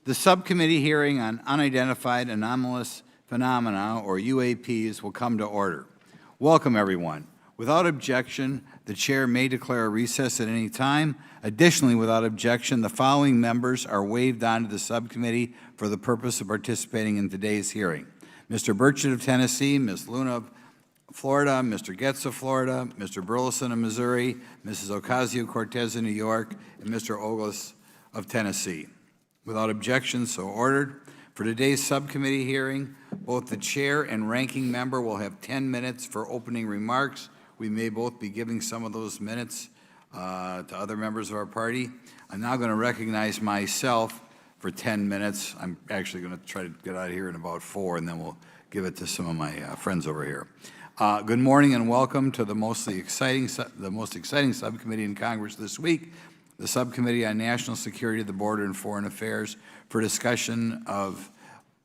The subcommittee hearing on unidentified anomalous phenomena, or UAPs, will come to order. Welcome, everyone. Without objection, the chair may declare a recess at any time. Additionally, without objection, the following members are waived onto the subcommittee for the purpose of participating in today's hearing: Mr. Burchett of Tennessee, Ms. Luna of Florida, Mr. Getz of Florida, Mr. Burleson of Missouri, Mrs. Ocasio-Cortez of New York, and Mr. Ogles of Tennessee. Without objection, so ordered. For today's subcommittee hearing, both the chair and ranking member will have 10 minutes for opening remarks. We may both be giving some of those minutes to other members of our party. I'm now going to recognize myself for 10 minutes. I'm actually going to try to get out of here in about 4, and then we'll give it to some of my friends over here. Good morning and welcome to the most exciting subcommittee in Congress this week, the Subcommittee on National Security, the Border, and Foreign Affairs, for discussion of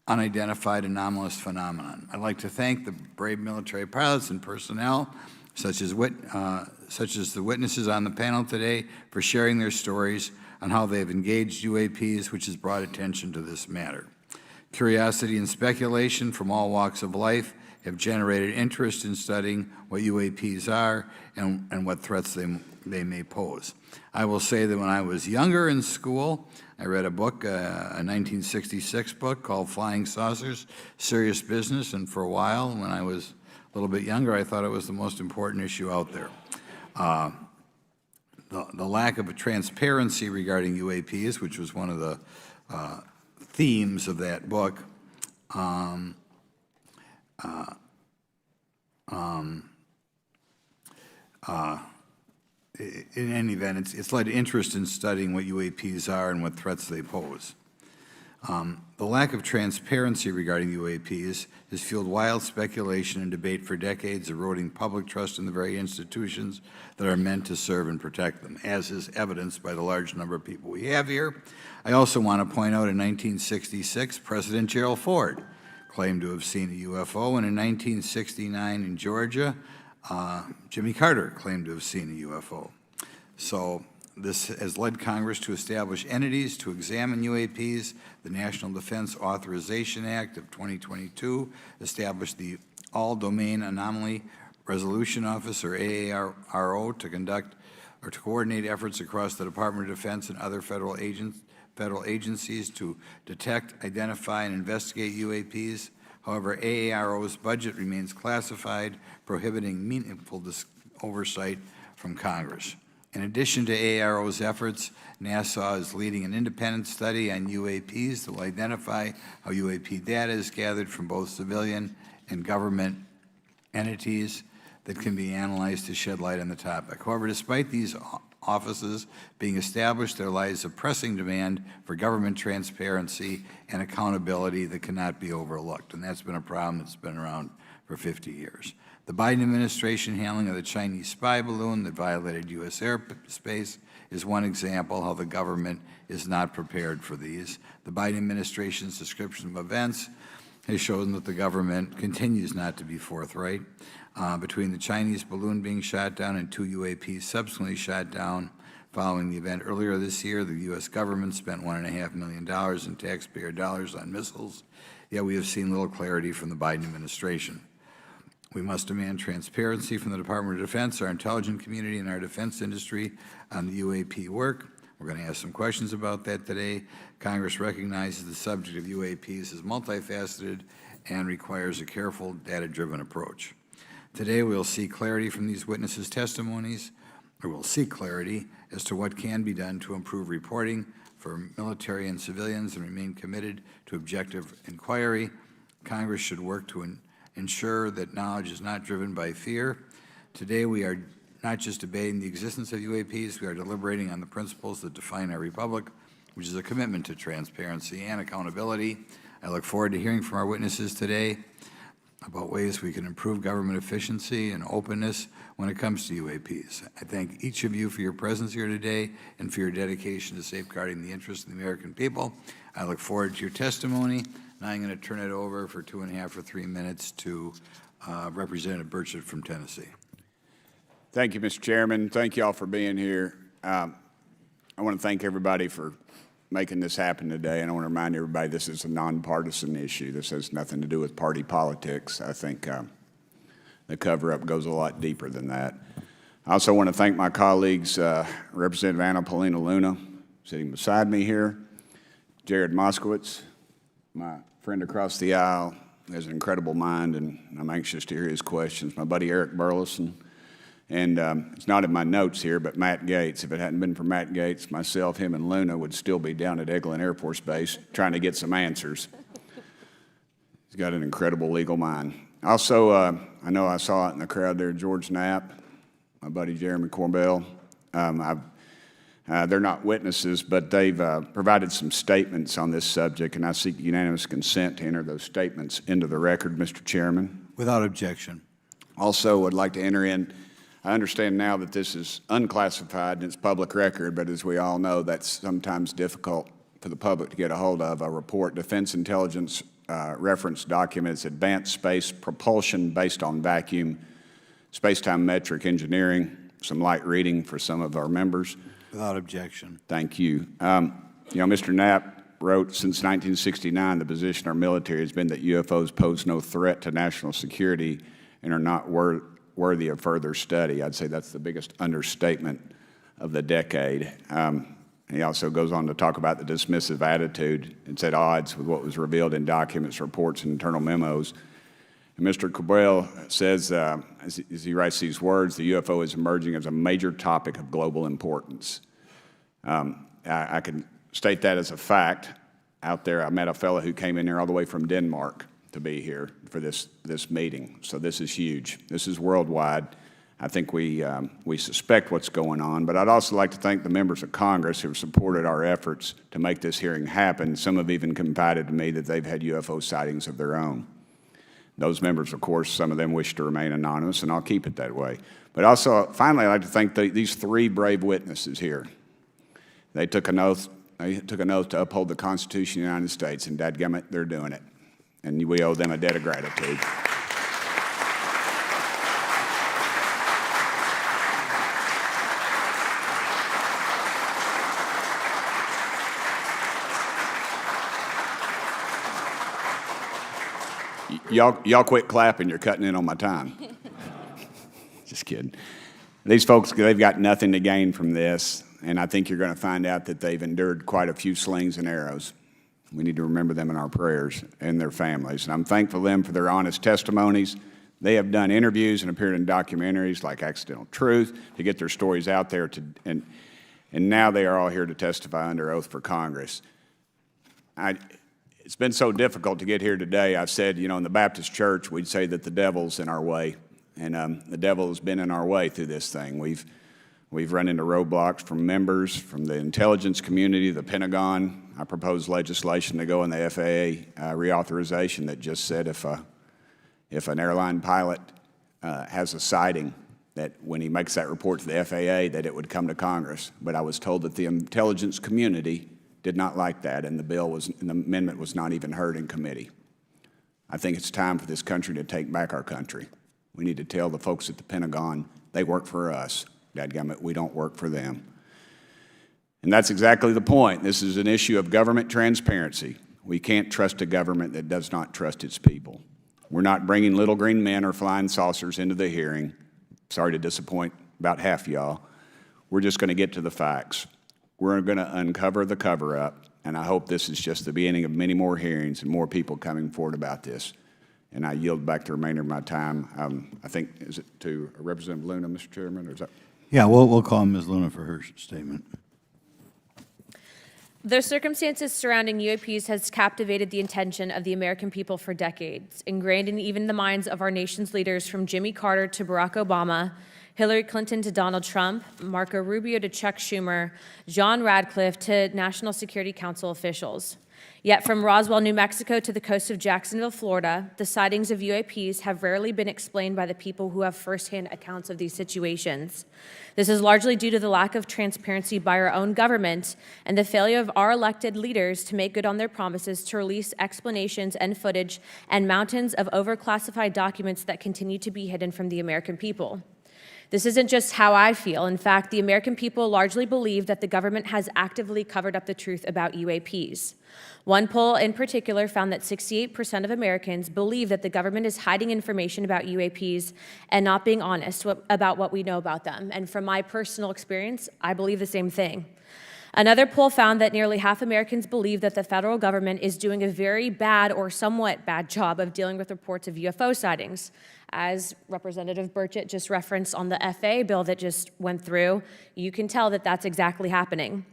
unidentified anomalous phenomenon. I'd like to thank the brave military pilots and personnel, such as the witnesses on the panel today, for sharing their stories on how they've engaged UAPs, which has brought attention to this matter. Curiosity and speculation from all walks of life have generated interest in studying what UAPs are and what threats they may pose. I will say that when I was younger in school, I read a book, a 1966 book called Flying Saucers, Serious Business, and for a while, when I was a little bit younger, I thought it was the most important issue out there. The lack of a transparency regarding UAPs, which was one of the themes of that book, in any event, it's led to interest in studying what UAPs are and what threats they pose. The lack of transparency regarding UAPs has fueled wild speculation and debate for decades, eroding public trust in the very institutions that are meant to serve and protect them, as is evidenced by the large number of people we have here. I also want to point out in 1966, President Gerald Ford claimed to have seen a UFO, and in 1969 in Georgia, Jimmy Carter claimed to have seen a UFO. So this has led Congress to establish entities to examine UAPs. The National Defense Authorization Act of 2022 established the All-Domain Anomaly Resolution Office, or AARO, to conduct or to coordinate efforts across the Department of Defense and other federal agencies to detect, identify, and investigate UAPs. However, AARO's budget remains classified, prohibiting meaningful oversight from Congress. In addition to AARO's efforts, NASA is leading an independent study on UAPs that will identify how UAP data is gathered from both civilian and government entities that can be analyzed to shed light on the topic. However, despite these offices being established, there lies a pressing demand for government transparency and accountability that cannot be overlooked, and that's been a problem that's been around for 50 years. The Biden administration handling of the Chinese spy balloon that violated U.S. airspace is one example how the government is not prepared for these. The Biden administration's description of events has shown that the government continues not to be forthright. Between the Chinese balloon being shot down and 2 UAPs subsequently shot down following the event earlier this year, the U.S. government spent $1.5 million in taxpayer dollars on missiles, yet we have seen little clarity from the Biden administration. We must demand transparency from the Department of Defense, our intelligence community, and our defense industry on the UAP work. We're going to ask some questions about that today. Congress recognizes the subject of UAPs as multifaceted and requires a careful, data-driven approach. Today, we'll see clarity from these witnesses' testimonies, or we'll seek clarity as to what can be done to improve reporting for military and civilians and remain committed to objective inquiry. Congress should work to ensure that knowledge is not driven by fear. Today, we are not just debating the existence of UAPs, we are deliberating on the principles that define our republic, which is a commitment to transparency and accountability. I look forward to hearing from our witnesses today about ways we can improve government efficiency and openness when it comes to UAPs. I thank each of you for your presence here today and for your dedication to safeguarding the interests of the American people. I look forward to your testimony. Now I'm going to turn it over for 2.5 or 3 minutes to Representative Burchett from Tennessee. Thank you, Mr. Chairman. Thank you all for being here. I want to thank everybody for making this happen today, and I want to remind everybody this is a nonpartisan issue. This has nothing to do with party politics. I think the cover-up goes a lot deeper than that. I also want to thank my colleagues, Representative Anna Paulina Luna, sitting beside me here, Jared Moskowitz, my friend across the aisle, has an incredible mind, and I'm anxious to hear his questions. My buddy Eric Burleson, and it's not in my notes here, but Matt Gates. If it hadn't been for Matt Gates, myself, him, and Luna would still be down at Eglin Air Force Base trying to get some answers. He's got an incredible legal mind. Also, I know I saw it in the crowd there, George Knapp, my buddy Jeremy Corbell. They're not witnesses, but they've provided some statements on this subject, and I seek unanimous consent to enter those statements into the record, Mr. Chairman. Without objection. Also, would like to enter in, I understand now that this is unclassified and it's public record, but as we all know, that's sometimes difficult for the public to get a hold of. A report, Defense Intelligence reference documents, Advanced Space Propulsion Based on Vacuum, Space-Time Metric Engineering, some light reading for some of our members. Without objection. Thank you. Mr. Knapp wrote, since 1969, the position of our military has been that UFOs pose no threat to national security and are not worthy of further study. I'd say that's the biggest understatement of the decade. He also goes on to talk about the dismissive attitude. It's at odds with what was revealed in documents, reports, and internal memos. And Mr. Cabral says, as he writes these words, the UFO is emerging as a major topic of global importance. I can state that as a fact. Out there, I met a fellow who came in here all the way from Denmark to be here for this meeting. So this is huge. This is worldwide. I think we suspect what's going on, but I'd also like to thank the members of Congress who have supported our efforts to make this hearing happen. Some have even confided to me that they've had UFO sightings of their own. Those members, of course, some of them wish to remain anonymous, and I'll keep it that way. But also, finally, I'd like to thank these three brave witnesses here. They took an oath. They took an oath to uphold the Constitution of the United States, and dadgummit, they're doing it. And we owe them a debt of gratitude. Y'all quit clapping, you're cutting in on my time. Just kidding. These folks, they've got nothing to gain from this, and I think you're going to find out that they've endured quite a few slings and arrows. We need to remember them in our prayers and their families. And I'm thankful to them for their honest testimonies. They have done interviews and appeared in documentaries like Accidental Truth to get their stories out there, and now they are all here to testify under oath for Congress. It's been so difficult to get here today. I've said, in the Baptist church, we'd say that the devil's in our way. And the devil has been in our way through this thing. We've run into roadblocks from members, from the intelligence community, the Pentagon. I proposed legislation to go in the FAA reauthorization that just said if an airline pilot has a sighting, that when he makes that report to the FAA, that it would come to Congress. But I was told that the intelligence community did not like that, and the amendment was not even heard in committee. I think it's time for this country to take back our country. We need to tell the folks at the Pentagon they work for us. Dadgummit, we don't work for them. And that's exactly the point. This is an issue of government transparency. We can't trust a government that does not trust its people. We're not bringing little green men or flying saucers into the hearing. Sorry to disappoint about half y'all. We're just going to get to the facts. We're going to uncover the cover-up, and I hope this is just the beginning of many more hearings and more people coming forward about this. And I yield back the remainder of my time. I think, is it to Representative Luna, Mr. Chairman, or is that? Yeah, we'll call Ms. Luna for her statement. The circumstances surrounding UAPs has captivated the attention of the American people for decades, ingrained in even the minds of our nation's leaders from Jimmy Carter to Barack Obama, Hillary Clinton to Donald Trump, Marco Rubio to Chuck Schumer, John Radcliffe to National Security Council officials. Yet from Roswell, New Mexico to the coast of Jacksonville, Florida, the sightings of UAPs have rarely been explained by the people who have firsthand accounts of these situations. This is largely due to the lack of transparency by our own government and the failure of our elected leaders to make good on their promises to release explanations and footage and mountains of overclassified documents that continue to be hidden from the American people. This isn't just how I feel. In fact, the American people largely believe that the government has actively covered up the truth about UAPs. One poll in particular found that 68% of Americans believe that the government is hiding information about UAPs and not being honest about what we know about them. And from my personal experience, I believe the same thing. Another poll found that nearly half Americans believe that the federal government is doing a very bad or somewhat bad job of dealing with reports of UFO sightings. As Representative Burchett just referenced on the FAA bill that just went through, you can tell that that's exactly happening.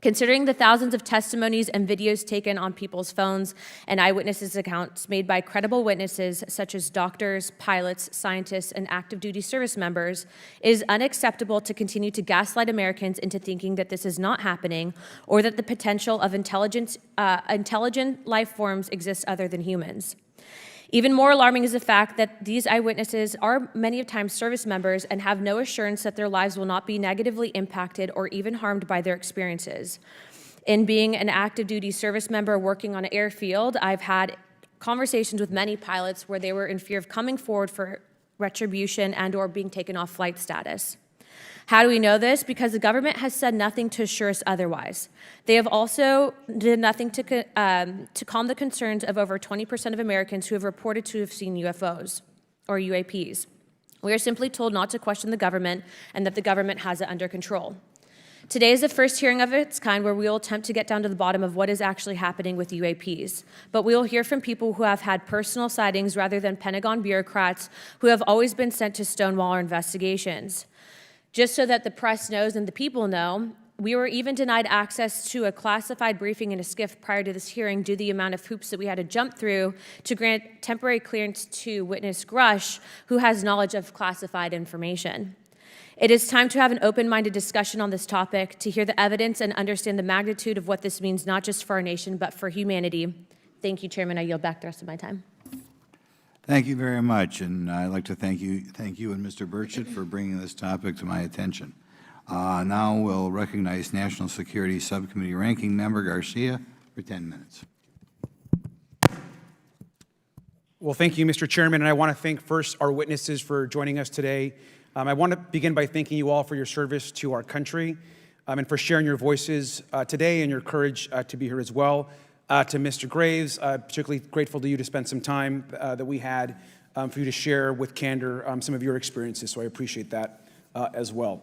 Considering the thousands of testimonies and videos taken on people's phones and eyewitnesses' accounts made by credible witnesses such as doctors, pilots, scientists, and active duty service members, it is unacceptable to continue to gaslight Americans into thinking that this is not happening or that the potential of intelligent life forms exists other than humans. Even more alarming is the fact that these eyewitnesses are many of times service members and have no assurance that their lives will not be negatively impacted or even harmed by their experiences. In being an active duty service member working on an airfield, I've had conversations with many pilots where they were in fear of coming forward for retribution and or being taken off flight status. How do we know this? Because the government has said nothing to assure us otherwise. They have also did nothing to calm the concerns of over 20% of Americans who have reported to have seen UFOs or UAPs. We are simply told not to question the government and that the government has it under control. Today is the first hearing of its kind where we will attempt to get down to the bottom of what is actually happening with UAPs. But we will hear from people who have had personal sightings rather than Pentagon bureaucrats who have always been sent to stonewall our investigations. Just so that the press knows and the people know, we were even denied access to a classified briefing in a SCIF prior to this hearing due to the amount of hoops that we had to jump through to grant temporary clearance to witness Grusch, who has knowledge of classified information. It is time to have an open-minded discussion on this topic, to hear the evidence and understand the magnitude of what this means not just for our nation, but for humanity. Thank you, Chairman. I yield back the rest of my time. Thank you very much, and I'd like to thank you and Mr. Burchett for bringing this topic to my attention. Now we'll recognize National Security Subcommittee Ranking Member Garcia for 10 minutes. Well, thank you, Mr. Chairman, and I want to thank first our witnesses for joining us today. I want to begin by thanking you all for your service to our country and for sharing your voices today and your courage to be here as well. To Mr. Graves, particularly grateful to you to spend some time that we had for you to share with candor some of your experiences, so I appreciate that as well.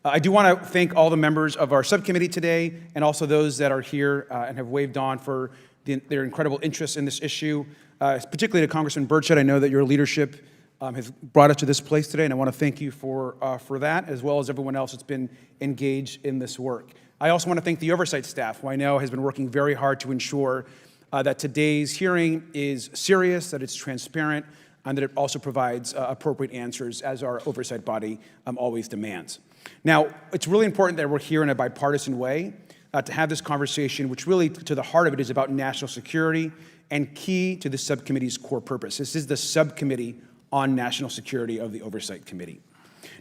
I do want to thank all the members of our subcommittee today and also those that are here and have waved on for their incredible interest in this issue, particularly to Congressman Burchett. I know that your leadership has brought us to this place today, and I want to thank you for that, as well as everyone else that's been engaged in this work. I also want to thank the oversight staff, who I know has been working very hard to ensure that today's hearing is serious, that it's transparent, and that it also provides appropriate answers, as our oversight body always demands. Now, it's really important that we're here in a bipartisan way to have this conversation, which really, to the heart of it, is about national security and key to the subcommittee's core purpose. This is the Subcommittee on National Security of the Oversight Committee.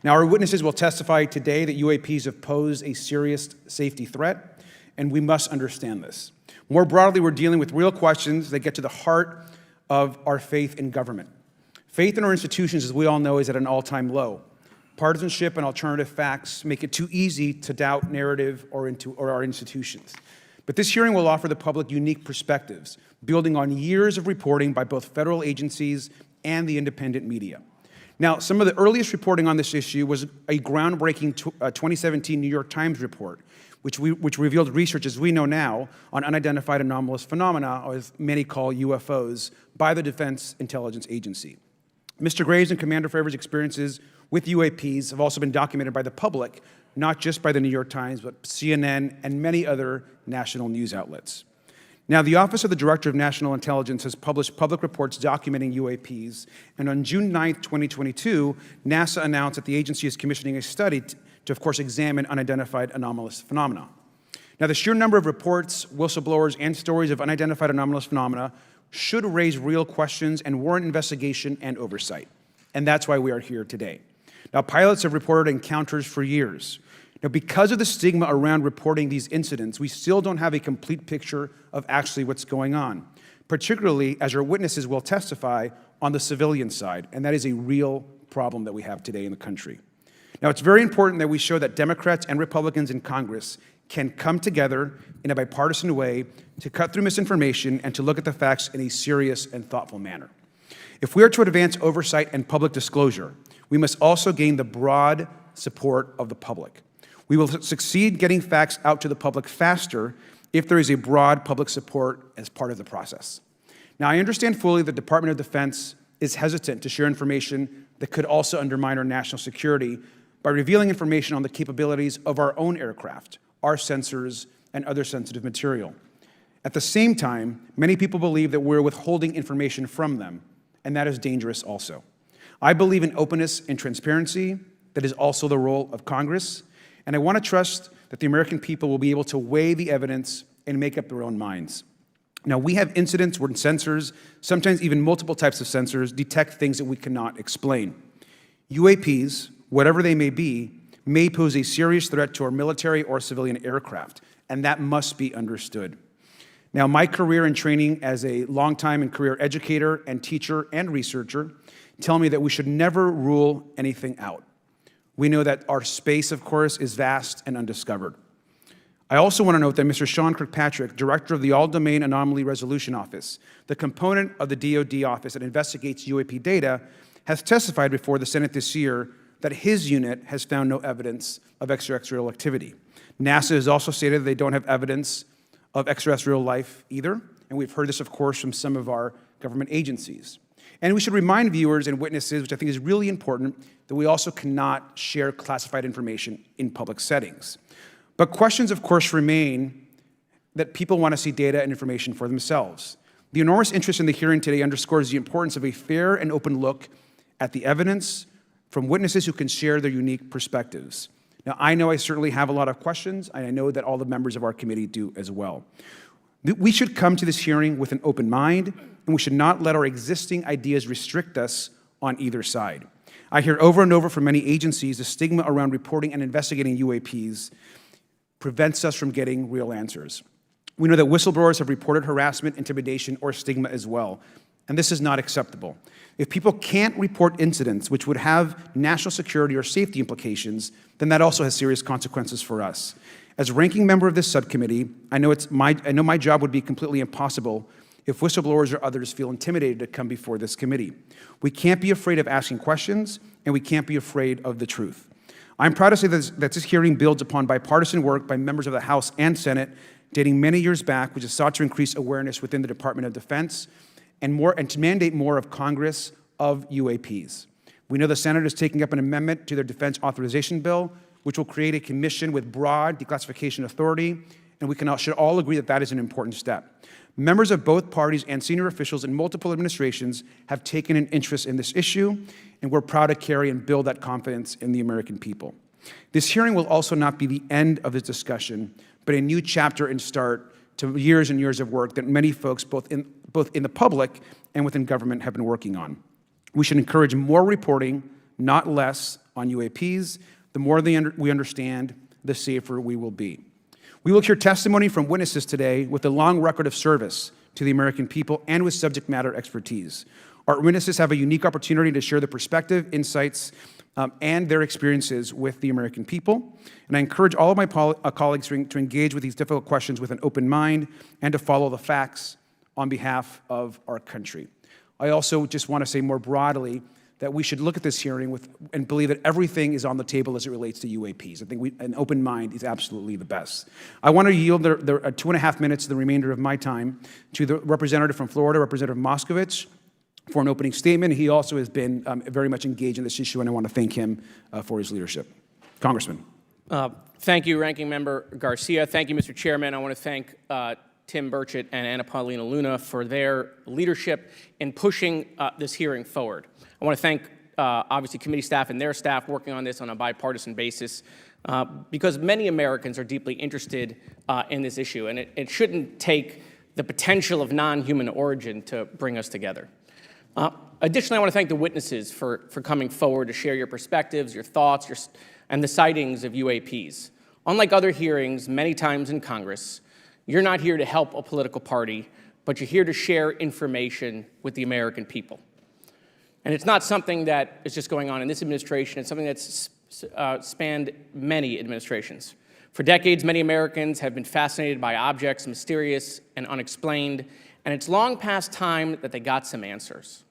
Now, our witnesses will testify today that UAPs have posed a serious safety threat, and we must understand this. More broadly, we're dealing with real questions that get to the heart of our faith in government. Faith in our institutions, as we all know, is at an all-time low. Partisanship and alternative facts make it too easy to doubt narrative or our institutions. But this hearing will offer the public unique perspectives, building on years of reporting by both federal agencies and the independent media. Now, some of the earliest reporting on this issue was a groundbreaking 2017 New York Times report, which revealed research, as we know now, on unidentified anomalous phenomena, or as many call UFOs, by the Defense Intelligence Agency. Mr. Graves and Commander Fravor's experiences with UAPs have also been documented by the public, not just by the New York Times, but CNN and many other national news outlets. Now, the Office of the Director of National Intelligence has published public reports documenting UAPs, and on June 9th, 2022, NASA announced that the agency is commissioning a study to, of course, examine unidentified anomalous phenomena. Now, the sheer number of reports, whistleblowers, and stories of unidentified anomalous phenomena should raise real questions and warrant investigation and oversight, and that's why we are here today. Now, pilots have reported encounters for years. Now, because of the stigma around reporting these incidents, we still don't have a complete picture of actually what's going on, particularly as our witnesses will testify on the civilian side, and that is a real problem that we have today in the country. Now, it's very important that we show that Democrats and Republicans in Congress can come together in a bipartisan way to cut through misinformation and to look at the facts in a serious and thoughtful manner. If we are to advance oversight and public disclosure, we must also gain the broad support of the public. We will succeed getting facts out to the public faster if there is a broad public support as part of the process. Now, I understand fully the Department of Defense is hesitant to share information that could also undermine our national security by revealing information on the capabilities of our own aircraft, our sensors, and other sensitive material. At the same time, many people believe that we're withholding information from them, and that is dangerous also. I believe in openness and transparency. That is also the role of Congress, and I want to trust that the American people will be able to weigh the evidence and make up their own minds. Now, we have incidents where sensors, sometimes even multiple types of sensors, detect things that we cannot explain. UAPs, whatever they may be, may pose a serious threat to our military or civilian aircraft, and that must be understood. Now, my career and training as a longtime and career educator and teacher and researcher tell me that we should never rule anything out. We know that our space, of course, is vast and undiscovered. I also want to note that Mr. Sean Kirkpatrick, director of the All-Domain Anomaly Resolution Office, the component of the DoD office that investigates UAP data, has testified before the Senate this year that his unit has found no evidence of extraterrestrial activity. NASA has also stated that they don't have evidence of extraterrestrial life either, and we've heard this, of course, from some of our government agencies. And we should remind viewers and witnesses, which I think is really important, that we also cannot share classified information in public settings. But questions, of course, remain that people want to see data and information for themselves. The enormous interest in the hearing today underscores the importance of a fair and open look at the evidence from witnesses who can share their unique perspectives. Now, I know I certainly have a lot of questions, and I know that all the members of our committee do as well. We should come to this hearing with an open mind, and we should not let our existing ideas restrict us on either side. I hear over and over from many agencies the stigma around reporting and investigating UAPs prevents us from getting real answers. We know that whistleblowers have reported harassment, intimidation, or stigma as well, and this is not acceptable. If people can't report incidents which would have national security or safety implications, then that also has serious consequences for us. As ranking member of this subcommittee, I know my job would be completely impossible if whistleblowers or others feel intimidated to come before this committee. We can't be afraid of asking questions, and we can't be afraid of the truth. I'm proud to say that this hearing builds upon bipartisan work by members of the House and Senate dating many years back, which has sought to increase awareness within the Department of Defense and to mandate more of Congress of UAPs. We know the Senate is taking up an amendment to their defense authorization bill, which will create a commission with broad declassification authority, and we should all agree that that is an important step. Members of both parties and senior officials in multiple administrations have taken an interest in this issue, and we're proud to carry and build that confidence in the American people. This hearing will also not be the end of this discussion, but a new chapter and start to years and years of work that many folks, both in the public and within government, have been working on. We should encourage more reporting, not less, on UAPs. The more we understand, the safer we will be. We will hear testimony from witnesses today with a long record of service to the American people and with subject matter expertise. Our witnesses have a unique opportunity to share their perspective, insights, and their experiences with the American people. And I encourage all of my colleagues to engage with these difficult questions with an open mind and to follow the facts on behalf of our country. I also just want to say more broadly that we should look at this hearing and believe that everything is on the table as it relates to UAPs. I think an open mind is absolutely the best. I want to yield the 2.5 minutes, the remainder of my time, to the representative from Florida, Representative Moskowitz, for an opening statement. He also has been very much engaged in this issue, and I want to thank him for his leadership. Congressman. Thank you, Ranking Member Garcia. Thank you, Mr. Chairman. I want to thank Tim Burchett and Anna Paulina Luna for their leadership in pushing this hearing forward. I want to thank, obviously, committee staff and their staff working on this on a bipartisan basis because many Americans are deeply interested in this issue, and it shouldn't take the potential of non-human origin to bring us together. Additionally, I want to thank the witnesses for coming forward to share your perspectives, your thoughts, and the sightings of UAPs. Unlike other hearings many times in Congress, you're not here to help a political party, but you're here to share information with the American people. And it's not something that is just going on in this administration. It's something that's spanned many administrations. For decades, many Americans have been fascinated by objects mysterious and unexplained, and it's long past time that they got some answers.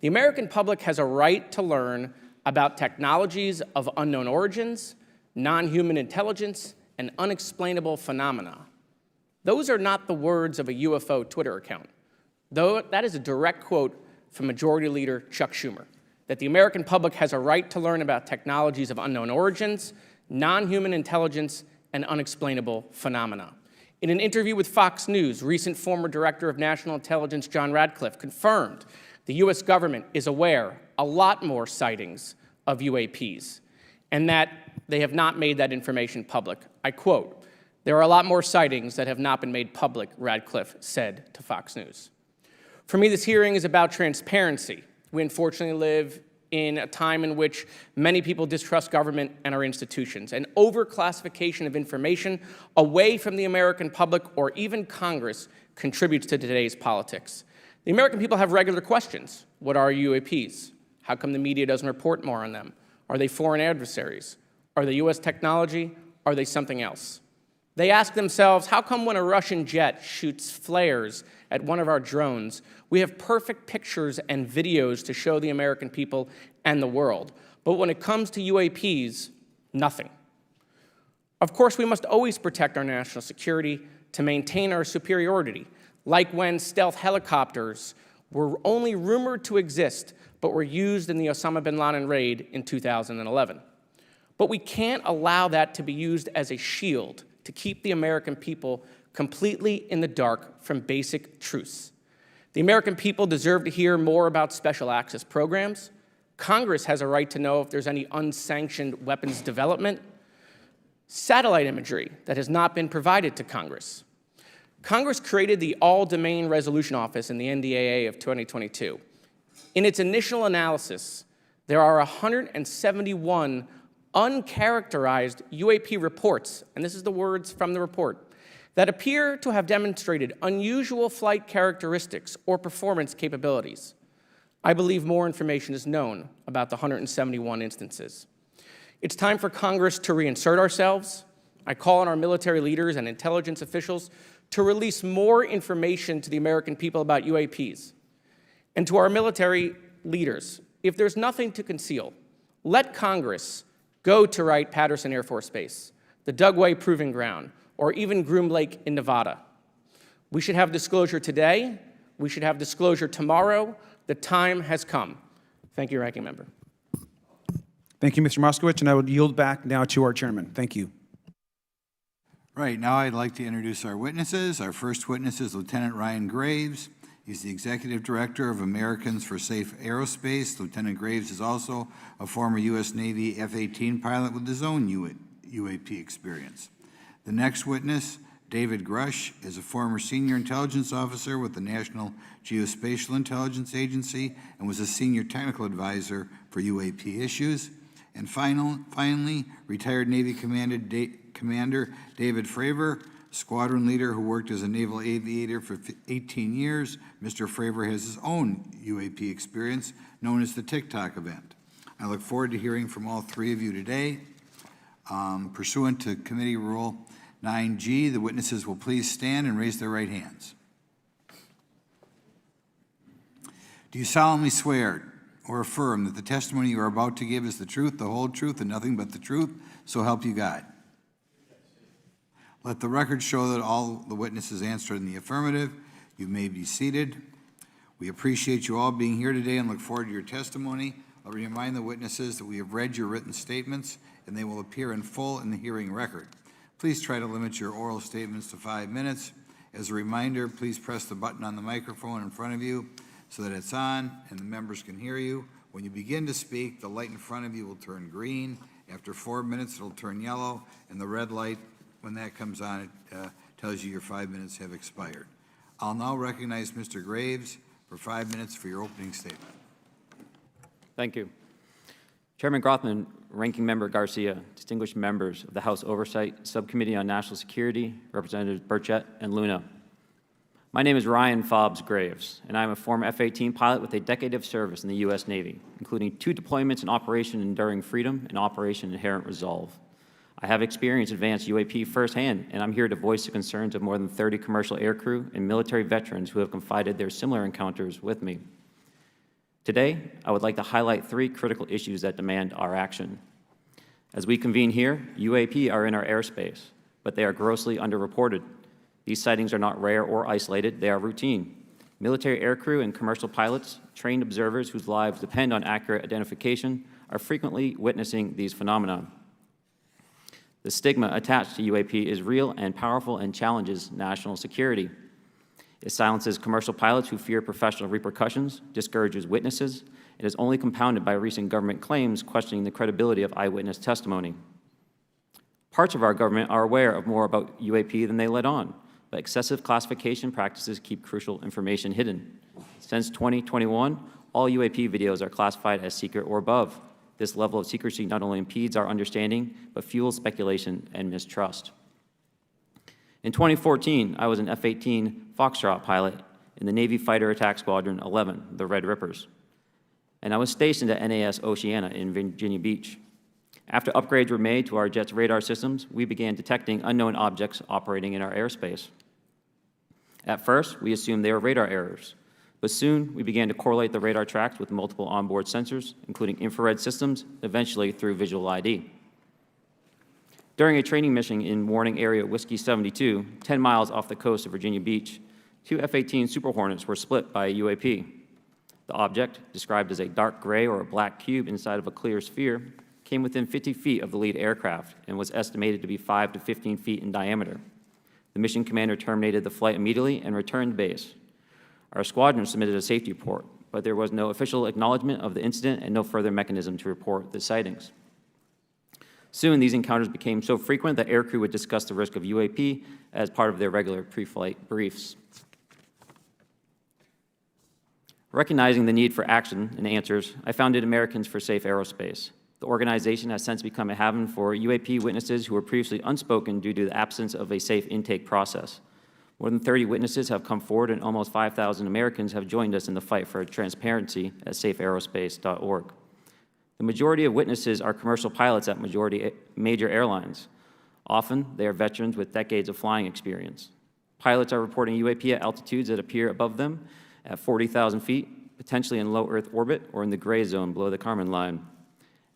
The American public has a right to learn about technologies of unknown origins, non-human intelligence, and unexplainable phenomena. Those are not the words of a UFO Twitter account, though that is a direct quote from Majority Leader Chuck Schumer, that the American public has a right to learn about technologies of unknown origins, non-human intelligence, and unexplainable phenomena. In an interview with Fox News, recent former Director of National Intelligence John Radcliffe confirmed the U.S. government is aware a lot more sightings of UAPs, and that they have not made that information public. I quote, "There are a lot more sightings that have not been made public," Radcliffe said to Fox News. For me, this hearing is about transparency. We unfortunately live in a time in which many people distrust government and our institutions, and overclassification of information away from the American public or even Congress contributes to today's politics. The American people have regular questions. What are UAPs? How come the media doesn't report more on them? Are they foreign adversaries? Are they U.S. technology? Are they something else? They ask themselves, how come when a Russian jet shoots flares at one of our drones, we have perfect pictures and videos to show the American people and the world, but when it comes to UAPs, nothing? Of course, we must always protect our national security to maintain our superiority, like when stealth helicopters were only rumored to exist, but were used in the Osama bin Laden raid in 2011. But we can't allow that to be used as a shield to keep the American people completely in the dark from basic truths. The American people deserve to hear more about special access programs. Congress has a right to know if there's any unsanctioned weapons development. Satellite imagery that has not been provided to Congress. Congress created the All-Domain Resolution Office in the NDAA of 2022. In its initial analysis, there are 171 uncharacterized UAP reports, and this is the words from the report, that appear to have demonstrated unusual flight characteristics or performance capabilities. I believe more information is known about the 171 instances. It's time for Congress to reinsert ourselves. I call on our military leaders and intelligence officials to release more information to the American people about UAPs. And to our military leaders, if there's nothing to conceal, let Congress go to Wright-Patterson Air Force Base, the Dugway Proving Ground, or even Groom Lake in Nevada. We should have disclosure today. We should have disclosure tomorrow. The time has come. Thank you, Ranking Member. Thank you, Mr. Moskowitz, and I will yield back now to our chairman. Thank you. Right, now I'd like to introduce our witnesses. Our first witness is Lieutenant Ryan Graves. He's the Executive Director of Americans for Safe Aerospace. Lieutenant Graves is also a former U.S. Navy F-18 pilot with his own UAP experience. The next witness, David Grusch, is a former Senior Intelligence Officer with the National Geospatial-Intelligence Agency and was a Senior Technical Advisor for UAP issues. And finally, retired Navy Commander David Fravor, squadron leader who worked as a naval aviator for 18 years. Mr. Fravor has his own UAP experience, known as the TikTok event. I look forward to hearing from all three of you today. Pursuant to Committee Rule 9G, the witnesses will please stand and raise their right hands. Do you solemnly swear or affirm that the testimony you are about to give is the truth, the whole truth, and nothing but the truth, so help you God? Let the record show that all the witnesses answered in the affirmative. You may be seated. We appreciate you all being here today and look forward to your testimony. I'll remind the witnesses that we have read your written statements and they will appear in full in the hearing record. Please try to limit your oral statements to 5 minutes. As a reminder, please press the button on the microphone in front of you so that it's on and the members can hear you. When you begin to speak, the light in front of you will turn green. After 4 minutes, it'll turn yellow, and the red light, when that comes on, it tells you your 5 minutes have expired. I'll now recognize Mr. Graves for 5 minutes for your opening statement. Thank you. Chairman Grothman, Ranking Member Garcia, distinguished members of the House Oversight Subcommittee on National Security, Representatives Burchett and Luna. My name is Ryan Fobbs Graves, and I'm a former F-18 pilot with a decade of service in the U.S. Navy, including 2 deployments in Operation Enduring Freedom and Operation Inherent Resolve. I have experienced advanced UAP firsthand, and I'm here to voice the concerns of more than 30 commercial aircrew and military veterans who have confided their similar encounters with me. Today, I would like to highlight 3 critical issues that demand our action. As we convene here, UAP are in our airspace, but they are grossly underreported. These sightings are not rare or isolated, they are routine. Military aircrew and commercial pilots, trained observers whose lives depend on accurate identification, are frequently witnessing these phenomena. The stigma attached to UAP is real and powerful and challenges national security. It silences commercial pilots who fear professional repercussions, discourages witnesses, and is only compounded by recent government claims questioning the credibility of eyewitness testimony. Parts of our government are aware of more about UAP than they let on, but excessive classification practices keep crucial information hidden. Since 2021, all UAP videos are classified as secret or above. This level of secrecy not only impedes our understanding, but fuels speculation and mistrust. In 2014, I was an F-18 Foxtrot pilot in the Navy Fighter Attack Squadron 11, the Red Rippers, and I was stationed at NAS Oceana in Virginia Beach. After upgrades were made to our jet's radar systems, we began detecting unknown objects operating in our airspace. At first, we assumed they were radar errors, but soon we began to correlate the radar tracks with multiple onboard sensors, including infrared systems, eventually through visual ID. During a training mission in Warning Area Whiskey 72, 10 miles off the coast of Virginia Beach, 2 F-18 Super Hornets were split by a UAP. The object, described as a dark gray or a black cube inside of a clear sphere, came within 50 feet of the lead aircraft and was estimated to be 5 to 15 feet in diameter. The mission commander terminated the flight immediately and returned to base. Our squadron submitted a safety report, but there was no official acknowledgement of the incident and no further mechanism to report the sightings. Soon, these encounters became so frequent that aircrew would discuss the risk of UAP as part of their regular pre-flight briefs. Recognizing the need for action and answers, I founded Americans for Safe Aerospace. The organization has since become a haven for UAP witnesses who were previously unspoken due to the absence of a safe intake process. More than 30 witnesses have come forward, and almost 5,000 Americans have joined us in the fight for transparency at safeaerospace.org. The majority of witnesses are commercial pilots at major airlines. Often, they are veterans with decades of flying experience. Pilots are reporting UAP at altitudes that appear above them at 40,000 feet, potentially in low Earth orbit or in the gray zone below the Kármán line,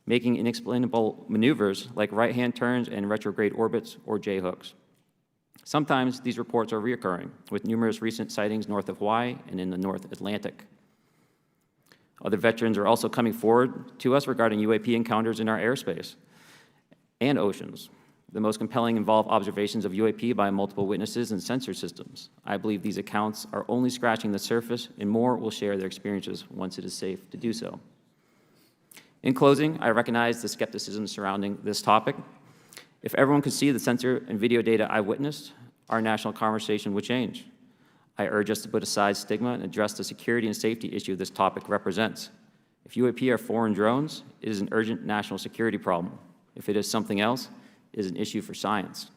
making inexplainable maneuvers like right-hand turns and retrograde orbits or J-hooks. Sometimes these reports are reoccurring, with numerous recent sightings north of Hawaii and in the North Atlantic. Other veterans are also coming forward to us regarding UAP encounters in our airspace and oceans. The most compelling involve observations of UAP by multiple witnesses and sensor systems. I believe these accounts are only scratching the surface, and more will share their experiences once it is safe to do so. In closing, I recognize the skepticism surrounding this topic. If everyone could see the sensor and video data I witnessed, our national conversation would change. I urge us to put aside stigma and address the security and safety issue this topic represents. If UAP are foreign drones, it is an urgent national security problem. If it is something else, it is an issue for science.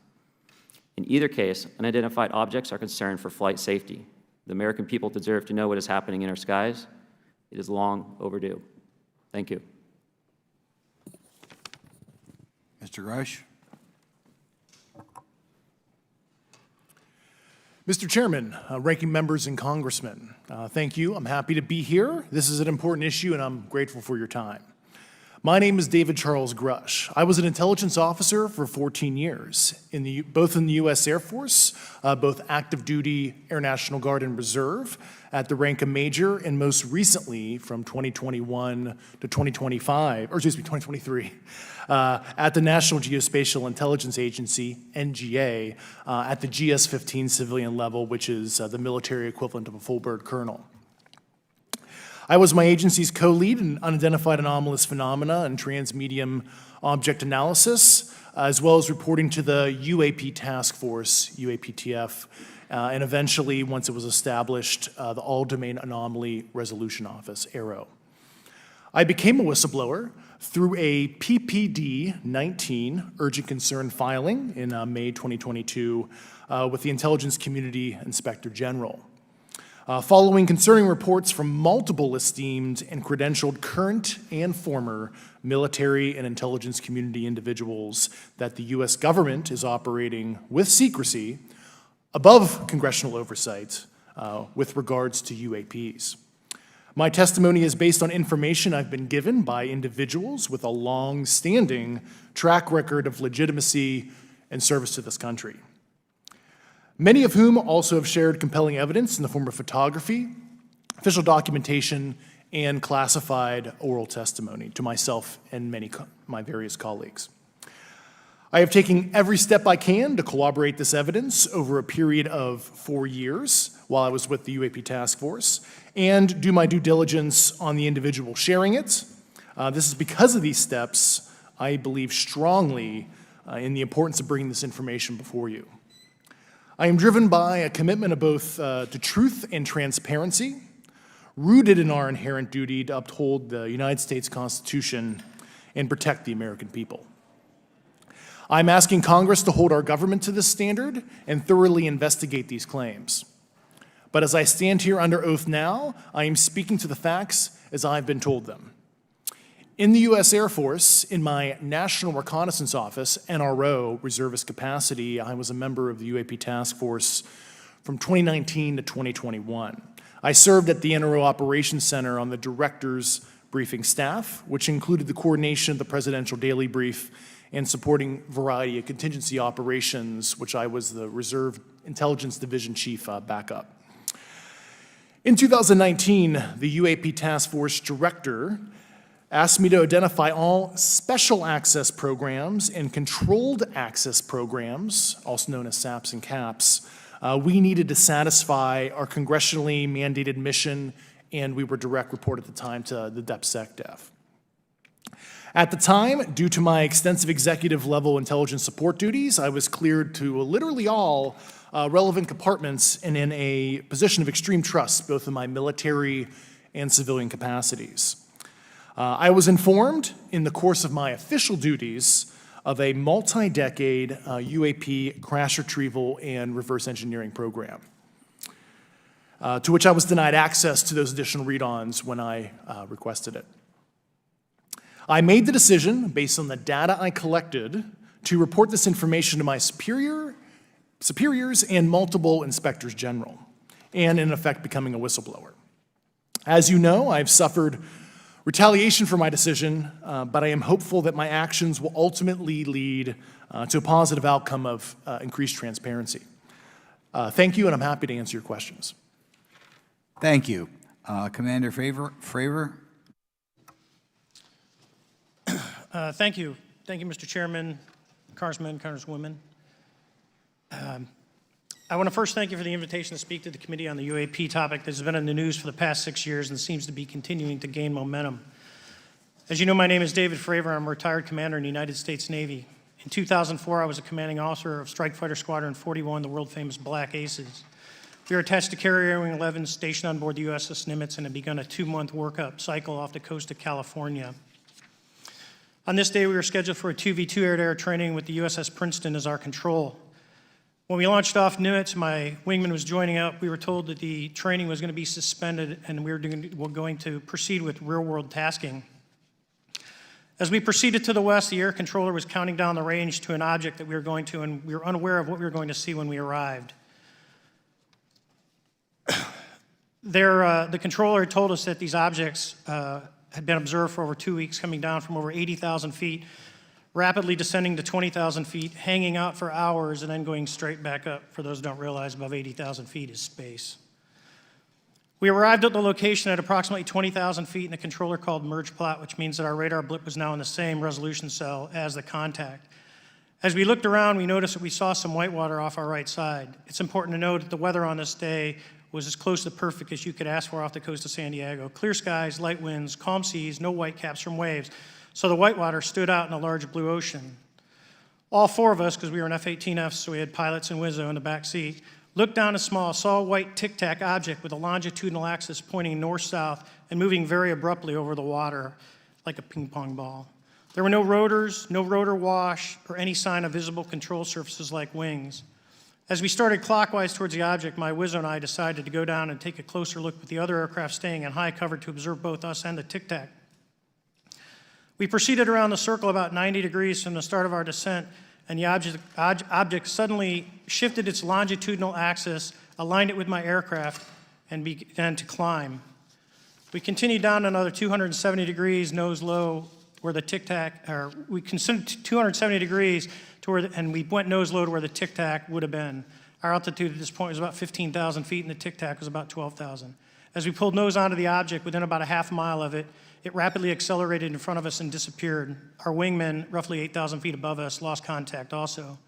In either case, unidentified objects are concerned for flight safety. The American people deserve to know what is happening in our skies. It is long overdue. Thank you. Mr. Grusch? Mr. Chairman, ranking members and congressmen, thank you. I'm happy to be here. This is an important issue, and I'm grateful for your time. My name is David Charles Grusch. I was an intelligence officer for 14 years, both in the U.S. Air Force, both active duty, Air National Guard, and Reserve, at the rank of major, and most recently from 2021 to 2023, at the National Geospatial-Intelligence Agency, NGA, at the GS-15 civilian level, which is the military equivalent of a full bird colonel. I was my agency's co-lead in unidentified anomalous phenomena and transmedium object analysis, as well as reporting to the UAP task force, UAPTF, and eventually, once it was established, the All Domain Anomaly Resolution Office, AARO. I became a whistleblower through a PPD-19 urgent concern filing in May 2022 with the Intelligence Community Inspector General. Following concerning reports from multiple esteemed and credentialed current and former military and intelligence community individuals that the U.S. government is operating with secrecy above congressional oversight with regards to UAPs. My testimony is based on information I've been given by individuals with a long-standing track record of legitimacy and service to this country, many of whom also have shared compelling evidence in the form of photography, official documentation, and classified oral testimony to myself and my various colleagues. I have taken every step I can to corroborate this evidence over a period of 4 years while I was with the UAP Task Force and do my due diligence on the individual sharing it. This is because of these steps, I believe strongly in the importance of bringing this information before you. I am driven by a commitment of both to truth and transparency, rooted in our inherent duty to uphold the United States Constitution and protect the American people. I'm asking Congress to hold our government to this standard and thoroughly investigate these claims. But as I stand here under oath now, I am speaking to the facts as I've been told them. In the U.S. Air Force, in my National Reconnaissance Office, NRO, reservist capacity, I was a member of the UAP Task Force from 2019 to 2021. I served at the NRO Operations Center on the Director's Briefing Staff, which included the coordination of the Presidential Daily Brief and supporting variety of contingency operations, which I was the Reserve Intelligence Division Chief backup. In 2019, the UAP Task Force Director asked me to identify all special access programs and controlled access programs, also known as SAPs and CAPs, we needed to satisfy our congressionally mandated mission, and we were direct report at the time to the DepSecDef. At the time, due to my extensive executive level intelligence support duties, I was cleared to literally all relevant compartments and in a position of extreme trust, both in my military and civilian capacities. I was informed in the course of my official duties of a multi-decade UAP crash retrieval and reverse engineering program, to which I was denied access to those additional read-ons when I requested it. I made the decision, based on the data I collected, to report this information to my superiors and multiple inspectors general, and in effect becoming a whistleblower. As you know, I've suffered retaliation for my decision, but I am hopeful that my actions will ultimately lead to a positive outcome of increased transparency. Thank you, and I'm happy to answer your questions. Thank you. Commander Fravor? Thank you. Thank you, Mr. Chairman, Congressmen, Congresswomen. I want to first thank you for the invitation to speak to the committee on the UAP topic that has been in the news for the past 6 years and seems to be continuing to gain momentum. As you know, my name is David Fravor. I'm a retired commander in the United States Navy. In 2004, I was a commanding officer of Strike Fighter Squadron 41, the world-famous Black Aces. We were attached to Carrier Wing 11, stationed on board the USS Nimitz, and had begun a 2-month workup cycle off the coast of California. On this day, we were scheduled for a 2v2 air-to-air training with the USS Princeton as our control. When we launched off Nimitz, my wingman was joining up. We were told that the training was going to be suspended and we were going to proceed with real-world tasking. As we proceeded to the west, the air controller was counting down the range to an object that we were going to, and we were unaware of what we were going to see when we arrived. The controller had told us that these objects had been observed for over 2 weeks, coming down from over 80,000 feet, rapidly descending to 20,000 feet, hanging out for hours, and then going straight back up. For those who don't realize, above 80,000 feet is space. We arrived at the location at approximately 20,000 feet, and the controller called merge plot, which means that our radar blip was now in the same resolution cell as the contact. As we looked around, we noticed that we saw some white water off our right side. It's important to note that the weather on this day was as close to perfect as you could ask for off the coast of San Diego. Clear skies, light winds, calm seas, no white caps from waves. So the whitewater stood out in a large blue ocean. All 4 of us, because we were in F-18Fs, so we had pilots and Wizzo in the back seat, Looked down a small, saw a white tic-tac object with a longitudinal axis pointing north-south and moving very abruptly over the water like a ping pong ball. There were no rotors, no rotor wash, or any sign of visible control surfaces like wings. As we started clockwise towards the object, my Wizzo and I decided to go down and take a closer look with the other aircraft staying in high cover to observe both us and the tic-tac. We proceeded around the circle about 90 degrees from the start of our descent, and the object suddenly shifted its longitudinal axis, aligned it with my aircraft, and began to climb. We continued down another 270 degrees, nose low, where the tic-tac, or we considered 270 degrees to where, and we went nose low to where the tic-tac would have been. Our altitude at this point was about 15,000 feet, and the tic-tac was about 12,000. As we pulled nose onto the object, within about a half mile of it, it rapidly accelerated in front of us and disappeared. Our wingmen, roughly 8,000 feet above us, lost contact also.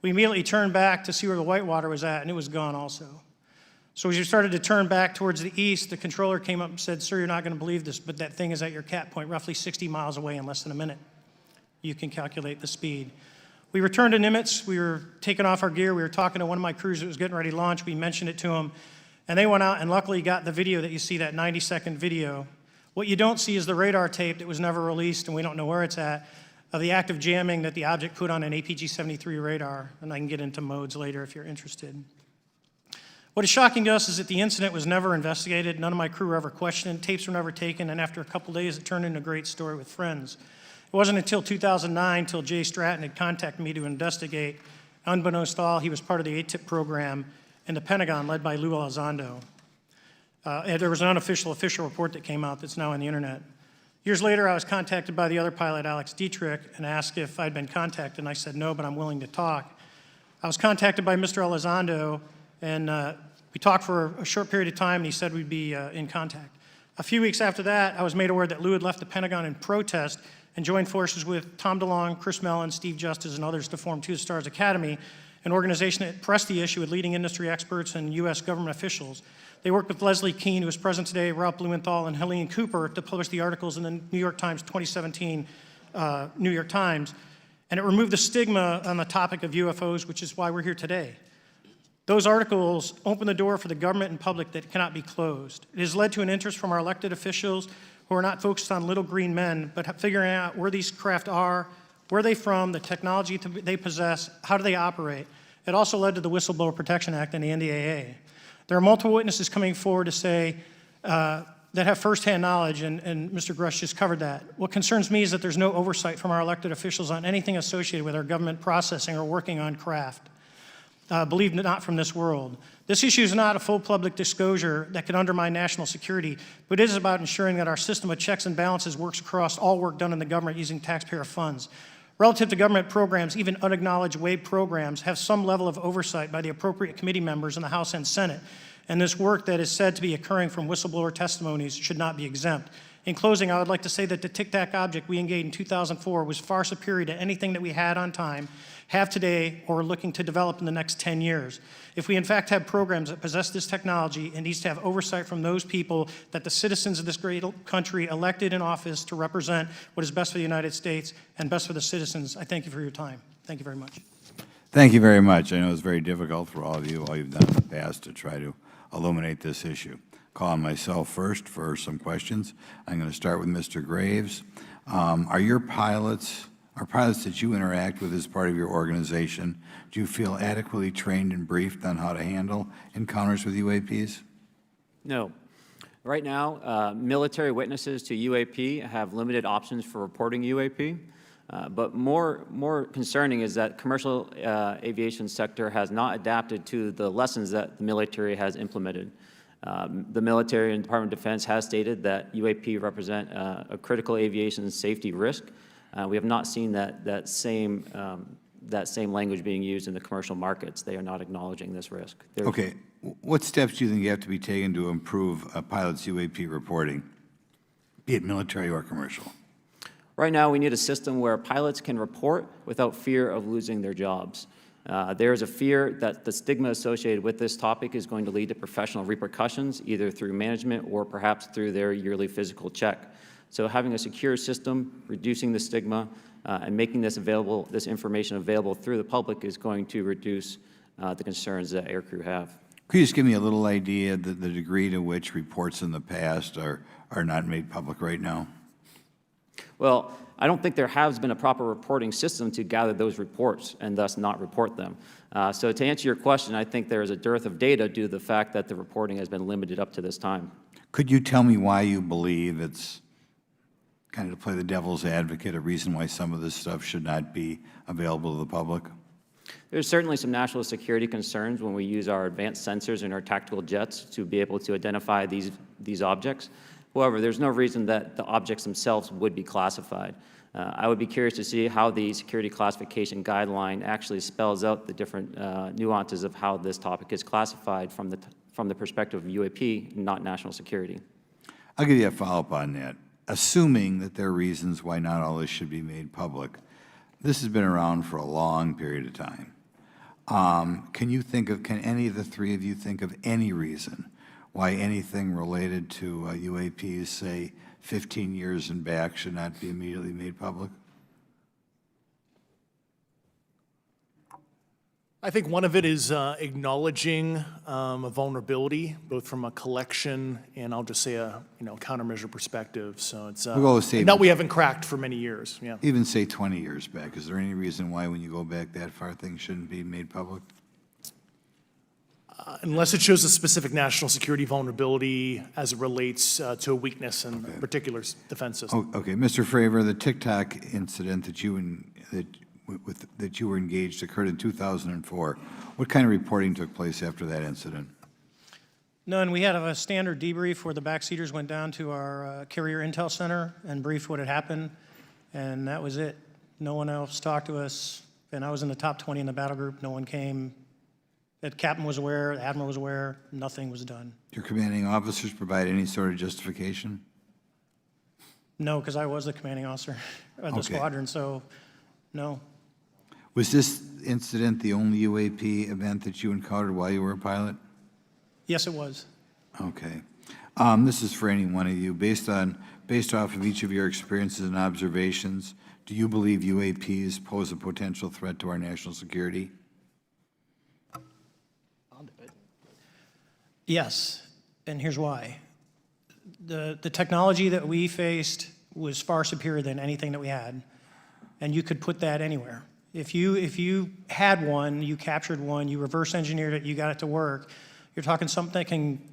We immediately turned back to see where the white water was at, and it was gone also. So as we started to turn back towards the east, the controller came up and said, "Sir, you're not going to believe this, but that thing is at your cap point roughly 60 miles away in less than a minute." You can calculate the speed. We returned to Nimitz. We were taking off our gear. We were talking to one of my crews that was getting ready to launch. We mentioned it to them, and they went out and luckily got the video that you see, that 90-second video. What you don't see is the radar tape that was never released, and we don't know where it's at, of the active jamming that the object put on an APG-73 radar, and I can get into modes later if you're interested. What is shocking to us is that the incident was never investigated. None of my crew were ever questioned. Tapes were never taken, and after a couple days, it turned into a great story with friends. It wasn't until 2009 until Jay Stratton had contacted me to investigate. Unbeknownst to all, he was part of the ATIP program in the Pentagon led by Lou Elizondo. There was an unofficial official report that came out that's now on the internet. Years later, I was contacted by the other pilot, Alex Dietrich, and asked if I'd been contacted, and I said no, but I'm willing to talk. I was contacted by Mr. Elizondo, and we talked for a short period of time, and he said we'd be in contact. A few weeks after that, I was made aware that Lou had left the Pentagon in protest and joined forces with Tom DeLong, Chris Mellon, Steve Justice, and others to form Two Stars Academy, an organization that pressed the issue with leading industry experts and U.S. government officials. They worked with Leslie Keane, who is present today, Ralph Blumenthal, and Helene Cooper to publish the articles in the New York Times 2017 New York Times, and it removed the stigma on the topic of UFOs, which is why we're here today. Those articles open the door for the government and public that cannot be closed. It has led to an interest from our elected officials who are not focused on little green men, but figuring out where these craft are, where they're from, the technology they possess, how do they operate. It also led to the Whistleblower Protection Act and the NDAA. There are multiple witnesses coming forward to say that have firsthand knowledge, and Mr. Grusch just covered that. What concerns me is that there's no oversight from our elected officials on anything associated with our government processing or working on craft. Believe it not from this world. This issue is not a full public disclosure that could undermine national security, but it is about ensuring that our system of checks and balances works across all work done in the government using taxpayer funds. Relative to government programs, even unacknowledged WAVE programs have some level of oversight by the appropriate committee members in the House and Senate, and this work that is said to be occurring from whistleblower testimonies should not be exempt. In closing, I would like to say that the tic-tac object we engaged in 2004 was far superior to anything that we had on time, have today, or are looking to develop in the next 10 years. If we in fact have programs that possess this technology, it needs to have oversight from those people that the citizens of this great country elected in office to represent what is best for the United States and best for the citizens. I thank you for your time. Thank you very much. Thank you very much. I know it's very difficult for all of you, all you've done in the past to try to illuminate this issue. Call on myself first for some questions. I'm going to start with Mr. Graves. Are pilots that you interact with as part of your organization, do you feel adequately trained and briefed on how to handle encounters with UAPs? No. Right now, military witnesses to UAP have limited options for reporting UAP, but more concerning is that commercial aviation sector has not adapted to the lessons that the military has implemented. The military and Department of Defense has stated that UAP represent a critical aviation safety risk. We have not seen that same language being used in the commercial markets. They are not acknowledging this risk. Okay. What steps do you think you have to be taken to improve a pilot's UAP reporting, be it military or commercial? Right now, we need a system where pilots can report without fear of losing their jobs. There is a fear that the stigma associated with this topic is going to lead to professional repercussions, either through management or perhaps through their yearly physical check. So having a secure system, reducing the stigma, and making this information available through the public is going to reduce the concerns that aircrew have. Could you just give me a little idea of the degree to which reports in the past are not made public right now? Well, I don't think there has been a proper reporting system to gather those reports and thus not report them. So to answer your question, I think there is a dearth of data due to the fact that the reporting has been limited up to this time. Could you tell me why you believe it's, kind of to play the devil's advocate, a reason why some of this stuff should not be available to the public? There's certainly some national security concerns when we use our advanced sensors and our tactical jets to be able to identify these objects. However, there's no reason that the objects themselves would be classified. I would be curious to see how the security classification guideline actually spells out the different nuances of how this topic is classified from the perspective of UAP, not national security. I'll give you a follow-up on that. Assuming that there are reasons why not all this should be made public, this has been around for a long period of time. Can any of the three of you think of any reason why anything related to UAPs, say 15 years and back, should not be immediately made public? I think one of it is acknowledging a vulnerability, both from a collection and I'll just say a countermeasure perspective. So it's that we haven't cracked for many years. Yeah. Even say 20 years back. Is there any reason why, when you go back that far, things shouldn't be made public? Unless it shows a specific national security vulnerability as it relates to a weakness in a particular defense system. Okay, Mr. Fravor, the TikTok incident that you were engaged occurred in 2004. What kind of reporting took place after that incident? None. We had a standard debrief where the backseaters went down to our carrier intel center and briefed what had happened, and that was it. No one else talked to us, and I was in the top 20 in the battle group. No one came. The captain was aware, the admiral was aware, nothing was done. Your commanding officers provide any sort of justification? No, because I was the commanding officer of the squadron, so no. Was this incident the only UAP event that you encountered while you were a pilot? Yes, it was. Okay. This is for any one of you. Based off of each of your experiences and observations, do you believe UAPs pose a potential threat to our national security? Yes, and here's why. The technology that we faced was far superior than anything that we had, and you could put that anywhere. If you had one, you captured one, you reverse engineered it, you got it to work, you're talking something that can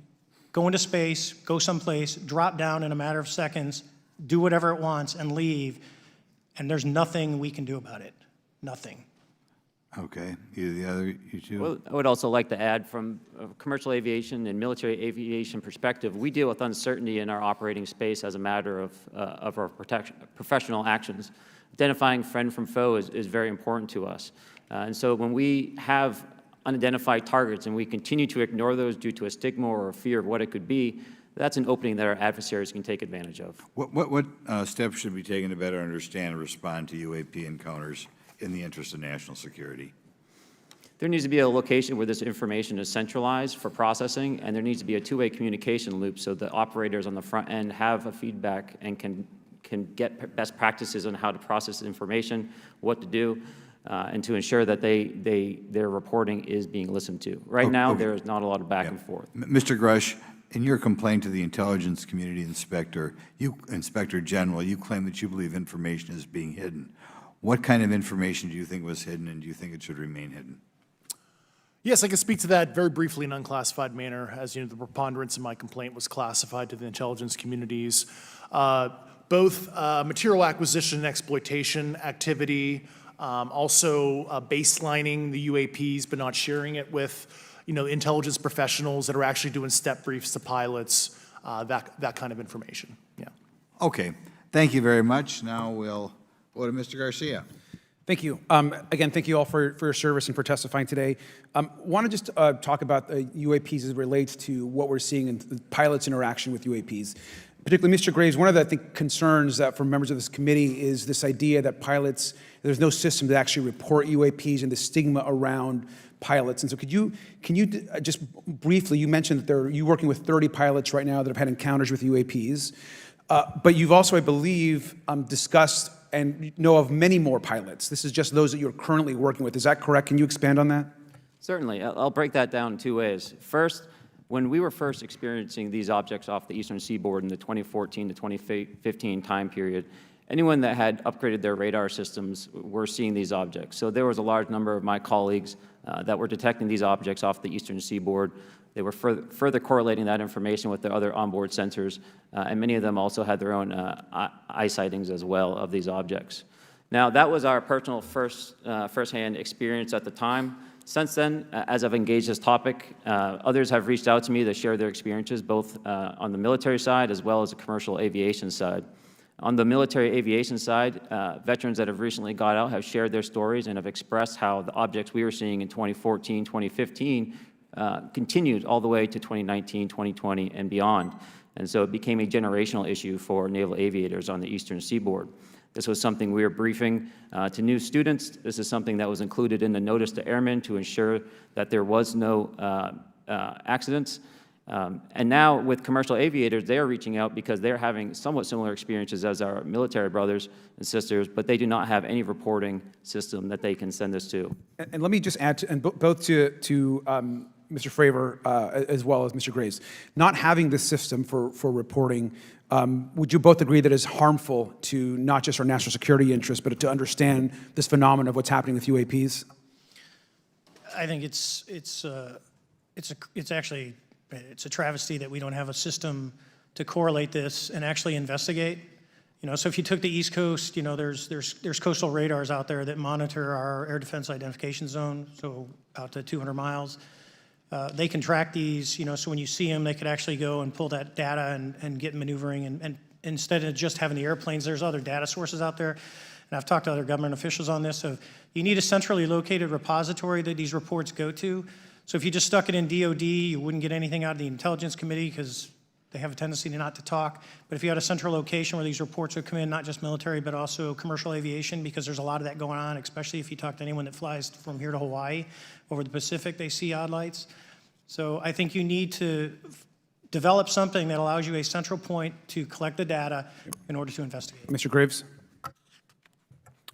go into space, go someplace, drop down in a matter of seconds, do whatever it wants, and leave, and there's nothing we can do about it. Nothing. Okay. You two? Well, I would also like to add, from a commercial aviation and military aviation perspective, we deal with uncertainty in our operating space as a matter of our professional actions. Identifying friend from foe is very important to us. And so when we have unidentified targets and we continue to ignore those due to a stigma or a fear of what it could be, that's an opening that our adversaries can take advantage of. What steps should be taken to better understand and respond to UAP encounters in the interest of national security? There needs to be a location where this information is centralized for processing, and there needs to be a two-way communication loop so the operators on the front end have a feedback and can get best practices on how to process information, what to do, and to ensure that their reporting is being listened to. Right now, there is not a lot of back and forth. Mr. Grusch, in your complaint to the intelligence community inspector general, you claim that you believe information is being hidden. What kind of information do you think was hidden, and do you think it should remain hidden? Yes, I can speak to that very briefly in an unclassified manner. As you know, the preponderance of my complaint was classified to the intelligence communities. Both material acquisition and exploitation activity, also baselining the UAPs but not sharing it with intelligence professionals that are actually doing step briefs to pilots, that kind of information. Yeah. Okay. Thank you very much. Now we'll go to Mr. Garcia. Thank you. Again, thank you all for your service and for testifying today. Want to just talk about the UAPs as it relates to what we're seeing in the pilots' interaction with UAPs. Particularly, Mr. Graves, one of the, I think, concerns that for members of this committee is this idea that pilots, there's no system to actually report UAPs and the stigma around pilots. And so can you just briefly, you mentioned that you're working with 30 pilots right now that have had encounters with UAPs, but you've also, I believe, discussed and know of many more pilots. This is just those that you're currently working with. Is that correct? Can you expand on that? Certainly. I'll break that down in two ways. First, when we were first experiencing these objects off the eastern seaboard in the 2014 to 2015 time period, anyone that had upgraded their radar systems were seeing these objects. So there was a large number of my colleagues that were detecting these objects off the eastern seaboard. They were further correlating that information with their other onboard sensors, and many of them also had their own eye sightings as well of these objects. Now, that was our personal firsthand experience at the time. Since then, as I've engaged this topic, others have reached out to me to share their experiences, both on the military side as well as the commercial aviation side. On the military aviation side, veterans that have recently got out have shared their stories and have expressed how the objects we were seeing in 2014, 2015 continued all the way to 2019, 2020, and beyond. And so it became a generational issue for naval aviators on the eastern seaboard. This was something we were briefing to new students. This is something that was included in the notice to airmen to ensure that there was no accidents. And now with commercial aviators, they are reaching out because they're having somewhat similar experiences as our military brothers and sisters, but they do not have any reporting system that they can send us to. And let me just add, both to Mr. Fravor as well as Mr. Graves, not having this system for reporting, would you both agree that it is harmful to not just our national security interests, but to understand this phenomenon of what's happening with UAPs? I think it's actually a travesty that we don't have a system to correlate this and actually investigate. You know, so if you took the East Coast, you know, there's coastal radars out there that monitor our air defense identification zone, so out to 200 miles. They can track these, you know, so when you see them, they could actually go and pull that data and get maneuvering. And instead of just having the airplanes, there's other data sources out there. And I've talked to other government officials on this. So you need a centrally located repository that these reports go to. So if you just stuck it in DOD, you wouldn't get anything out of the Intelligence Committee because they have a tendency to not to talk. But if you had a central location where these reports would come in, not just military, but also commercial aviation, because there's a lot of that going on, especially if you talk to anyone that flies from here to Hawaii, over the Pacific, they see odd lights. So I think you need to develop something that allows you a central point to collect the data in order to investigate. Mr. Graves?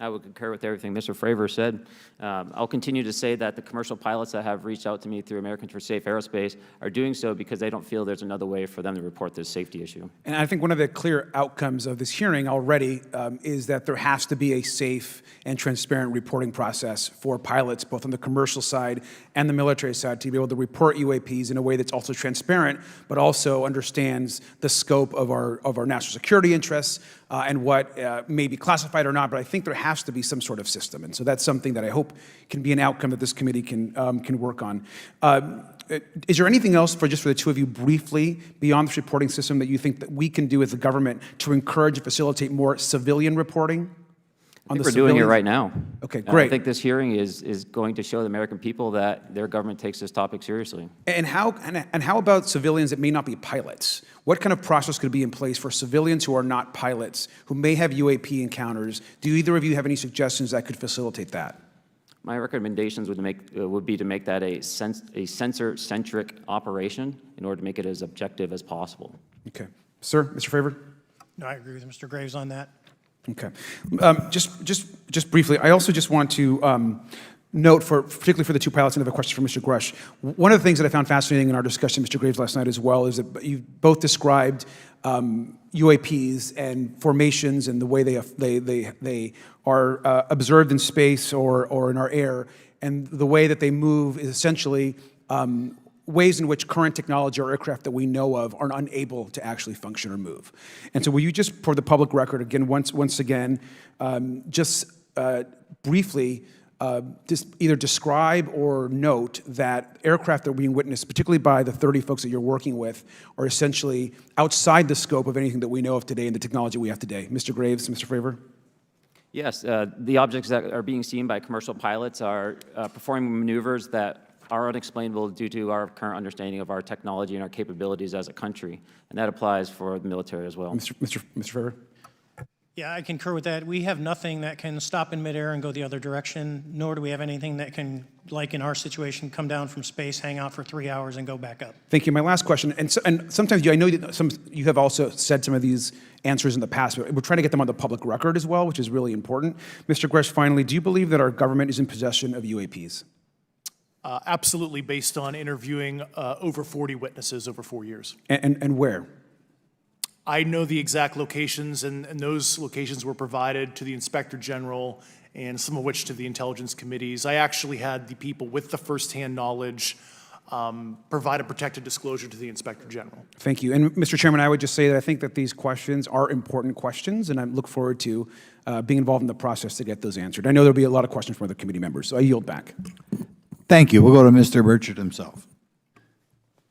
I would concur with everything Mr. Fravor said. I'll continue to say that the commercial pilots that have reached out to me through Americans for Safe Aerospace are doing so because they don't feel there's another way for them to report this safety issue. And I think one of the clear outcomes of this hearing already is that there has to be a safe and transparent reporting process for pilots, both on the commercial side and the military side, to be able to report UAPs in a way that's also transparent, but also understands the scope of our national security interests and what may be classified or not. But I think there has to be some sort of system, and so that's something that I hope can be an outcome that this committee can work on. Is there anything else for the two of you briefly beyond this reporting system that you think that we can do as a government to encourage and facilitate more civilian reporting? I think we're doing it right now. Okay, great. I think this hearing is going to show the American people that their government takes this topic seriously. And how about civilians that may not be pilots? What kind of process could be in place for civilians who are not pilots, who may have UAP encounters? Do either of you have any suggestions that could facilitate that? My recommendations would be to make that a sensor-centric operation in order to make it as objective as possible. Okay. Sir, Mr. Fravor? No, I agree with Mr. Graves on that. Okay. Just briefly, I also just want to note, particularly for the two pilots, and I have a question for Mr. Grusch. One of the things that I found fascinating in our discussion, Mr. Graves, last night as well, is that you both described UAPs and formations and the way they are observed in space or in our air, and the way that they move is essentially ways in which current technology or aircraft that we know of are unable to actually function or move. And so will you just, for the public record, again, once again, briefly just either describe or note that aircraft that are being witnessed, particularly by the 30 folks that you're working with, are essentially outside the scope of anything that we know of today and the technology we have today. Mr. Graves, Mr. Fravor? Yes, the objects that are being seen by commercial pilots are performing maneuvers that are unexplainable due to our current understanding of our technology and our capabilities as a country, and that applies for the military as well. Mr. Fravor? Yeah, I concur with that. We have nothing that can stop in midair and go the other direction, nor do we have anything that can, like in our situation, come down from space, hang out for 3 hours, and go back up. Thank you. My last question, and sometimes I know that you have also said some of these answers in the past, but we're trying to get them on the public record as well, which is really important. Mr. Grusch, finally, do you believe that our government is in possession of UAPs? Absolutely, based on interviewing over 40 witnesses over 4 years. And where? I know the exact locations, and those locations were provided to the Inspector General, and some of which to the intelligence committees. I actually had the people with the firsthand knowledge provide a protected disclosure to the Inspector General. Thank you. And Mr. Chairman, I would just say that I think that these questions are important questions, and I look forward to being involved in the process to get those answered. I know there'll be a lot of questions from other committee members, so I yield back. Thank you. We'll go to Mr. Burchett himself.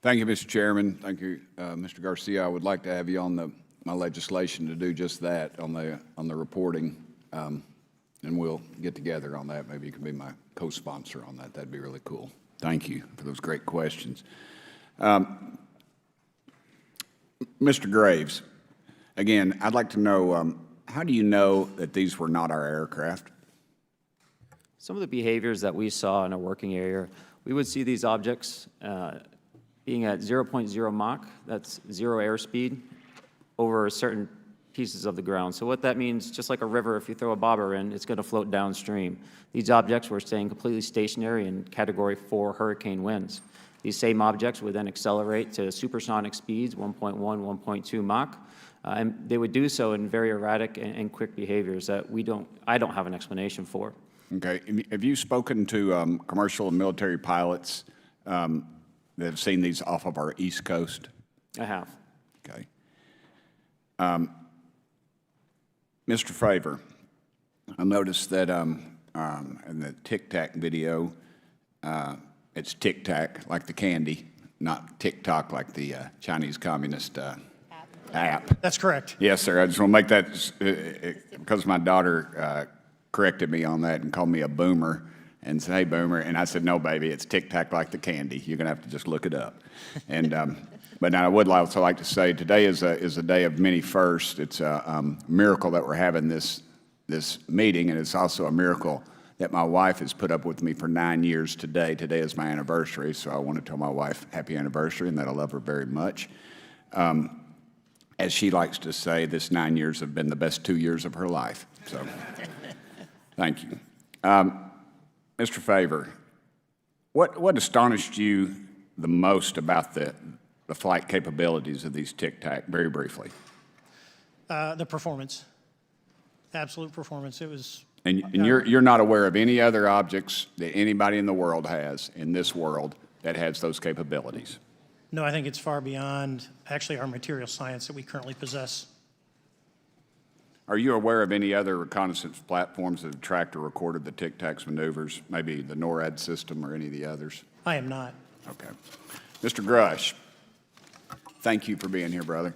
Thank you, Mr. Chairman. Thank you, Mr. Garcia. I would like to have you on my legislation to do just that on the reporting, and we'll get together on that. Maybe you can be my co-sponsor on that. That'd be really cool. Thank you for those great questions. Mr. Graves, again, I'd like to know, how do you know that these were not our aircraft? Some of the behaviors that we saw in a working area, we would see these objects being at 0.0 Mach, that's 0 airspeed, over certain pieces of the ground. So what that means, just like a river, if you throw a bobber in, it's going to float downstream. These objects were staying completely stationary in Category 4 hurricane winds. These same objects would then accelerate to supersonic speeds, 1.1, 1.2 Mach, and they would do so in very erratic and quick behaviors that I don't have an explanation for. Okay. Have you spoken to commercial and military pilots that have seen these off of our East Coast? I have. Okay. Mr. Fravor, I noticed that in the Tic Tac video, it's Tic Tac like the candy, not TikTok like the Chinese Communist app. That's correct. Yes, sir. I just want to make that because my daughter corrected me on that and called me a boomer and said, "Hey, boomer," and I said, "No, baby, it's Tic Tac like the candy. You're going to have to just look it up." And but now I would also like to say today is a day of many firsts. It's a miracle that we're having this meeting, and it's also a miracle that my wife has put up with me for 9 years today. Today is my anniversary, so I want to tell my wife happy anniversary and that I love her very much. As she likes to say, this 9 years have been the best 2 years of her life. So, thank you. Mr. Fravor, what astonished you the most about the flight capabilities of these Tic Tac, very briefly? The performance, absolute performance. It was. And you're not aware of any other objects that anybody in the world has, in this world, that has those capabilities? No, I think it's far beyond actually our material science that we currently possess. Are you aware of any other reconnaissance platforms that have tracked or recorded the Tic Tac's maneuvers, maybe the NORAD system or any of the others? I am not. Okay. Mr. Grusch, thank you for being here, brother.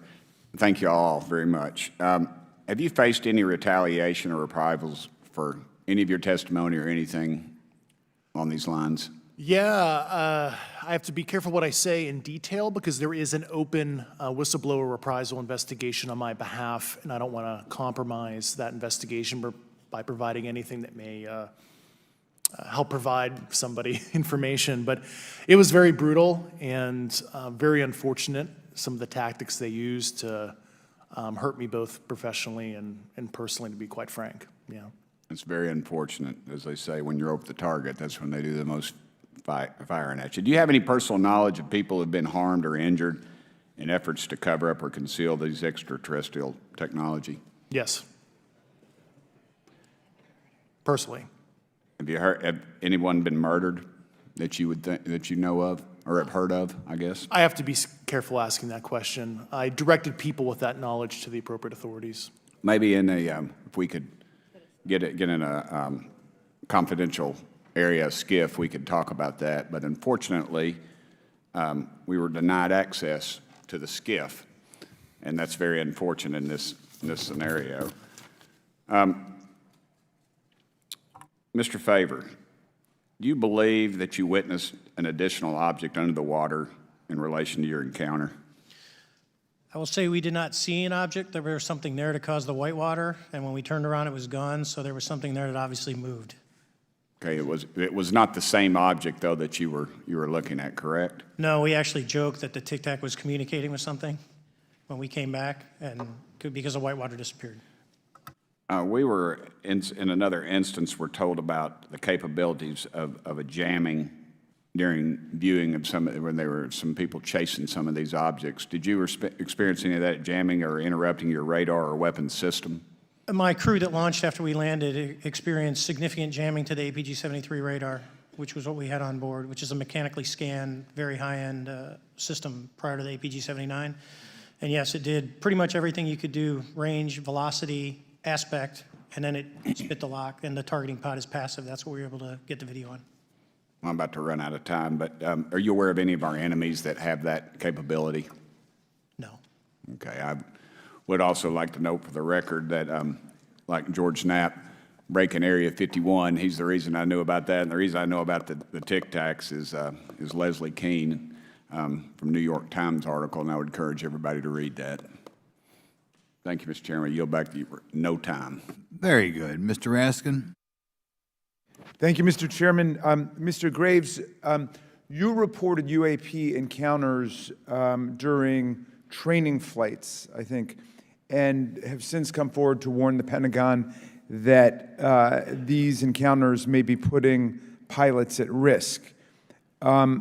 Thank you all very much. Have you faced any retaliation or reprisals for any of your testimony or anything on these lines? Yeah, I have to be careful what I say in detail because there is an open whistleblower reprisal investigation on my behalf, and I don't want to compromise that investigation by providing anything that may help provide somebody information. But it was very brutal and very unfortunate, some of the tactics they used to hurt me both professionally and personally, to be quite frank. Yeah. It's very unfortunate, as they say, when you're over the target, that's when they do the most firing at you. Do you have any personal knowledge of people who have been harmed or injured in efforts to cover up or conceal these extraterrestrial technology? Yes. Personally. Have anyone been murdered that you would that you know of or have heard of, I guess? I have to be careful asking that question. I directed people with that knowledge to the appropriate authorities. Maybe in a, if we could get in a confidential area, SCIF, we could talk about that. But unfortunately, we were denied access to the SCIF, and that's very unfortunate in this scenario. Mr. Fravor, do you believe that you witnessed an additional object under the water in relation to your encounter? I will say we did not see an object. There was something there to cause the whitewater, and when we turned around, it was gone. So there was something there that obviously moved. Okay, it was not the same object though that you were looking at, correct? No, we actually joked that the Tic Tac was communicating with something when we came back, and because the whitewater disappeared. We were in another instance. We're told about the capabilities of a jamming during viewing of when there were some people chasing some of these objects. Did you experience any of that jamming or interrupting your radar or weapons system? My crew that launched after we landed experienced significant jamming to the APG-73 radar, which was what we had on board, which is a mechanically scanned, very high-end system prior to the APG-79. And yes, it did pretty much everything you could do, range, velocity, aspect, and then it spit the lock, and the targeting pod is passive. That's what we were able to get the video on. I'm about to run out of time, but are you aware of any of our enemies that have that capability? No. Okay, I would also like to note for the record that, like George Knapp, breaking Area 51, he's the reason I knew about that, and the reason I know about the Tic Tacs is Leslie Keene from New York Times article, and I would encourage everybody to read that. Thank you, Mr. Chairman. I yield back to you for no time. Very good. Mr. Raskin? Thank you, Mr. Chairman. Mr. Graves, you reported UAP encounters during training flights, I think, and have since come forward to warn the Pentagon that these encounters may be putting pilots at risk. My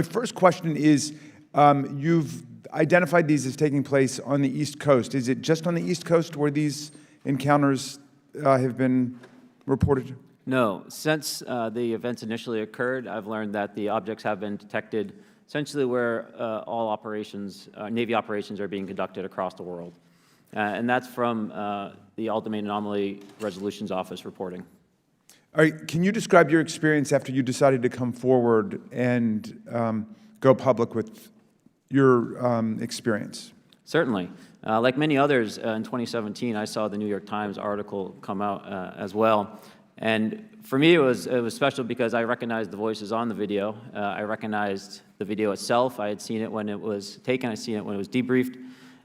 first question is, you've identified these as taking place on the East Coast. Is it just on the East Coast where these encounters have been reported? No. Since the events initially occurred, I've learned that the objects have been detected essentially where all operations, Navy operations are being conducted across the world. And that's from the Ultimate Anomaly Resolutions Office reporting. All right, can you describe your experience after you decided to come forward and go public with your experience? Certainly. Like many others, in 2017, I saw the New York Times article come out as well. And for me, it was special because I recognized the voices on the video. I recognized the video itself. I had seen it when it was taken. I seen it when it was debriefed.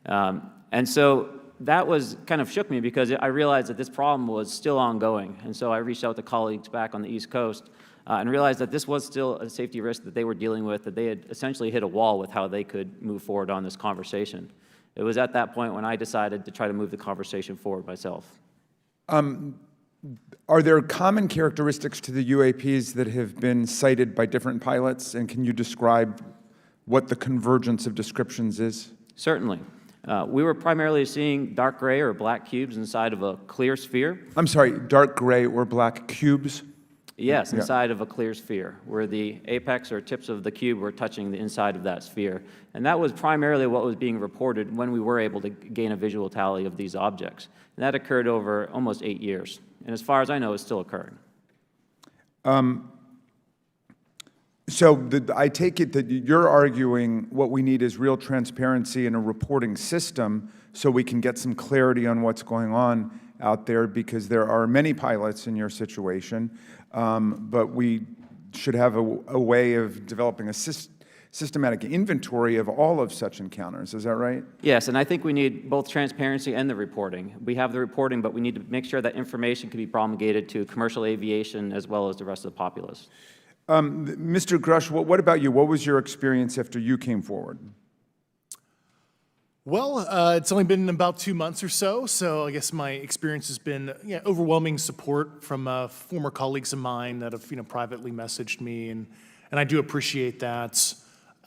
And so that was kind of shook me because I realized that this problem was still ongoing. And so I reached out to colleagues back on the East Coast and realized that this was still a safety risk that they were dealing with, that they had essentially hit a wall with how they could move forward on this conversation. It was at that point when I decided to try to move the conversation forward myself. Are there common characteristics to the UAPs that have been cited by different pilots, and can you describe what the convergence of descriptions is? Certainly. We were primarily seeing dark gray or black cubes inside of a clear sphere. I'm sorry, dark gray or black cubes? Yes, inside of a clear sphere, where the apex or tips of the cube were touching the inside of that sphere. And that was primarily what was being reported when we were able to gain a visual tally of these objects. And that occurred over almost 8 years. And as far as I know, it's still occurring. I take it that you're arguing what we need is real transparency in a reporting system so we can get some clarity on what's going on out there, because there are many pilots in your situation, but we should have a way of developing a systematic inventory of all of such encounters. Is that right? Yes, and I think we need both transparency and the reporting. We have the reporting, but we need to make sure that information can be promulgated to commercial aviation as well as the rest of the populace. Mr. Grusch, what about you? What was your experience after you came forward? Well, it's only been about 2 months or so, so I guess my experience has been overwhelming support from former colleagues of mine that have privately messaged me, and I do appreciate that.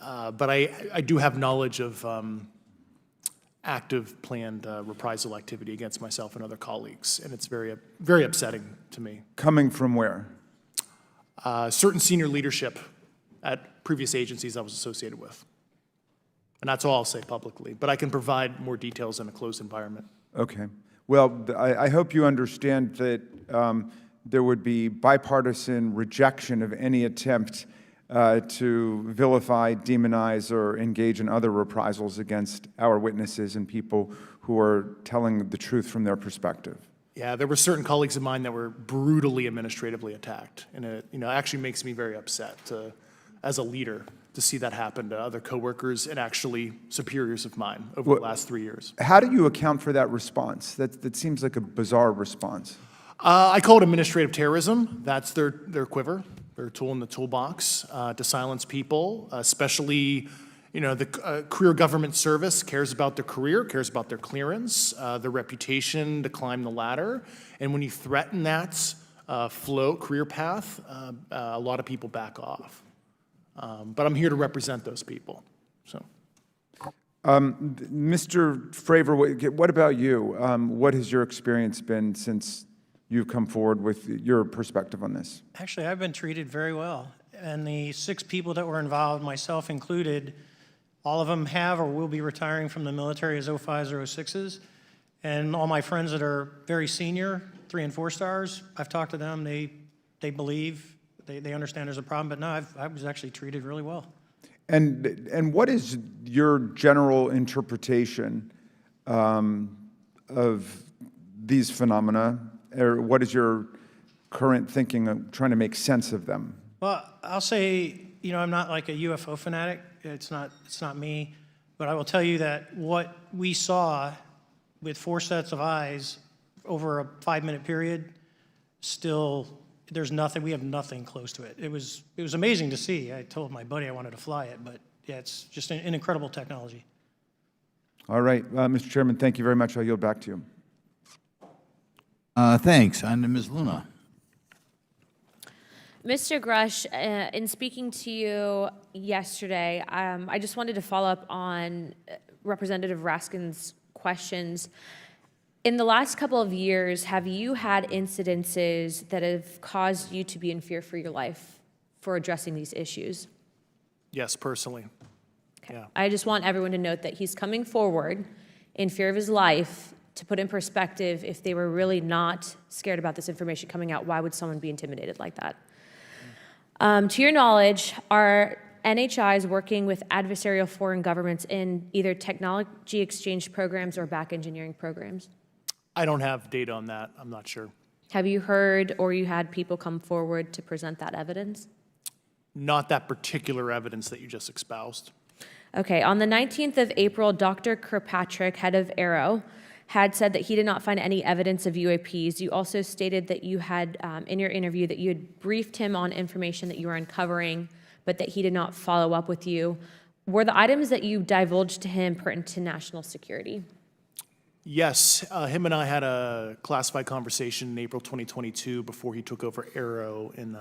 But I do have knowledge of active planned reprisal activity against myself and other colleagues, and it's very, very upsetting to me. Coming from where? Certain senior leadership at previous agencies I was associated with. And that's all I'll say publicly, but I can provide more details in a closed environment. Okay. Well, I hope you understand that there would be bipartisan rejection of any attempt to vilify, demonize, or engage in other reprisals against our witnesses and people who are telling the truth from their perspective. Yeah, there were certain colleagues of mine that were brutally administratively attacked, and it actually makes me very upset as a leader to see that happen to other coworkers and actually superiors of mine over the last 3 years. How do you account for that response? That seems like a bizarre response. I call it administrative terrorism. That's their quiver, their tool in the toolbox to silence people, especially the career government service cares about their career, cares about their clearance, their reputation to climb the ladder. And when you threaten that career path, a lot of people back off. But I'm here to represent those people. So, Mr. Fravor, what about you? What has your experience been since you've come forward with your perspective on this? Actually, I've been treated very well. And the 6 people that were involved, myself included, all of them have or will be retiring from the military as 05s or 06s. And all my friends that are very senior, 3 and 4 stars, I've talked to them. They believe, they understand there's a problem. But no, I was actually treated really well. And what is your general interpretation of these phenomena, or what is your current thinking of trying to make sense of them? Well, I'll say, I'm not like a UFO fanatic. It's not me. But I will tell you that what we saw with 4 sets of eyes over a 5-minute period, still, there's nothing, we have nothing close to it. It was amazing to see. I told my buddy I wanted to fly it, but yeah, it's just an incredible technology. All right, Mr. Chairman, thank you very much. I'll yield back to you. Thanks. On to Ms. Luna. Mr. Grusch, in speaking to you yesterday, I just wanted to follow up on Representative Raskin's questions. In the last couple of years, have you had incidences that have caused you to be in fear for your life for addressing these issues? Yes, personally. Yeah. I just want everyone to note that he's coming forward in fear of his life. To put in perspective, if they were really not scared about this information coming out, why would someone be intimidated like that? To your knowledge, are NHIs working with adversarial foreign governments in either technology exchange programs or back engineering programs? I don't have data on that. I'm not sure. Have you heard or you had people come forward to present that evidence? Not that particular evidence that you just espoused. Okay, on the 19th of April, Dr. Kirkpatrick, head of Aero, had said that he did not find any evidence of UAPs. You also stated that you had, in your interview, that you had briefed him on information that you were uncovering, but that he did not follow up with you. Were the items that you divulged to him pertinent to national security? Yes, him and I had a classified conversation in April 2022 before he took over Aero in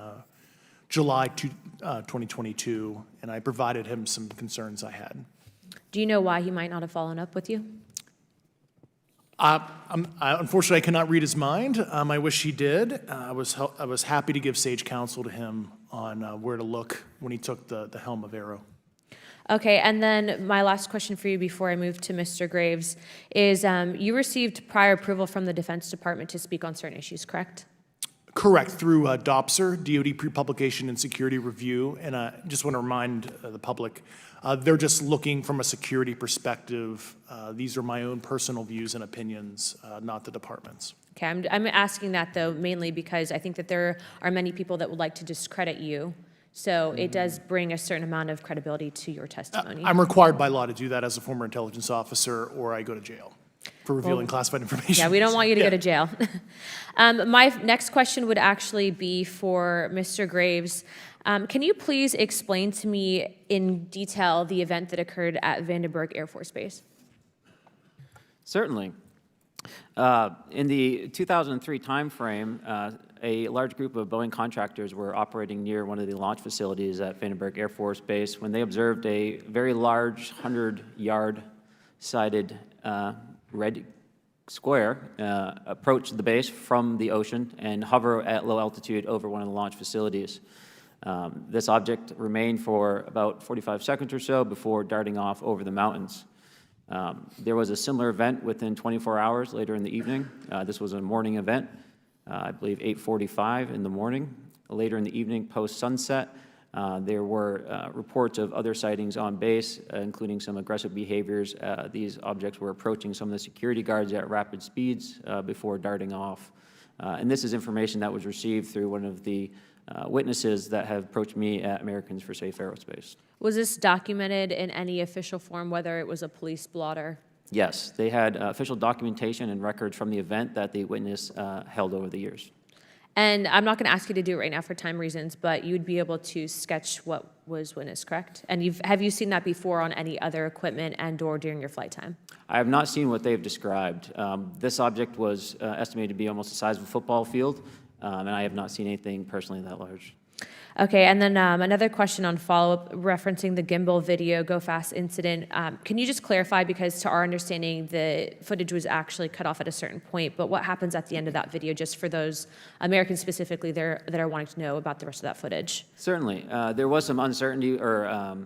July 2022, and I provided him some concerns I had. Do you know why he might not have followed up with you? Unfortunately, I cannot read his mind. I wish he did. I was happy to give sage counsel to him on where to look when he took the helm of Aero. Okay, and then my last question for you before I move to Mr. Graves is you received prior approval from the Defense Department to speak on certain issues, correct? Correct, through DOPSR, DoD Pre-Publication and Security Review, and I just want to remind the public, they're just looking from a security perspective. These are my own personal views and opinions, not the department's. Okay, I'm asking that though mainly because I think that there are many people that would like to discredit you. So it does bring a certain amount of credibility to your testimony. I'm required by law to do that as a former intelligence officer, or I go to jail for revealing classified information. Yeah, we don't want you to go to jail. My next question would actually be for Mr. Graves. Can you please explain to me in detail the event that occurred at Vandenberg Air Force Base? Certainly. In the 2003 timeframe, a large group of Boeing contractors were operating near one of the launch facilities at Vandenberg Air Force Base when they observed a very large 100-yard-sided red square approach the base from the ocean and hover at low altitude over one of the launch facilities. This object remained for about 45 seconds or so before darting off over the mountains. There was a similar event within 24 hours later in the evening. This was a morning event, I believe 8:45 in the morning. Later in the evening, post-sunset, there were reports of other sightings on base, including some aggressive behaviors. These objects were approaching some of the security guards at rapid speeds before darting off. And this is information that was received through one of the witnesses that have approached me at Americans for Safe Aerospace. Was this documented in any official form, whether it was a police blotter? Yes, they had official documentation and records from the event that the witness held over the years. And I'm not going to ask you to do it right now for time reasons, but you'd be able to sketch what was witnessed, correct? And have you seen that before on any other equipment and/or during your flight time? I have not seen what they've described. This object was estimated to be almost the size of a football field. and I have not seen anything personally that large. Okay, and then another question on follow-up referencing the gimbal video Go Fast incident. Can you just clarify, because to our understanding, the footage was actually cut off at a certain point, but what happens at the end of that video, just for those Americans specifically there that are wanting to know about the rest of that footage? Certainly. There was some uncertainty or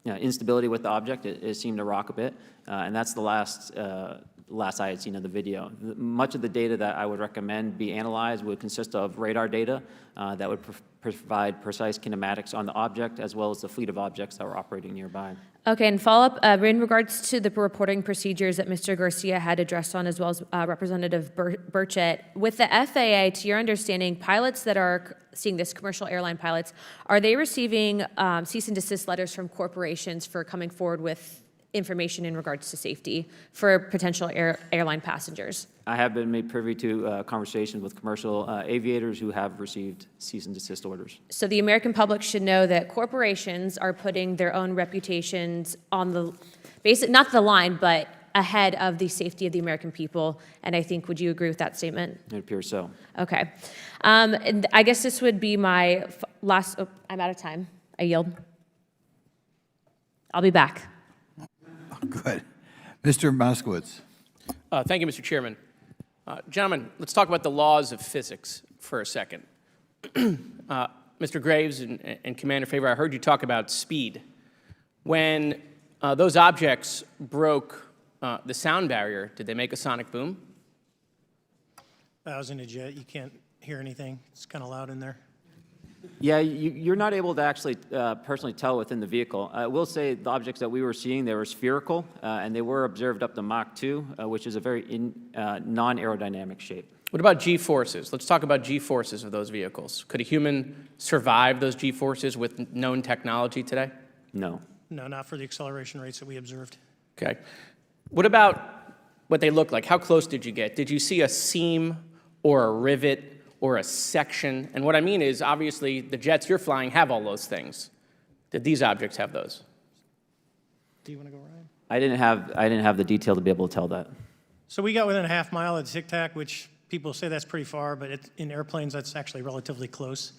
instability with the object. It seemed to rock a bit, and that's the last I had seen of the video. Much of the data that I would recommend be analyzed would consist of radar data that would provide precise kinematics on the object, as well as the fleet of objects that were operating nearby. Okay, and follow-up, in regards to the reporting procedures that Mr. Garcia had addressed on, as well as Representative Burchett, with the FAA, to your understanding, pilots that are seeing this, commercial airline pilots, are they receiving cease and desist letters from corporations for coming forward with information in regards to safety for potential airline passengers? I have been made privy to conversations with commercial aviators who have received cease and desist orders. So the American public should know that corporations are putting their own reputations on the not the line, but ahead of the safety of the American people. And I think, would you agree with that statement? It appears so. Okay. And I guess this would be my last, I'm out of time. I yield. I'll be back. Good. Mr. Moskowitz. Thank you, Mr. Chairman. Gentlemen, let's talk about the laws of physics for a second. Mr. Graves and Commander Fravor, I heard you talk about speed. When those objects broke the sound barrier, did they make a sonic boom? I was in a jet. You can't hear anything. It's kind of loud in there. Yeah, you're not able to actually personally tell within the vehicle. I will say the objects that we were seeing, they were spherical, and they were observed up to Mach 2, which is a very non-aerodynamic shape. What about G-forces? Let's talk about G-forces of those vehicles. Could a human survive those G-forces with known technology today? No. No, not for the acceleration rates that we observed. Okay. What about what they look like? How close did you get? Did you see a seam or a rivet or a section? And what I mean is, obviously, the jets you're flying have all those things. Did these objects have those? Do you want to go, Ryan? I didn't have the detail to be able to tell that. So we got within a half mile of Tic Tac, which people say that's pretty far, but in airplanes, that's actually relatively close.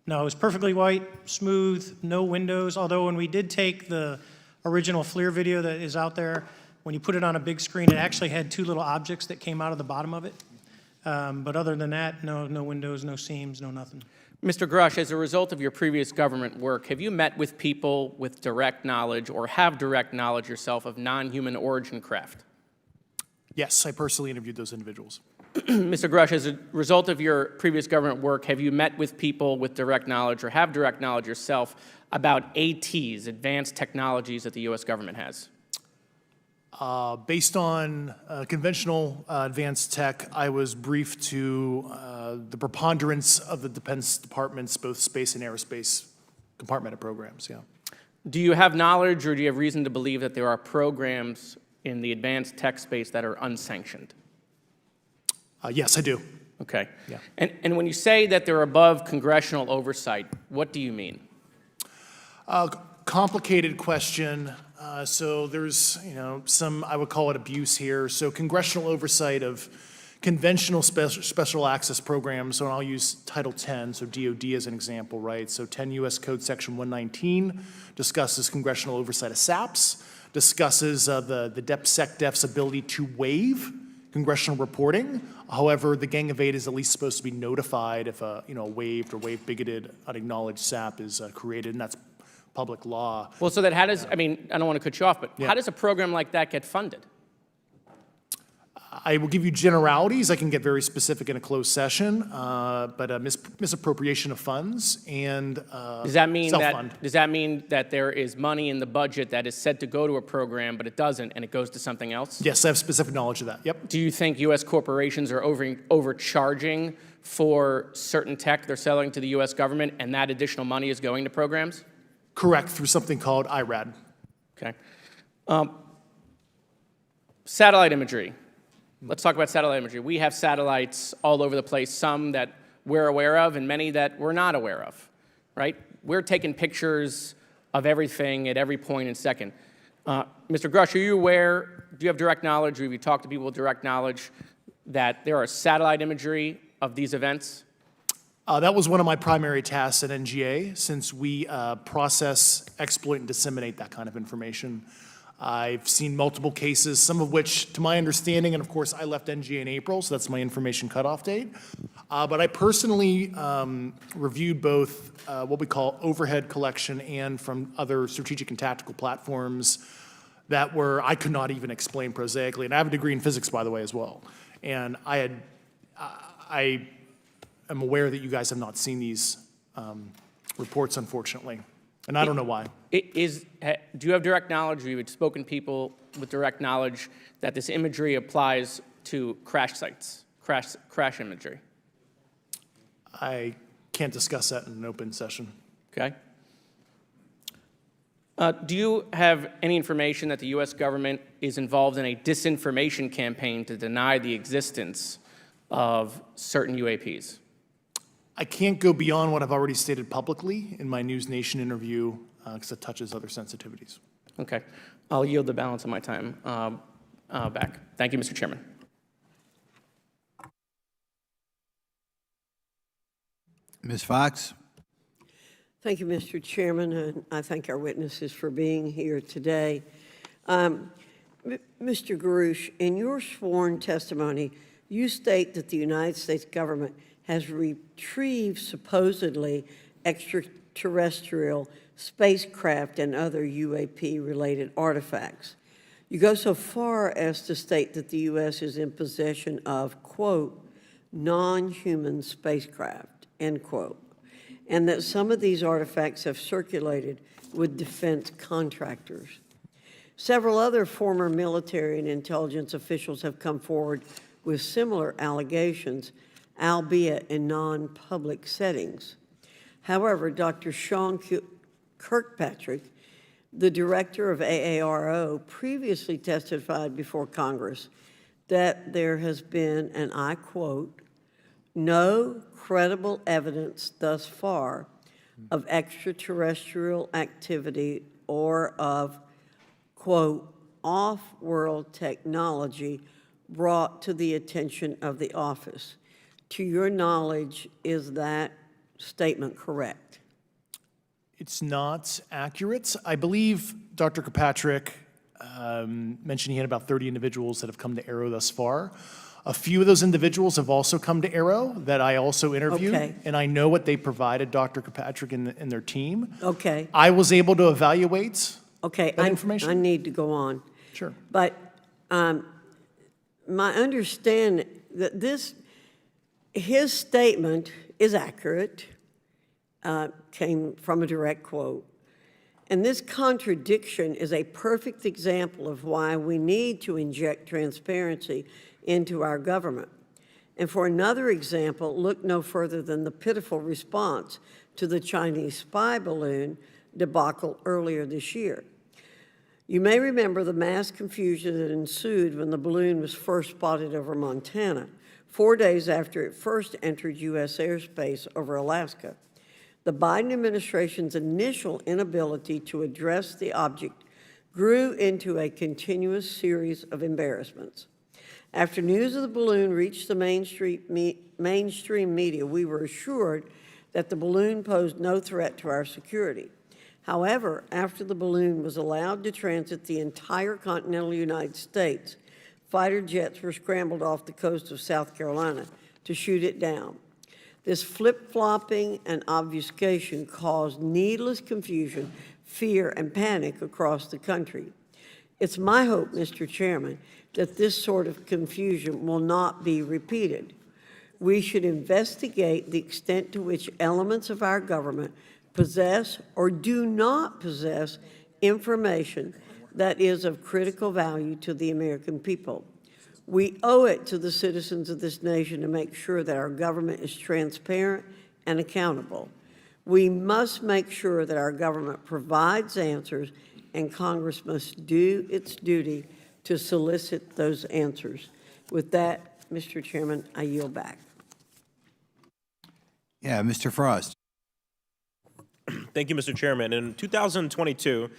No, it was perfectly white, smooth, no windows, although when we did take the original FLIR video that is out there, when you put it on a big screen, it actually had two little objects that came out of the bottom of it. But other than that, no windows, no seams, no nothing. Mr. Grusch, as a result of your previous government work, have you met with people with direct knowledge or have direct knowledge yourself of non-human origin craft? Yes, I personally interviewed those individuals. Mr. Grusch, as a result of your previous government work, have you met with people with direct knowledge or have direct knowledge yourself about ATs, advanced technologies that the U.S. government has? Based on conventional advanced tech, I was briefed to the preponderance of the Defense Department's both space and aerospace compartmented programs, yeah. Do you have knowledge or do you have reason to believe that there are programs in the advanced tech space that are unsanctioned? Yes, I do. Okay. Yeah. And when you say that they're above congressional oversight, what do you mean? Complicated question. So there's, some, I would call it abuse here. So congressional oversight of conventional special access programs, so I'll use Title 10, so DOD as an example, right? So 10 U.S. Code Section 119 discusses congressional oversight of SAPs, discusses the DepSecDef's ability to waive congressional reporting. However, the Gang of Eight is at least supposed to be notified if a waived or waive bigoted unacknowledged SAP is created, and that's public law. Well, so that how does, I don't want to cut you off, but how does a program like that get funded? I will give you generalities. I can get very specific in a closed session, but misappropriation of funds and Does that mean self-fund. does that mean that there is money in the budget that is said to go to a program, but it doesn't, and it goes to something else? Yes, I have specific knowledge of that. Yep. Do you think U.S. corporations are overcharging for certain tech they're selling to the U.S. government, and that additional money is going to programs? Correct, through something called IRAD. Okay. Satellite imagery. Let's talk about satellite imagery. We have satellites all over the place, some that we're aware of and many that we're not aware of, right? We're taking pictures of everything at every point and second. Mr. Grusch, are you aware, do you have direct knowledge, or have you talked to people with direct knowledge that there are satellite imagery of these events? That was one of my primary tasks at NGA, since we process, exploit, and disseminate that kind of information. I've seen multiple cases, some of which, to my understanding, and of course, I left NGA in April, so that's my information cutoff date. But I personally reviewed both what we call overhead collection and from other strategic and tactical platforms that I could not even explain prosaically. And I have a degree in physics, by the way, as well. And I am aware that you guys have not seen these reports, unfortunately. And I don't know why. Do you have direct knowledge, or you had spoken to people with direct knowledge that this imagery applies to crash sites, crash imagery? I can't discuss that in an open session. Okay. Do you have any information that the U.S. government is involved in a disinformation campaign to deny the existence of certain UAPs? I can't go beyond what I've already stated publicly in my News Nation interview because it touches other sensitivities. Okay. I'll yield the balance of my time back. Thank you, Mr. Chairman. Ms. Fox? Thank you, Mr. Chairman, and I thank our witnesses for being here today. Mr. Grusch, in your sworn testimony, you state that the United States government has retrieved supposedly extraterrestrial spacecraft and other UAP-related artifacts. You go so far as to state that the U.S. is in possession of, quote, non-human spacecraft, end quote, and that some of these artifacts have circulated with defense contractors. Several other former military and intelligence officials have come forward with similar allegations, albeit in non-public settings. However, Dr. Sean Kirkpatrick, the director of AARO, previously testified before Congress that there has been, and I quote, no credible evidence thus far of extraterrestrial activity or of, quote, off-world technology brought to the attention of the office. To your knowledge, is that statement correct? It's not accurate. I believe Dr. Kirkpatrick mentioned he had about 30 individuals that have come to Aero thus far. A few of those individuals have also come to Aero that I also interviewed, Okay. and I know what they provided Dr. Kirkpatrick and their team. Okay. I was able to evaluate Okay, that information. I need to go on. Sure. But my understanding that his statement is accurate, came from a direct quote. And this contradiction is a perfect example of why we need to inject transparency into our government. And for another example, look no further than the pitiful response to the Chinese spy balloon debacle earlier this year. You may remember the mass confusion that ensued when the balloon was first spotted over Montana, 4 days after it first entered U.S. airspace over Alaska. The Biden administration's initial inability to address the object grew into a continuous series of embarrassments. After news of the balloon reached the mainstream media, we were assured that the balloon posed no threat to our security. However, after the balloon was allowed to transit the entire continental United States, fighter jets were scrambled off the coast of South Carolina to shoot it down. This flip-flopping and obfuscation caused needless confusion, fear, and panic across the country. It's my hope, Mr. Chairman, that this sort of confusion will not be repeated. We should investigate the extent to which elements of our government possess or do not possess information that is of critical value to the American people. We owe it to the citizens of this nation to make sure that our government is transparent and accountable. We must make sure that our government provides answers, and Congress must do its duty to solicit those answers. With that, Mr. Chairman, I yield back. Yeah, Mr. Frost. Thank you, Mr. Chairman. In 2022,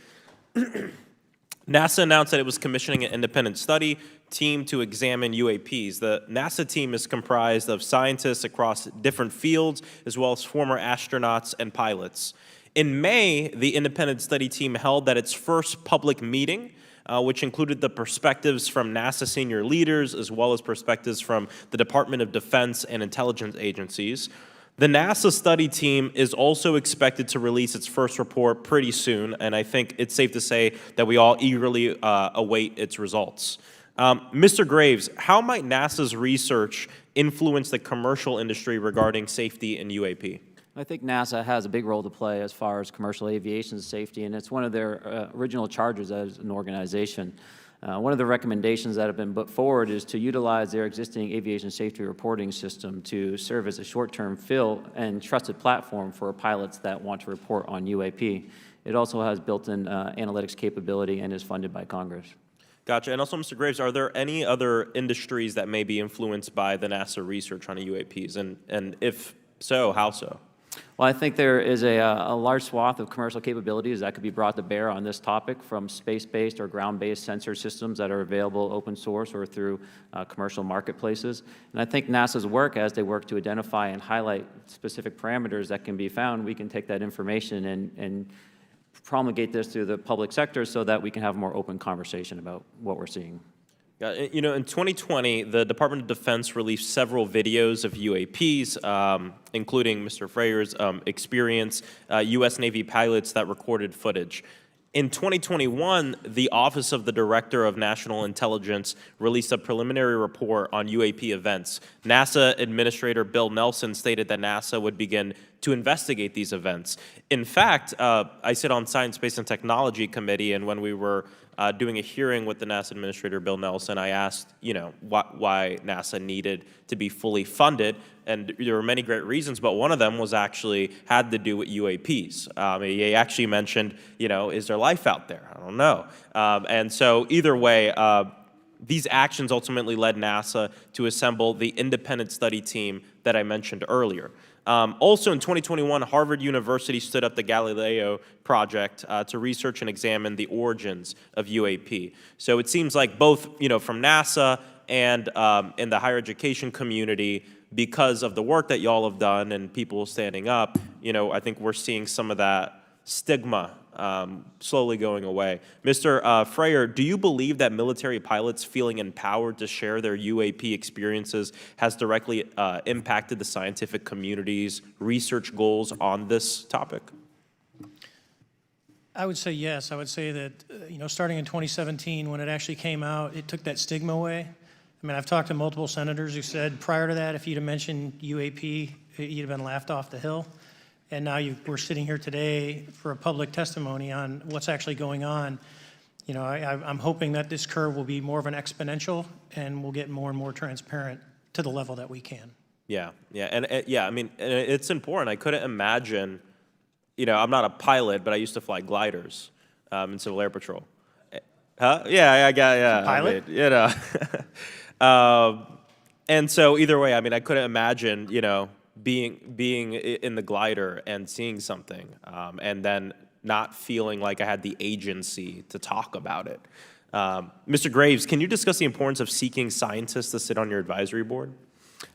NASA announced that it was commissioning an independent study team to examine UAPs. The NASA team is comprised of scientists across different fields, as well as former astronauts and pilots. In May, the independent study team held its first public meeting, which included the perspectives from NASA senior leaders, as well as perspectives from the Department of Defense and intelligence agencies. The NASA study team is also expected to release its first report pretty soon, and I think it's safe to say that we all eagerly await its results. Mr. Graves, how might NASA's research influence the commercial industry regarding safety in UAP? I think NASA has a big role to play as far as commercial aviation safety, and it's one of their original charges as an organization. One of the recommendations that have been put forward is to utilize their existing aviation safety reporting system to serve as a short-term fill and trusted platform for pilots that want to report on UAP. It also has built-in analytics capability and is funded by Congress. Gotcha. And also, Mr. Graves, are there any other industries that may be influenced by the NASA research on UAPs? And if so, how so? Well, I think there is a large swath of commercial capabilities that could be brought to bear on this topic, from space-based or ground-based sensor systems that are available open source or through commercial marketplaces. And I think NASA's work, as they work to identify and highlight specific parameters that can be found, we can take that information and promulgate this through the public sector so that we can have a more open conversation about what we're seeing. You know, in 2020, the Department of Defense released several videos of UAPs, including Mr. Fravor's experience, U.S. Navy pilots that recorded footage. In 2021, the Office of the Director of National Intelligence released a preliminary report on UAP events. NASA Administrator Bill Nelson stated that NASA would begin to investigate these events. In fact, I sit on Science, Space, and Technology Committee, and when we were doing a hearing with the NASA Administrator Bill Nelson, I asked, you know, why NASA needed to be fully funded, and there were many great reasons, but one of them was actually had to do with UAPs. He actually mentioned, you know, is there life out there? I don't know. And so either way, these actions ultimately led NASA to assemble the independent study team that I mentioned earlier. Also in 2021, Harvard University stood up the Galileo project to research and examine the origins of UAP. So it seems like both, you know, from NASA and in the higher education community, because of the work that y'all have done and people standing up, you know, I think we're seeing some of that stigma slowly going away. Mr. Fravor, do you believe that military pilots feeling empowered to share their UAP experiences has directly impacted the scientific community's research goals on this topic? I would say yes. I would say that, you know, starting in 2017, when it actually came out, it took that stigma away. I mean, I've talked to multiple senators who said prior to that, if you'd have mentioned UAP, you'd have been laughed off the hill. And now we're sitting here today for a public testimony on what's actually going on. You know, I'm hoping that this curve will be more of an exponential and we'll get more and more transparent to the level that we can. Yeah, I mean, it's important. I couldn't imagine, you know, I'm not a pilot, but I used to fly gliders in Civil Air Patrol. Huh? Yeah. Pilot? I mean, you know. And so either way, I mean, I couldn't imagine, you know, being in the glider and seeing something and then not feeling like I had the agency to talk about it. Mr. Graves, can you discuss the importance of seeking scientists to sit on your advisory board?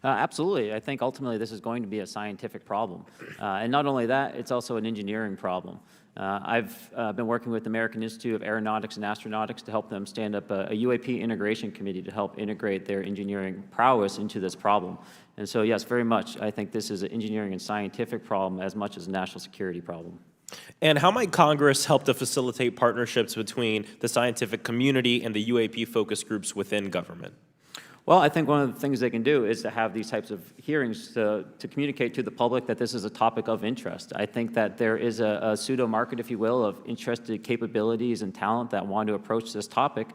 Absolutely. I think ultimately this is going to be a scientific problem. And not only that, it's also an engineering problem. I've been working with the American Institute of Aeronautics and Astronautics to help them stand up a UAP integration committee to help integrate their engineering prowess into this problem. And so, yes, very much, I think this is an engineering and scientific problem as much as a national security problem. And how might Congress help to facilitate partnerships between the scientific community and the UAP focus groups within government? Well, I think one of the things they can do is to have these types of hearings to communicate to the public that this is a topic of interest. I think that there is a pseudo-market, if you will, of interested capabilities and talent that want to approach this topic,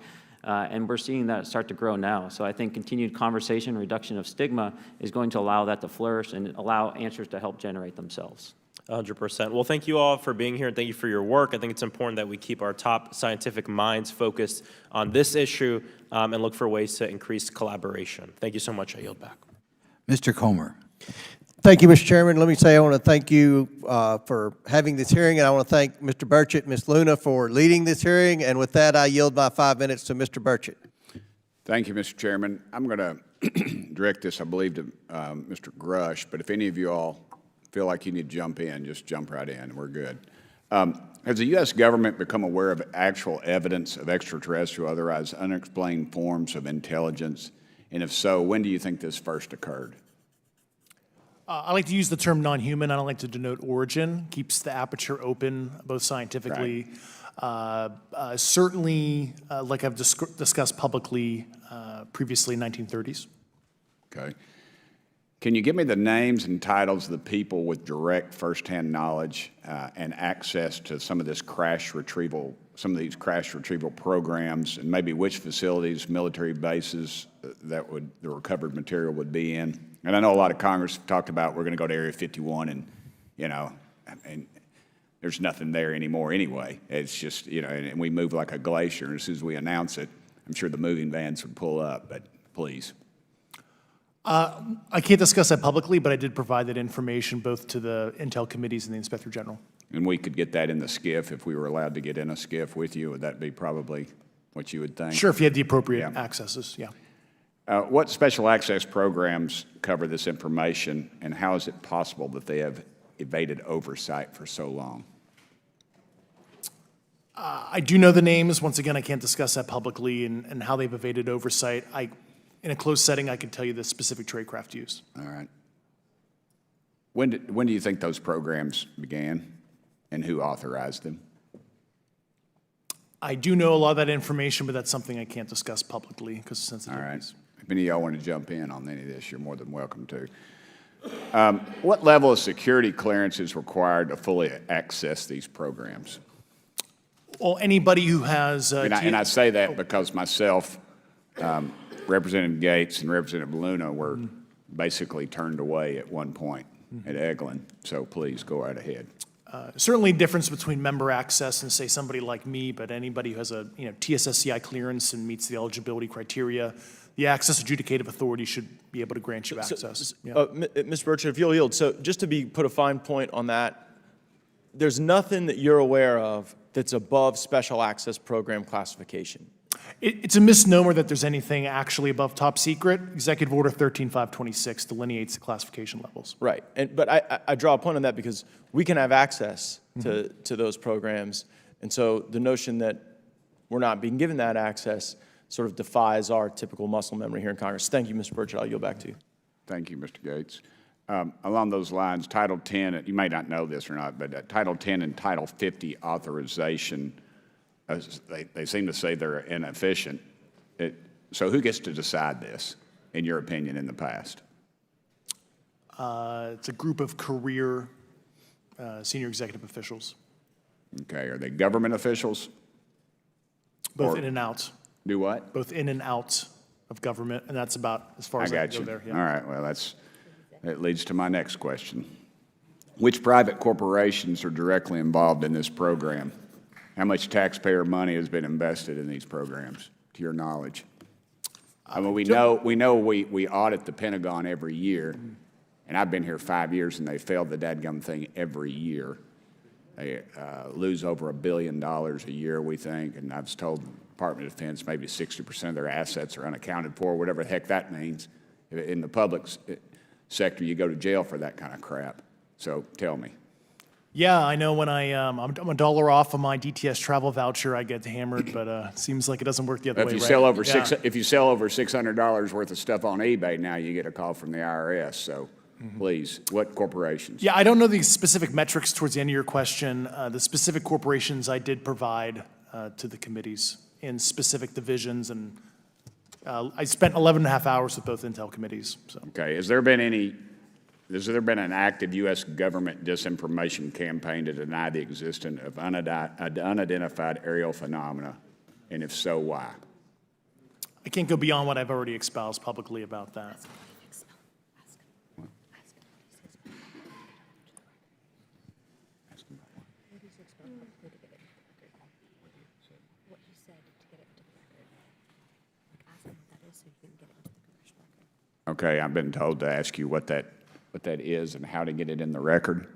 and we're seeing that start to grow now. So I think continued conversation, reduction of stigma is going to allow that to flourish and allow answers to help generate themselves. 100%. Well, thank you all for being here, and thank you for your work. I think it's important that we keep our top scientific minds focused on this issue and look for ways to increase collaboration. Thank you so much. I yield back. Mr. Comer. Thank you, Mr. Chairman. Let me say I want to thank you for having this hearing, and I want to thank Mr. Burchett and Ms. Luna for leading this hearing. And with that, I yield my 5 minutes to Mr. Burchett. Thank you, Mr. Chairman. I'm going to direct this, I believe, to Mr. Grusch, but if any of you all feel like you need to jump in, just jump right in. We're good. Has the U.S. government become aware of actual evidence of extraterrestrial, otherwise unexplained forms of intelligence? And if so, when do you think this first occurred? I like to use the term non-human. I don't like to denote origin. Keeps the aperture open, both scientifically. Certainly, like I've discussed publicly previously, 1930s. Okay. Can you give me the names and titles of the people with direct firsthand knowledge and access to some of this crash retrieval, some of these crash retrieval programs, and maybe which facilities, military bases that the recovered material would be in? And I know a lot of Congress talked about we're going to go to Area 51, and and there's nothing there anymore anyway. It's just and we move like a glacier. And as soon as we announce it, I'm sure the moving vans would pull up. But please. I can't discuss that publicly, but I did provide that information both to the Intel committees and the Inspector General. And we could get that in the SCIF if we were allowed to get in a SCIF with you. Would that be probably what you would think? Sure, if you had the appropriate accesses, yeah. What special access programs cover this information, and how is it possible that they have evaded oversight for so long? I do know the names. Once again, I can't discuss that publicly and how they've evaded oversight. In a closed setting, I can tell you the specific tradecraft used. All right. When do you think those programs began, and who authorized them? I do know a lot of that information, but that's something I can't discuss publicly because of sensitivities. All right. If any of y'all want to jump in on any of this, you're more than welcome to. What level of security clearance is required to fully access these programs? Well, anybody who has... and I say that because myself, Representative Gates and Representative Luna were basically turned away at one point at Eglin. So please go right ahead. Certainly difference between member access and, say, somebody like me, but anybody who has a TSSCI clearance and meets the eligibility criteria, the access adjudicative authority should be able to grant you access. Mr. Burchett, if you'll yield, so just to put a fine point on that, there's nothing that you're aware of that's above special access program classification. It's a misnomer that there's anything actually above top secret. Executive Order 13526 delineates the classification levels. Right, but I draw a point on that because we can have access to those programs, and so the notion that we're not being given that access sort of defies our typical muscle memory here in Congress. Thank you, Mr. Burchett. I'll yield back to you. Thank you, Mr. Gates. Along those lines, Title 10, you may not know this or not, but Title 10 and Title 50 authorization, they seem to say they're inefficient. So who gets to decide this, in your opinion, in the past? It's a group of career senior executive officials. Okay, are they government officials? Both in and out. Do what? Both in and out of government, and that's about as far as I can go there. Yeah. All right, well, that leads to my next question. Which private corporations are directly involved in this program? How much taxpayer money has been invested in these programs, to your knowledge? I mean, we know we audit the Pentagon every year, and I've been here 5 years, and they failed the dadgum thing every year. They lose over $1 billion a year, we think, and I've told the Department of Defense maybe 60% of their assets are unaccounted for, whatever the heck that means. In the public sector, you go to jail for that kind of crap. So tell me. Yeah, I know when I'm $1 off of my DTS travel voucher, I get hammered, but it seems like it doesn't work the other way, If you sell over $600 worth of stuff on eBay, now you get a call from the IRS. So please, what corporations? Yeah, I don't know the specific metrics towards the end of your question. The specific corporations I did provide to the committees in specific divisions, and I spent 11 and a half hours with both Intel committees. So. Okay, has there been an active U.S. government disinformation campaign to deny the existence of unidentified aerial phenomena? And if so, why? I can't go beyond what I've already espoused publicly about that. Okay, I've been told to ask you what that what that is and how to get it in the record.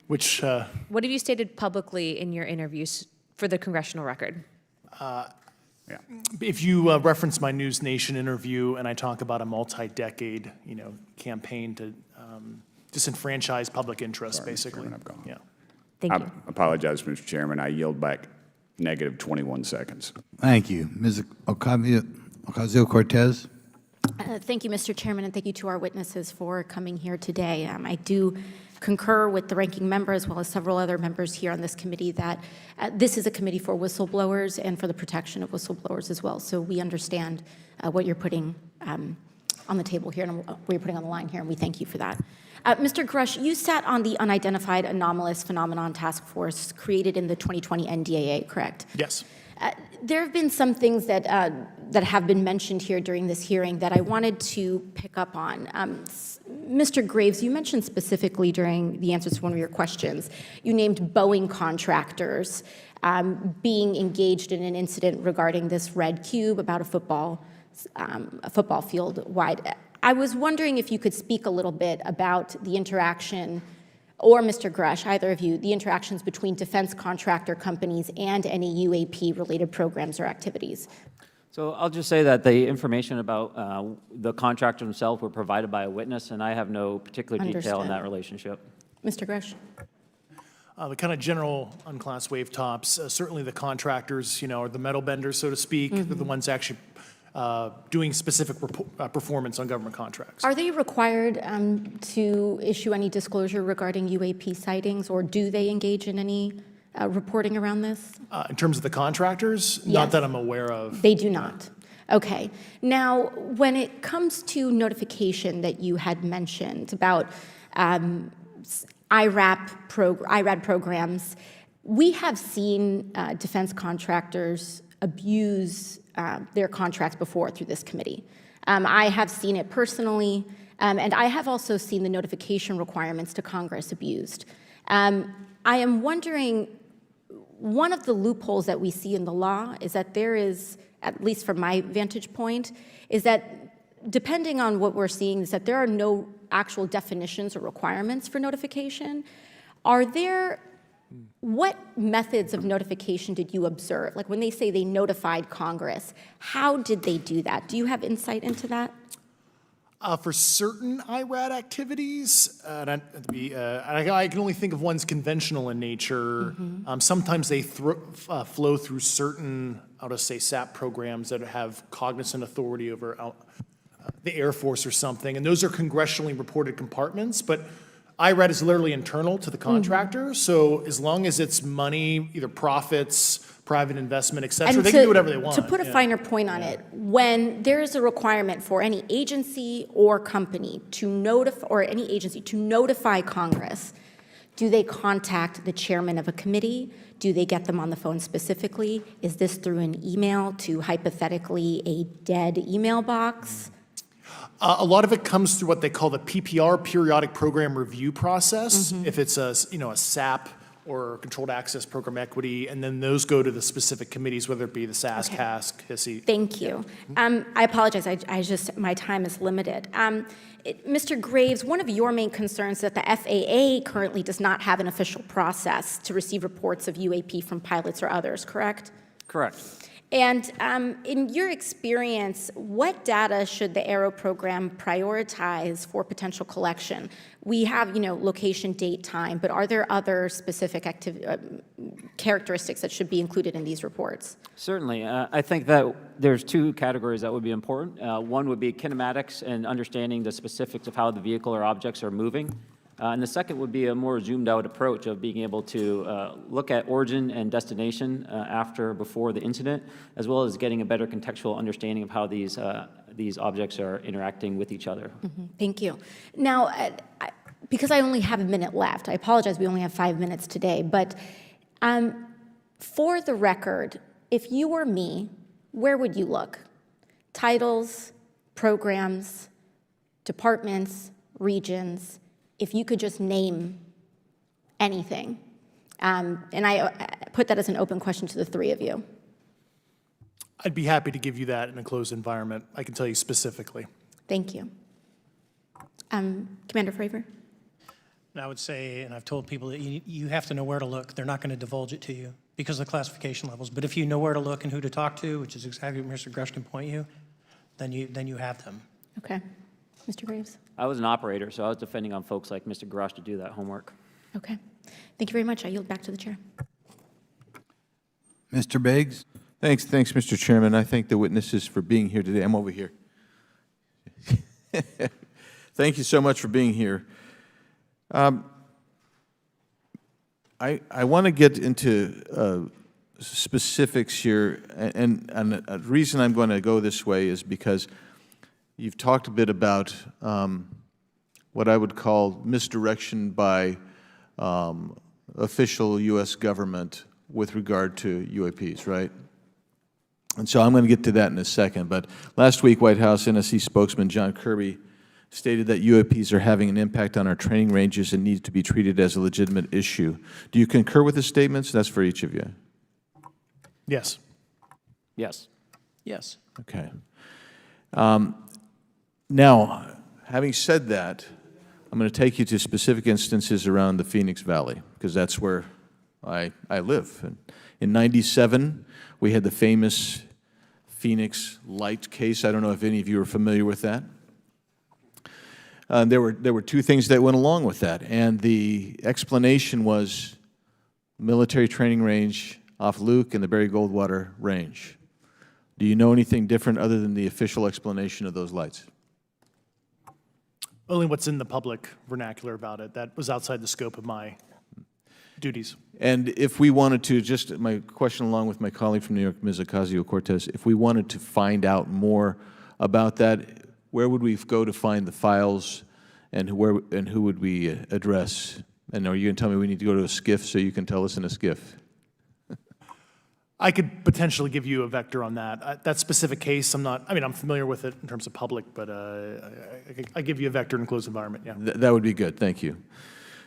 Which What have you stated publicly in your interviews for the congressional record? Yeah. if you reference my News Nation interview and I talk about a multi-decade, campaign to disenfranchise public interest, Sorry, Mr. basically. Chairman, I've gone. Yeah. Thank I you. apologize, Mr. Chairman. I yield back negative 21 seconds. Thank you. Ms. Ocasio-Cortez? Thank you, Mr. Chairman, and thank you to our witnesses for coming here today. I do concur with the ranking member as well as several other members here on this committee that this is a committee for whistleblowers and for the protection of whistleblowers as well. So we understand what you're putting on the table here and what you're putting on the line here, and we thank you for that. Mr. Grusch, you sat on the Unidentified Anomalous Phenomenon Task Force created in the 2020 NDAA, correct? Yes. There have been some things that have been mentioned here during this hearing that I wanted to pick up on. Mr. Graves, you mentioned specifically during the answers to one of your questions, you named Boeing contractors being engaged in an incident regarding this red cube about a football field wide. I was wondering if you could speak a little bit about the interaction, or Mr. Grusch, either of you, the interactions between defense contractor companies and any UAP-related programs or activities. So I'll just say that the information about the contractor themselves were provided by a witness, and I have no particular detail in that relationship. Mr. Grusch? The kind of general unclassed wave tops, certainly the contractors, are the metal benders, so to speak. They're the ones actually doing specific performance on government contracts. Are they required to issue any disclosure regarding UAP sightings, or do they engage in any reporting around this? In terms of the contractors, Yes. not that I'm aware of. They do not. Okay. Now, when it comes to notification that you had mentioned about IRAD programs, we have seen defense contractors abuse their contracts before through this committee. I have seen it personally, and I have also seen the notification requirements to Congress abused. I am wondering, one of the loopholes that we see in the law is that there is, at least from my vantage point, is that depending on what we're seeing, is that there are no actual definitions or requirements for notification. What methods of notification did you observe? Like when they say they notified Congress, how did they do that? Do you have insight into that? For certain IRAD activities, I can only think of ones conventional in nature. Sometimes they flow through certain, I'll just say, SAP programs that have cognizant authority over the Air Force or something, and those are congressionally reported compartments, but IRAD is literally internal to the contractor, so as long as it's money, either profits, private investment, et cetera, they can do whatever they want. To put a finer point on it, when there is a requirement for any agency or company to notify, or any agency to notify Congress, do they contact the chairman of a committee? Do they get them on the phone specifically? Is this through an email to hypothetically a dead email box? A lot of it comes through what they call the PPR, Periodic Program Review Process, if it's a SAP or Controlled Access Program Equity, and then those go to the specific committees, whether it be the SAS, Okay. CASC, HISI. Thank you. I apologize, my time is limited. Mr. Graves, one of your main concerns is that the FAA currently does not have an official process to receive reports of UAP from pilots or others, correct? Correct. And in your experience, what data should the Aero program prioritize for potential collection? We have, location, date, time, but are there other specific characteristics that should be included in these reports? Certainly. I think that there's two categories that would be important. One would be kinematics and understanding the specifics of how the vehicle or objects are moving. And the second would be a more zoomed out approach of being able to look at origin and destination before the incident, as well as getting a better contextual understanding of how these objects are interacting with each other. Thank you. Now, because I only have a minute left, I apologize, we only have 5 minutes today, but for the record, if you were me, where would you look? Titles, programs, departments, regions, if you could just name anything. And I put that as an open question to the three of you. I'd be happy to give you that in a closed environment. I can tell you specifically. Thank you. Commander Fravor? And I would say, and I've told people that you have to know where to look. They're not going to divulge it to you because of the classification levels. But if you know where to look and who to talk to, which is exactly what Mr. Grusch can point you, then you have them. Okay. Mr. Graves? I was an operator, so I was depending on folks like Mr. Grusch to do that homework. Okay. Thank you very much. I yield back to the chair. Mr. Biggs? Thanks, Mr. Chairman. I thank the witnesses for being here today. I'm over here. Thank you so much for being here. I want to get into specifics here, and the reason I'm going to go this way is because you've talked a bit about what I would call misdirection by official U.S. government with regard to UAPs, right? And so I'm going to get to that in a second. But last week, White House NSC spokesman John Kirby stated that UAPs are having an impact on our training ranges and need to be treated as a legitimate issue. Do you concur with his statements? That's for each of you. Yes. Yes. Yes. Okay. Now, having said that, I'm going to take you to specific instances around the Phoenix Valley, because that's where I live. And in '97, we had the famous Phoenix Light case. I don't know if any of you are familiar with that. There were two things that went along with that, and the explanation was military training range off Luke and the Barry Goldwater Range. Do you know anything different other than the official explanation of those lights? Only what's in the public vernacular about it. That was outside the scope of my duties. And if we wanted to, just my question along with my colleague from New York, Ms. Ocasio-Cortez, if we wanted to find out more about that, where would we go to find the files, and who would we address? And are you going to tell me we need to go to a SCIF so you can tell us in a SCIF? I could potentially give you a vector on that. That specific case, I'm familiar with it in terms of public, but I give you a vector in a closed environment, yeah. That would be good, thank you.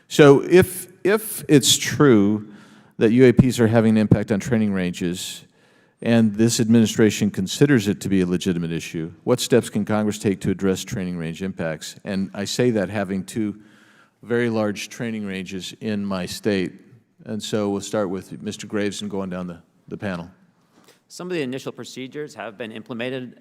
So if it's true that UAPs are having an impact on training ranges, and this administration considers it to be a legitimate issue, what steps can Congress take to address training range impacts? And I say that having two very large training ranges in my state. And so we'll start with Mr. Graves and go on down the panel. Some of the initial procedures have been implemented,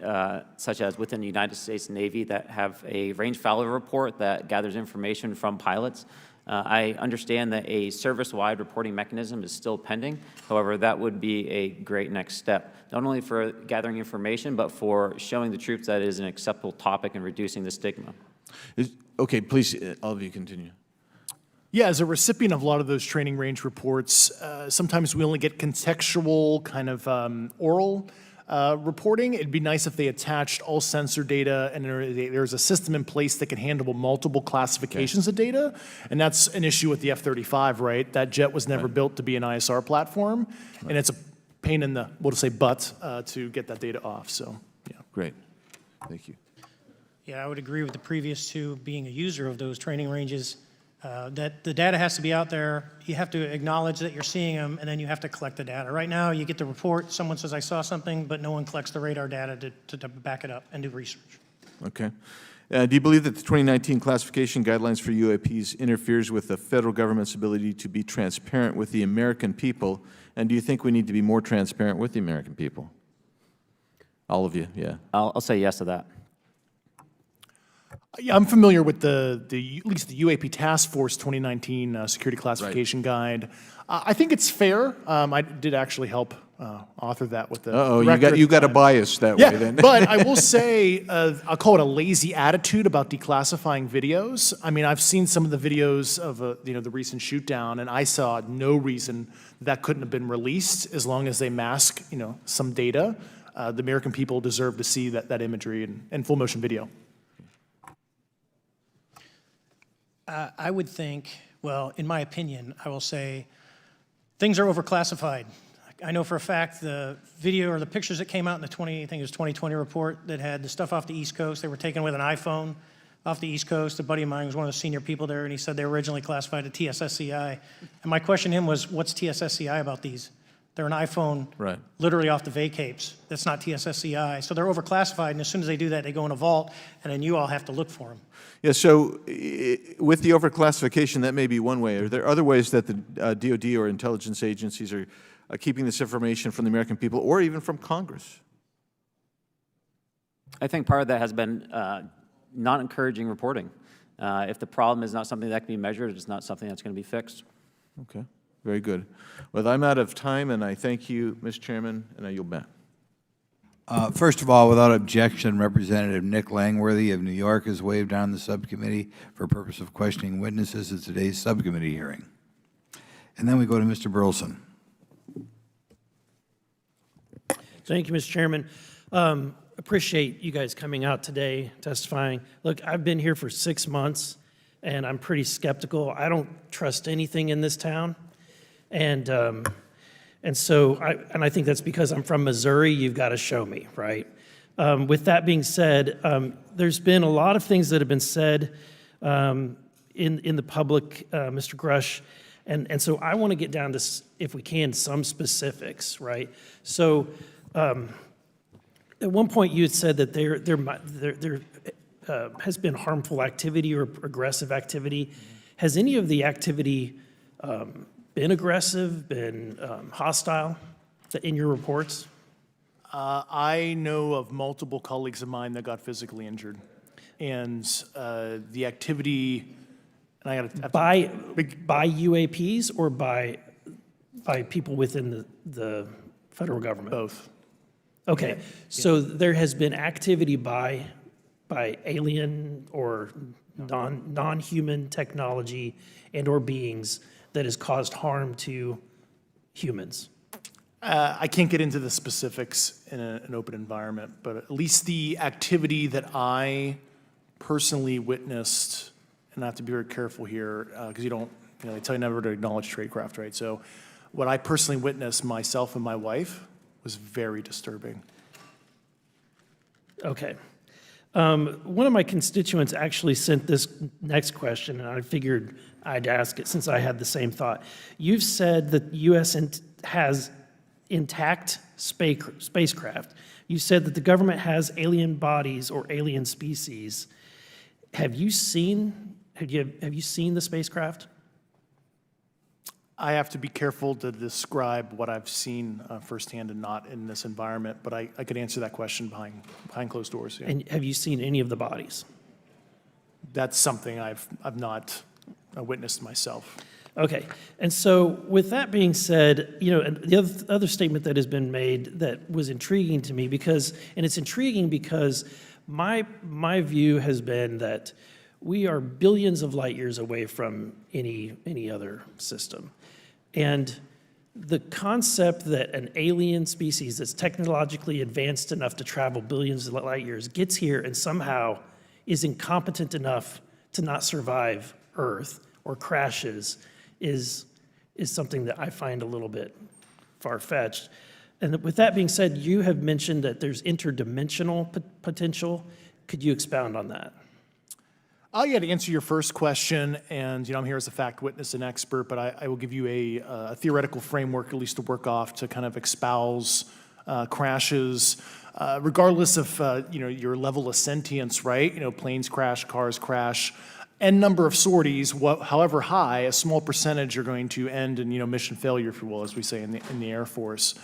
such as within the United States Navy, that have a range failure report that gathers information from pilots. I understand that a service-wide reporting mechanism is still pending. However, that would be a great next step, not only for gathering information, but for showing the troops that it is an acceptable topic and reducing the stigma. Okay, please, all of you continue. Yeah, as a recipient of a lot of those training range reports, sometimes we only get contextual kind of oral reporting. It'd be nice if they attached all sensor data and there's a system in place that can handle multiple classifications of data. And that's an issue with the F-35, right? That jet was never built to be an ISR platform. And it's a pain in the, we'll just say butt, to get that data off, so, yeah. Great, thank you. Yeah, I would agree with the previous two, being a user of those training ranges, that the data has to be out there. You have to acknowledge that you're seeing them, and then you have to collect the data. Right now, you get the report, someone says, I saw something, but no one collects the radar data to back it up and do research. Okay. Do you believe that the 2019 classification guidelines for UAPs interferes with the federal government's ability to be transparent with the American people? And do you think we need to be more transparent with the American people? All of you, yeah. I'll say yes to that. Yeah, I'm familiar with at least the UAP Task Force 2019 Security Classification Guide. I think it's fair. I did actually help author that with the director. You got a bias that way then. But I will say, I'll call it a lazy attitude about declassifying videos. I mean, I've seen some of the videos of the recent shoot down, and I saw no reason that couldn't have been released as long as they mask some data. The American people deserve to see that imagery and full motion video. I would think, well, in my opinion, I will say things are overclassified. I know for a fact the video or the pictures that came out in the 2020 report that had the stuff off the East Coast, they were taken with an iPhone off the East Coast. A buddy of mine was one of the senior people there, and he said they were originally classified at TSSCI. And my question to him was, what's TSSCI about these? They're an iPhone Right. literally off the vacapes. That's not TSSCI. So they're overclassified, and as soon as they do that, they go in a vault, and then you all have to look for them. Yeah, so with the overclassification, that may be one way. Are there other ways that the DoD or intelligence agencies are keeping this information from the American people or even from Congress? I think part of that has been not encouraging reporting. If the problem is not something that can be measured, it's not something that's going to be fixed. Okay, very good. Well, I'm out of time, and I thank you, Mr. Chairman, and I yield back. First of all, without objection, Representative Nick Langworthy of New York has waived on the subcommittee for purpose of questioning witnesses at today's subcommittee hearing. And then we go to Mr. Burleson. Thank you, Mr. Chairman. Appreciate you guys coming out today, testifying. Look, I've been here for 6 months, and I'm pretty skeptical. I don't trust anything in this town. And so I think that's because I'm from Missouri. You've got to show me, right? With that being said, there's been a lot of things that have been said in the public, Mr. Grusch, and so I want to get down to, if we can, some specifics, right? So at one point you had said that there has been harmful activity or aggressive activity. Has any of the activity been aggressive, been hostile in your reports? I know of multiple colleagues of mine that got physically injured. And the activity, and I got by UAPs or by people within the federal government? Both. Okay, so there has been activity by alien or non-human technology and or beings that has caused harm to humans? I can't get into the specifics in an open environment, but at least the activity that I personally witnessed, and I have to be very careful here, because they tell you never to acknowledge tradecraft, right? So what I personally witnessed, myself and my wife, was very disturbing. Okay. One of my constituents actually sent this next question, and I figured I'd ask it since I had the same thought. You've said that the U.S. has intact spacecraft. You said that the government has alien bodies or alien species. Have you seen the spacecraft? I have to be careful to describe what I've seen firsthand and not in this environment, but I could answer that question behind closed doors. Yeah. And have you seen any of the bodies? That's something I've not witnessed myself. Okay, and so with that being said, and the other statement that has been made that was intriguing to me it's intriguing because my view has been that we are billions of light years away from any other system. And the concept that an alien species that's technologically advanced enough to travel billions of light years gets here and somehow is incompetent enough to not survive Earth or crashes is something that I find a little bit far-fetched. And with that being said, you have mentioned that there's interdimensional potential. Could you expound on that? Yeah, to answer your first question, and I'm here as a fact witness and expert, but I will give you a theoretical framework, at least to work off, to kind of espouse crashes, regardless of your level of sentience, right? Planes crash, cars crash, n number of sorties, however high, a small percentage are going to end in mission failure, if you will, as we say in the Air Force.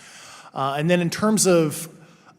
And then in terms of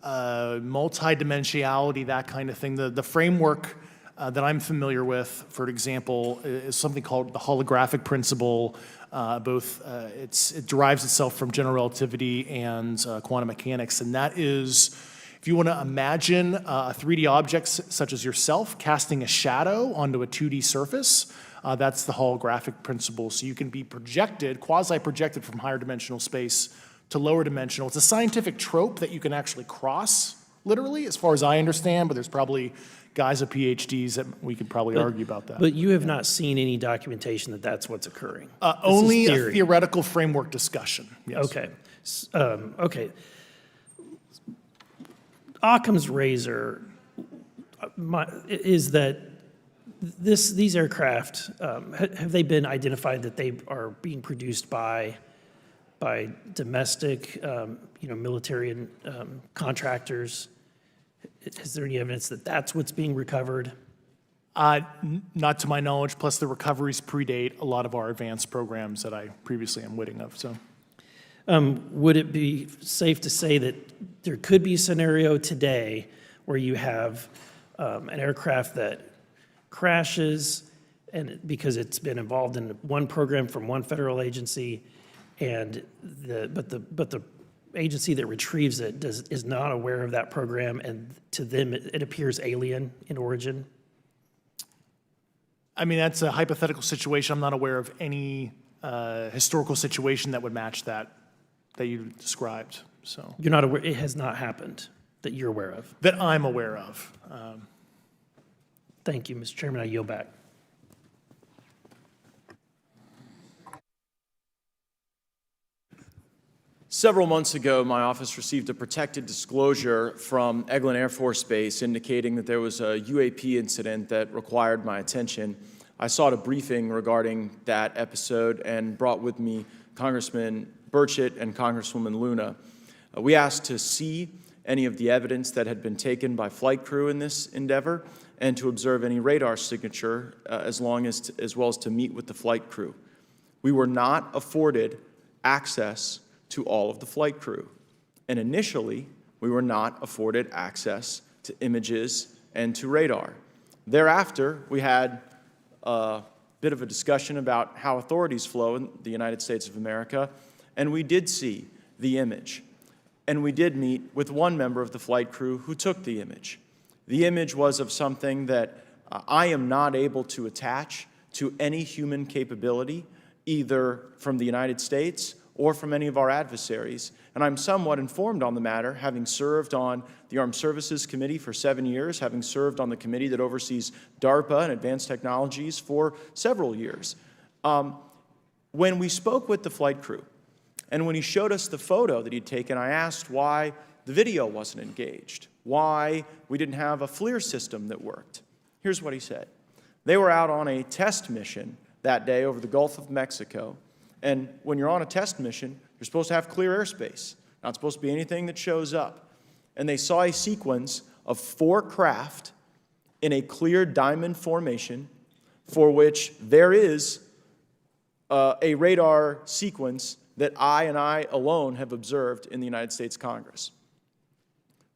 multidimensionality, that kind of thing, the framework that I'm familiar with, for example, is something called the holographic principle. It derives itself from general relativity and quantum mechanics, and that is, if you want to imagine a 3D object such as yourself casting a shadow onto a 2D surface, that's the holographic principle. So you can be projected, quasi-projected from higher dimensional space to lower dimensional. It's a scientific trope that you can actually cross, literally, as far as I understand, but there's probably guys with PhDs that we could probably argue about that. But you have not seen any documentation that that's what's occurring? Only a theoretical framework discussion, yes. Okay. Okay. Occam's razor is that these aircraft, have they been identified that they are being produced by by domestic, military and contractors? Is there any evidence that that's what's being recovered? Not to my knowledge, plus the recoveries predate a lot of our advanced programs that I previously am witting of, so. Would it be safe to say that there could be a scenario today where you have an aircraft that crashes and because it's been involved in one program from one federal agency, and but the agency that retrieves it is not aware of that program, and to them it appears alien in origin? I mean, that's a hypothetical situation. I'm not aware of any historical situation that would match that you described, so. You're not aware, it has not happened that you're aware of? That I'm aware of. Thank you, Mr. Chairman, I yield back. Several months ago, my office received a protected disclosure from Eglin Air Force Base indicating that there was a UAP incident that required my attention. I sought a briefing regarding that episode and brought with me Congressman Burchett and Congresswoman Luna. We asked to see any of the evidence that had been taken by flight crew in this endeavor and to observe any radar signature as well as to meet with the flight crew. We were not afforded access to all of the flight crew. And initially, we were not afforded access to images and to radar. Thereafter, we had a bit of a discussion about how authorities flow in the United States of America, and we did see the image. And we did meet with one member of the flight crew who took the image. The image was of something that I am not able to attach to any human capability, either from the United States or from any of our adversaries. And I'm somewhat informed on the matter, having served on the Armed Services Committee for 7 years, having served on the committee that oversees DARPA and advanced technologies for several years. When we spoke with the flight crew, and when he showed us the photo that he'd taken, I asked why the video wasn't engaged, why we didn't have a FLIR system that worked. Here's what he said. They were out on a test mission that day over the Gulf of Mexico. And when you're on a test mission, you're supposed to have clear airspace. Not supposed to be anything that shows up. And they saw a sequence of 4 craft in a clear diamond formation for which there is a radar sequence that I alone have observed in the United States Congress.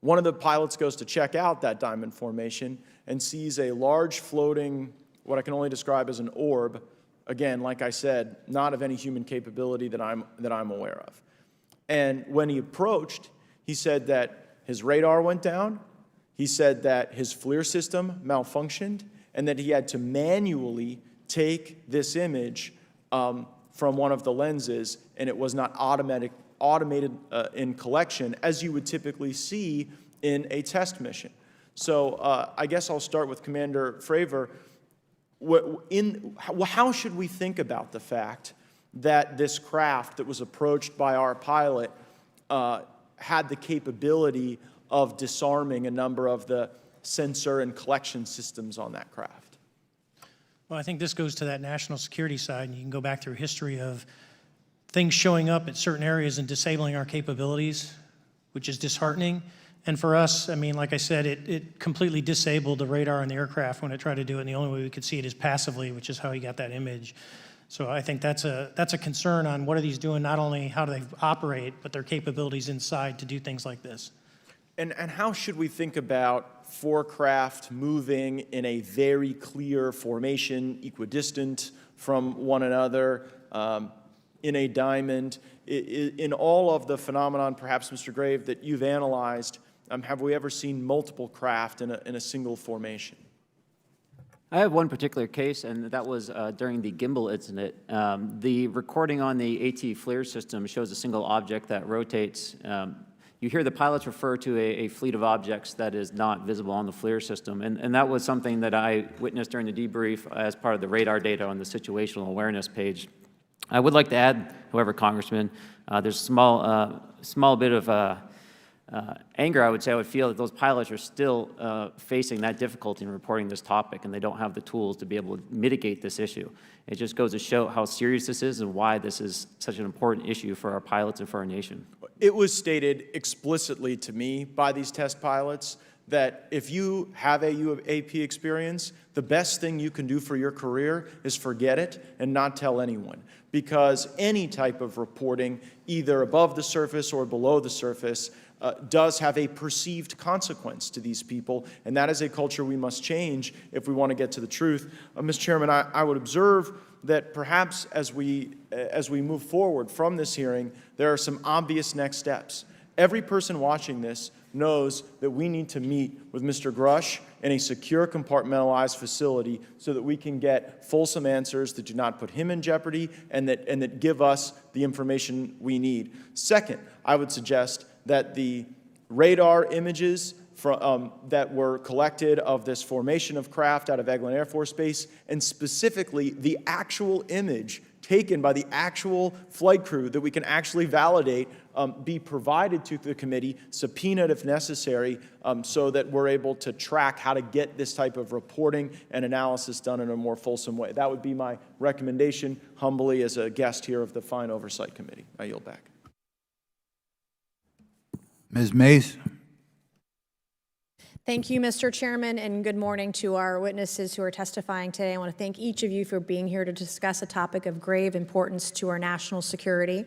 One of the pilots goes to check out that diamond formation and sees a large floating, what I can only describe as an orb. Again, like I said, not of any human capability that I'm aware of. And when he approached, he said that his radar went down, he said that his FLIR system malfunctioned, and that he had to manually take this image from one of the lenses, and it was not automated in collection, as you would typically see in a test mission. So I guess I'll start with Commander Fravor. How should we think about the fact that this craft that was approached by our pilot had the capability of disarming a number of the sensor and collection systems on that craft? Well, I think this goes to that national security side, and you can go back through history of things showing up at certain areas and disabling our capabilities, which is disheartening. And for us, I mean, like I said, it completely disabled the radar on the aircraft when it tried to do it, and the only way we could see it is passively, which is how he got that image. So I think that's a concern on what are these doing, not only how do they operate, but their capabilities inside to do things like this. And how should we think about 4 craft moving in a very clear formation, equidistant from one another, in a diamond? In all of the phenomenon, perhaps, Mr. Grave, that you've analyzed, have we ever seen multiple craft in a single formation? I have one particular case, and that was during the gimbal incident. The recording on the AT FLIR system shows a single object that rotates. You hear the pilots refer to a fleet of objects that is not visible on the FLIR system, and that was something that I witnessed during the debrief as part of the radar data on the situational awareness page. I would like to add, however, Congressman, there's a small bit of anger, I would say I would feel that those pilots are still facing that difficulty in reporting this topic, and they don't have the tools to be able to mitigate this issue. It just goes to show how serious this is and why this is such an important issue for our pilots and for our nation. It was stated explicitly to me by these test pilots that if you have a UAP experience, the best thing you can do for your career is forget it and not tell anyone. Because any type of reporting, either above the surface or below the surface, does have a perceived consequence to these people, and that is a culture we must change if we want to get to the truth. Mr. Chairman, I would observe that perhaps as we move forward from this hearing, there are some obvious next steps. Every person watching this knows that we need to meet with Mr. Grusch in a secure, compartmentalized facility so that we can get fulsome answers that do not put him in jeopardy and that give us the information we need. Second, I would suggest that the radar images that were collected of this formation of craft out of Eglin Air Force Base, and specifically the actual image taken by the actual flight crew that we can actually validate, be provided to the committee, subpoenaed if necessary, so that we're able to track how to get this type of reporting and analysis done in a more fulsome way. That would be my recommendation, humbly, as a guest here of the fine oversight committee. I yield back. Ms. Mays? Thank you, Mr. Chairman, and good morning to our witnesses who are testifying today. I want to thank each of you for being here to discuss a topic of grave importance to our national security.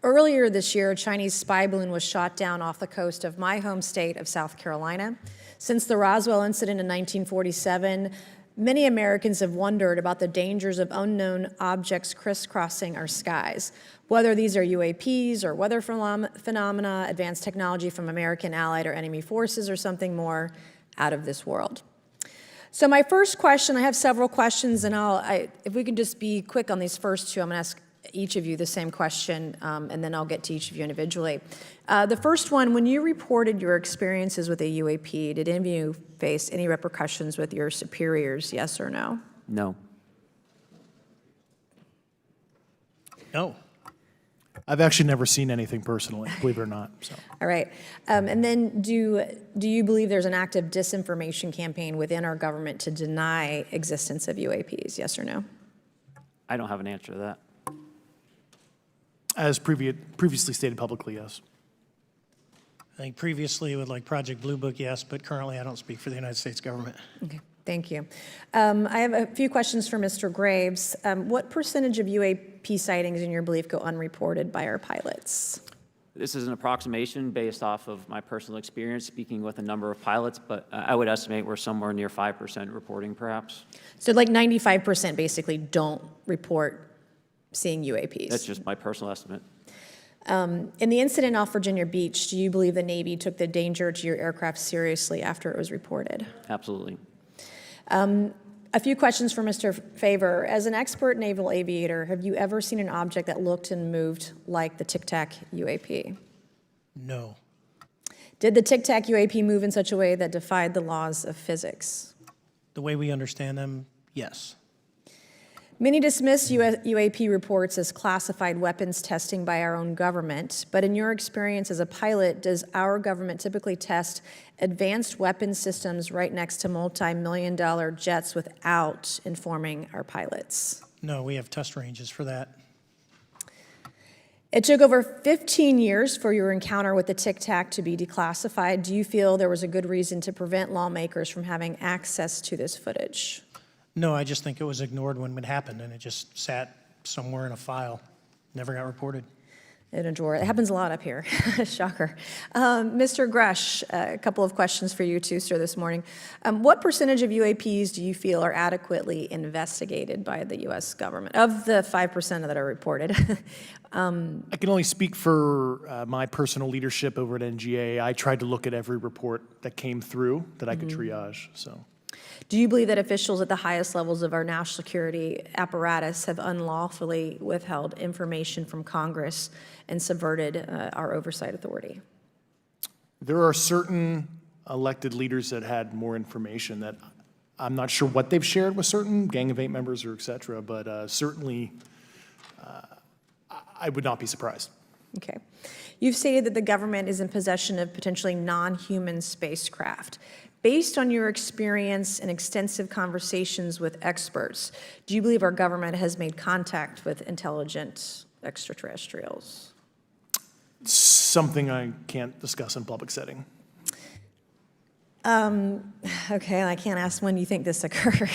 Earlier this year, a Chinese spy balloon was shot down off the coast of my home state of South Carolina. Since the Roswell incident in 1947, many Americans have wondered about the dangers of unknown objects crisscrossing our skies, whether these are UAPs or weather phenomena, advanced technology from American allied or enemy forces, or something more out of this world. So my first question, I have several questions, and if we can just be quick on these first two, I'm going to ask each of you the same question, and then I'll get to each of you individually. The first one, when you reported your experiences with a UAP, did any of you face any repercussions with your superiors, yes or no? No. No. I've actually never seen anything personally, believe it or not. So. All right. And then do you believe there's an active disinformation campaign within our government to deny existence of UAPs, yes or no? I don't have an answer to that. As previously stated publicly, yes. I think previously with like Project Blue Book, yes, but currently I don't speak for the United States government. Okay, thank you. I have a few questions for Mr. Graves. What percentage of UAP sightings, in your belief, go unreported by our pilots? This is an approximation based off of my personal experience speaking with a number of pilots, but I would estimate we're somewhere near 5% reporting, perhaps. So like 95% basically don't report seeing UAPs. That's just my personal estimate. In the incident off Virginia Beach, do you believe the Navy took the danger to your aircraft seriously after it was reported? Absolutely. A few questions for Mr. Fravor. As an expert naval aviator, have you ever seen an object that looked and moved like the Tic Tac UAP? No. Did the Tic Tac UAP move in such a way that defied the laws of physics? The way we understand them, yes. Many dismiss UAP reports as classified weapons testing by our own government, but in your experience as a pilot, does our government typically test advanced weapon systems right next to multi-million-dollar jets without informing our pilots? No, we have test ranges for that. It took over 15 years for your encounter with the Tic Tac to be declassified. Do you feel there was a good reason to prevent lawmakers from having access to this footage? No, I just think it was ignored when it happened, and it just sat somewhere in a file, never got reported. In a drawer. It happens a lot up here. Shocker. Mr. Grusch, a couple of questions for you too, sir, this morning. What percentage of UAPs do you feel are adequately investigated by the U.S. government, of the 5% that are reported? I can only speak for my personal leadership over at NGA. I tried to look at every report that came through that I could triage. So. Do you believe that officials at the highest levels of our national security apparatus have unlawfully withheld information from Congress and subverted our oversight authority? There are certain elected leaders that had more information that I'm not sure what they've shared with certain Gang of Eight members or et cetera, but certainly I would not be surprised. Okay. You've stated that the government is in possession of potentially non-human spacecraft. Based on your experience and extensive conversations with experts, do you believe our government has made contact with intelligent extraterrestrials? Something I can't discuss in public setting. Okay, I can't ask when you think this occurred.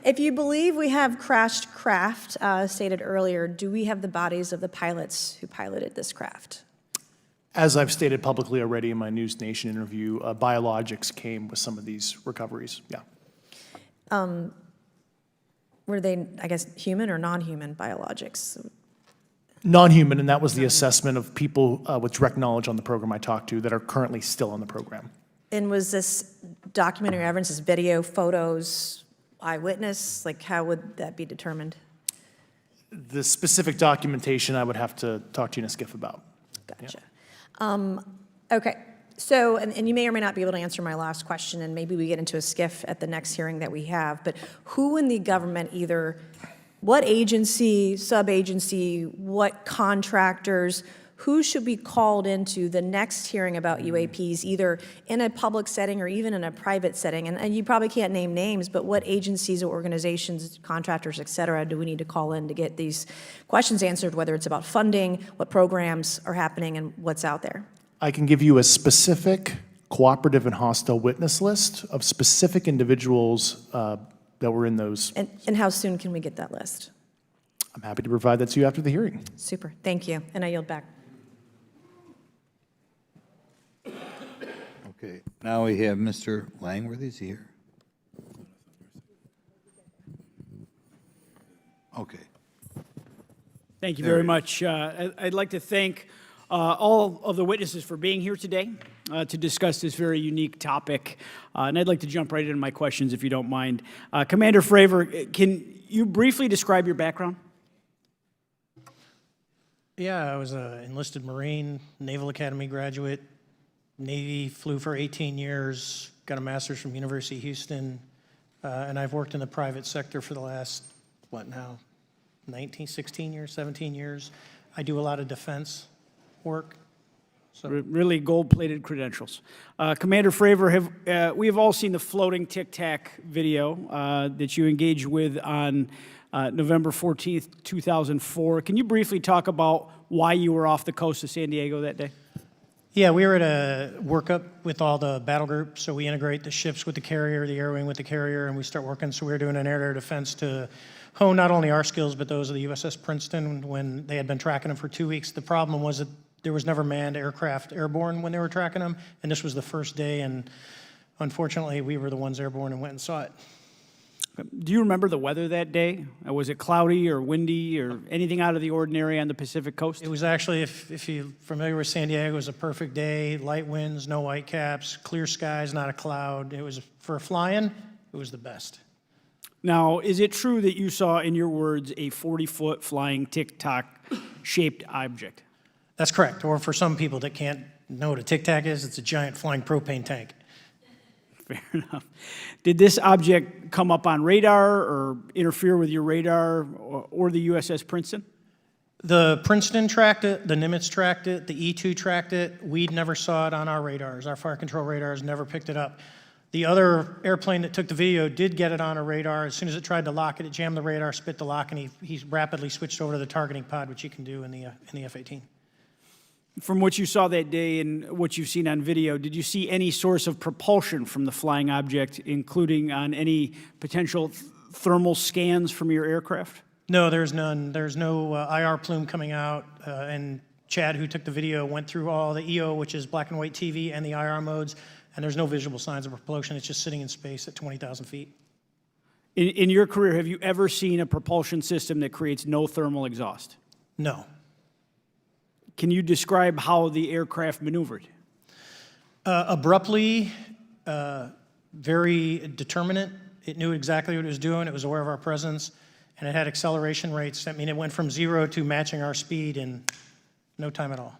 If you believe we have crashed craft, stated earlier, do we have the bodies of the pilots who piloted this craft? As I've stated publicly already in my News Nation interview, biologics came with some of these recoveries, yeah. Were they, I guess, human or non-human biologics? Non-human, and that was the assessment of people with direct knowledge on the program I talked to that are currently still on the program. And was this documentary evidence, this video, photos, eyewitness? Like, how would that be determined? The specific documentation I would have to talk to you in a skiff about. Gotcha. Okay, so, and you may or may not be able to answer my last question, and maybe we get into a skiff at the next hearing that we have, but who in the government, either what agency, sub-agency, what contractors, who should be called into the next hearing about UAPs, either in a public setting or even in a private setting? And you probably can't name names, but what agencies or organizations, contractors, et cetera, do we need to call in to get these questions answered, whether it's about funding, what programs are happening, and what's out there? I can give you a specific cooperative and hostile witness list of specific individuals that were in those. And how soon can we get that list? I'm happy to provide that to you after the hearing. Super, thank you, and I yield back. Okay, now we have Mr. Langworthy. Is he here? Okay. Thank you very much. I'd like to thank all of the witnesses for being here today to discuss this very unique topic. And I'd like to jump right into my questions, if you don't mind. Commander Fravor, can you briefly describe your background? Yeah, I was an enlisted Marine, Naval Academy graduate, Navy, flew for 18 years, got a master's from University of Houston, and I've worked in the private sector for the last, 16 years, 17 years. I do a lot of defense work. So. Really gold-plated credentials. Commander Fravor, we have all seen the floating tic-tac video that you engaged with on November 14th, 2004. Can you briefly talk about why you were off the coast of San Diego that day? Yeah, we were at a workup with all the battle groups, so we integrate the ships with the carrier, the air wing with the carrier, and we start working. So we were doing an air-to-air defense to hone not only our skills, but those of the USS Princeton when they had been tracking them for 2 weeks. The problem was that there was never manned aircraft airborne when they were tracking them, and this was the first day, and unfortunately, we were the ones airborne and went and saw it. Do you remember the weather that day? Was it cloudy or windy or anything out of the ordinary on the Pacific coast? It was actually, if you're familiar with San Diego, it was a perfect day, light winds, no whitecaps, clear skies, not a cloud. It was, for flying, it was the best. Now, is it true that you saw, in your words, a 40-foot flying tic-tac shaped object? That's correct. Or for some people that can't know what a tic-tac is, it's a giant flying propane tank. Fair enough. Did this object come up on radar or interfere with your radar or the USS Princeton? The Princeton tracked it, the Nimitz tracked it, the E-2 tracked it. We never saw it on our radars. Our fire control radars never picked it up. The other airplane that took the video did get it on a radar. As soon as it tried to lock it, it jammed the radar, spit the lock, and he rapidly switched over to the targeting pod, which you can do in the F-18. From what you saw that day and what you've seen on video, did you see any source of propulsion from the flying object, including on any potential thermal scans from your aircraft? No, there's none. There's no IR plume coming out, and Chad, who took the video, went through all the EO, which is black and white TV, and the IR modes, and there's no visible signs of propulsion. It's just sitting in space at 20,000 feet. In your career, have you ever seen a propulsion system that creates no thermal exhaust? No. Can you describe how the aircraft maneuvered? Abruptly, very determinate. It knew exactly what it was doing. It was aware of our presence, and it had acceleration rates. I mean, it went from 0 to matching our speed in no time at all.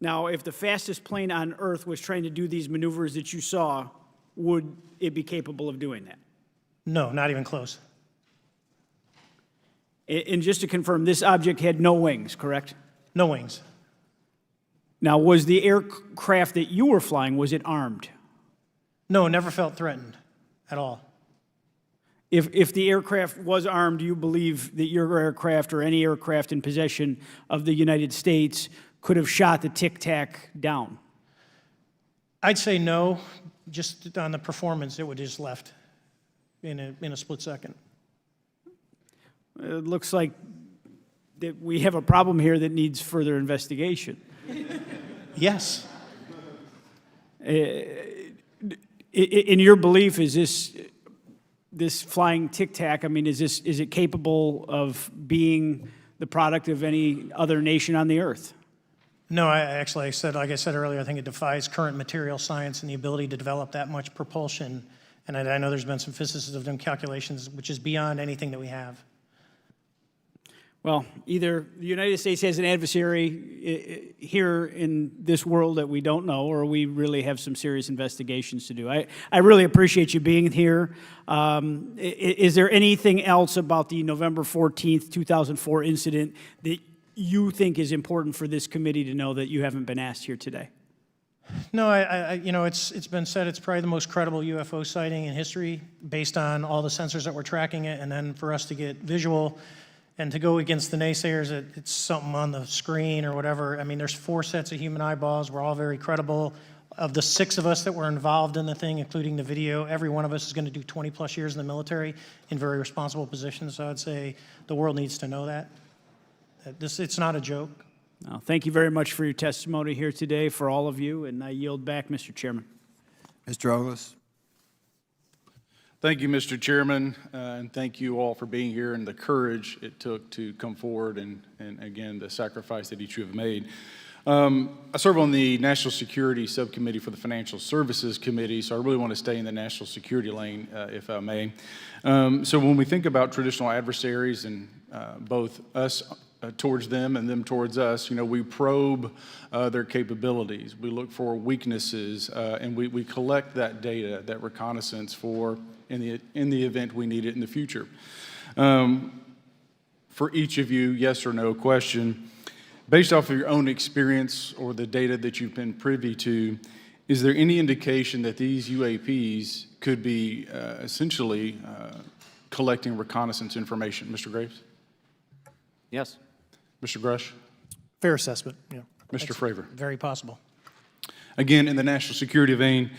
Now, if the fastest plane on Earth was trying to do these maneuvers that you saw, would it be capable of doing that? No, not even close. And just to confirm, this object had no wings, correct? No wings. Now, was the aircraft that you were flying, was it armed? No, never felt threatened at all. If the aircraft was armed, do you believe that your aircraft or any aircraft in possession of the United States could have shot the Tic Tac down? I'd say no, just on the performance, it would just left in a split second. It looks like that we have a problem here that needs further investigation. Yes. In your belief, is this flying Tic Tac, I mean, is it capable of being the product of any other nation on the earth? No, like I said earlier, I think it defies current material science and the ability to develop that much propulsion. And I know there's been some physicists have done calculations, which is beyond anything that we have. Well, either the United States has an adversary here in this world that we don't know, or we really have some serious investigations to do. I really appreciate you being here. Is there anything else about the November 14th, 2004 incident that you think is important for this committee to know that you haven't been asked here today? No, it's been said it's probably the most credible UFO sighting in history based on all the sensors that were tracking it, and then for us to get visual and to go against the naysayers that it's something on the screen or whatever. I mean, there's 4 sets of human eyeballs. We're all very credible. Of the 6 of us that were involved in the thing, including the video, every one of us is going to do 20-plus years in the military in very responsible positions. So I'd say the world needs to know that. It's not a joke. Well, thank you very much for your testimony here today for all of you, and I yield back, Mr. Chairman. Mr. Douglas. Thank you, Mr. Chairman, and thank you all for being here and the courage it took to come forward and again, the sacrifice that each of you have made. I serve on the National Security Subcommittee for the Financial Services Committee, so I really want to stay in the national security lane, if I may. So when we think about traditional adversaries and both us towards them and them towards us, we probe their capabilities. We look for weaknesses, and we collect that data, that reconnaissance for in the event we need it in the future. For each of you, yes or no question, based off of your own experience or the data that you've been privy to, is there any indication that these UAPs could be essentially collecting reconnaissance information? Mr. Graves? Yes. Mr. Grusch? Fair assessment, yeah. Mr. Fravor? Very possible. Again, in the national security vein,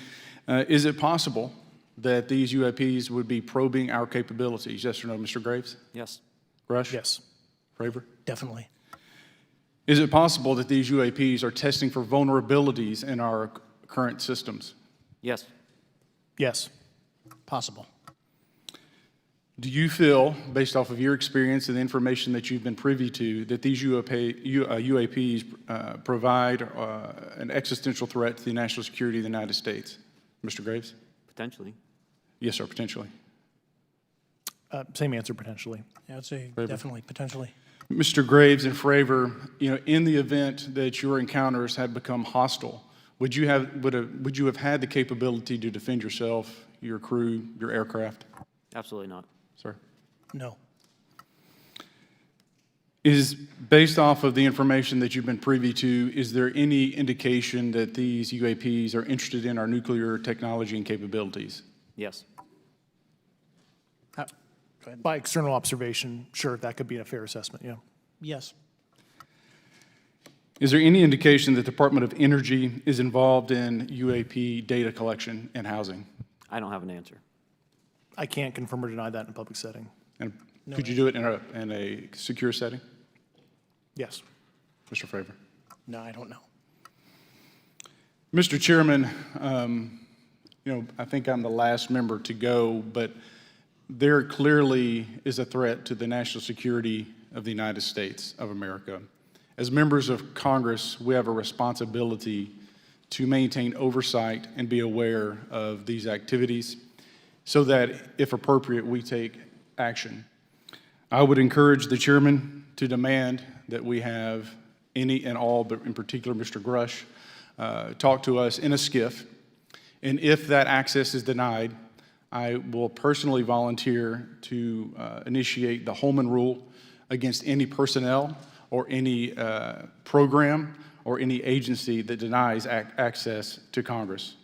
is it possible that these UAPs would be probing our capabilities? Yes or no, Mr. Graves? Yes. Grusch? Yes. Fravor? Definitely. Is it possible that these UAPs are testing for vulnerabilities in our current systems? Yes. Yes. Possible. Do you feel, based off of your experience and the information that you've been privy to, that these UAPs provide an existential threat to the national security of the United States? Mr. Graves? Potentially. Yes, sir, potentially. Same answer, potentially. Yeah, I'd say Fravor? definitely, potentially. Mr. Graves and Fravor, in the event that your encounters had become hostile, would you have had the capability to defend yourself, your crew, your aircraft? Absolutely not. Sir? No. Is, based off of the information that you've been privy to, is there any indication that these UAPs are interested in our nuclear technology and capabilities? Yes. By external observation, sure, that could be a fair assessment, yeah. Yes. Is there any indication that the Department of Energy is involved in UAP data collection and housing? I don't have an answer. I can't confirm or deny that in a public setting. And could you do it in a secure setting? Yes. Mr. Fravor? No, I don't know. Mr. Chairman, I think I'm the last member to go, but there clearly is a threat to the national security of the United States of America. As members of Congress, we have a responsibility to maintain oversight and be aware of these activities so that, if appropriate, we take action. I would encourage the chairman to demand that we have any and all, but in particular Mr. Grusch, talk to us in a skiff. And if that access is denied, I will personally volunteer to initiate the Holman Rule against any personnel or any program or any agency that denies access to Congress.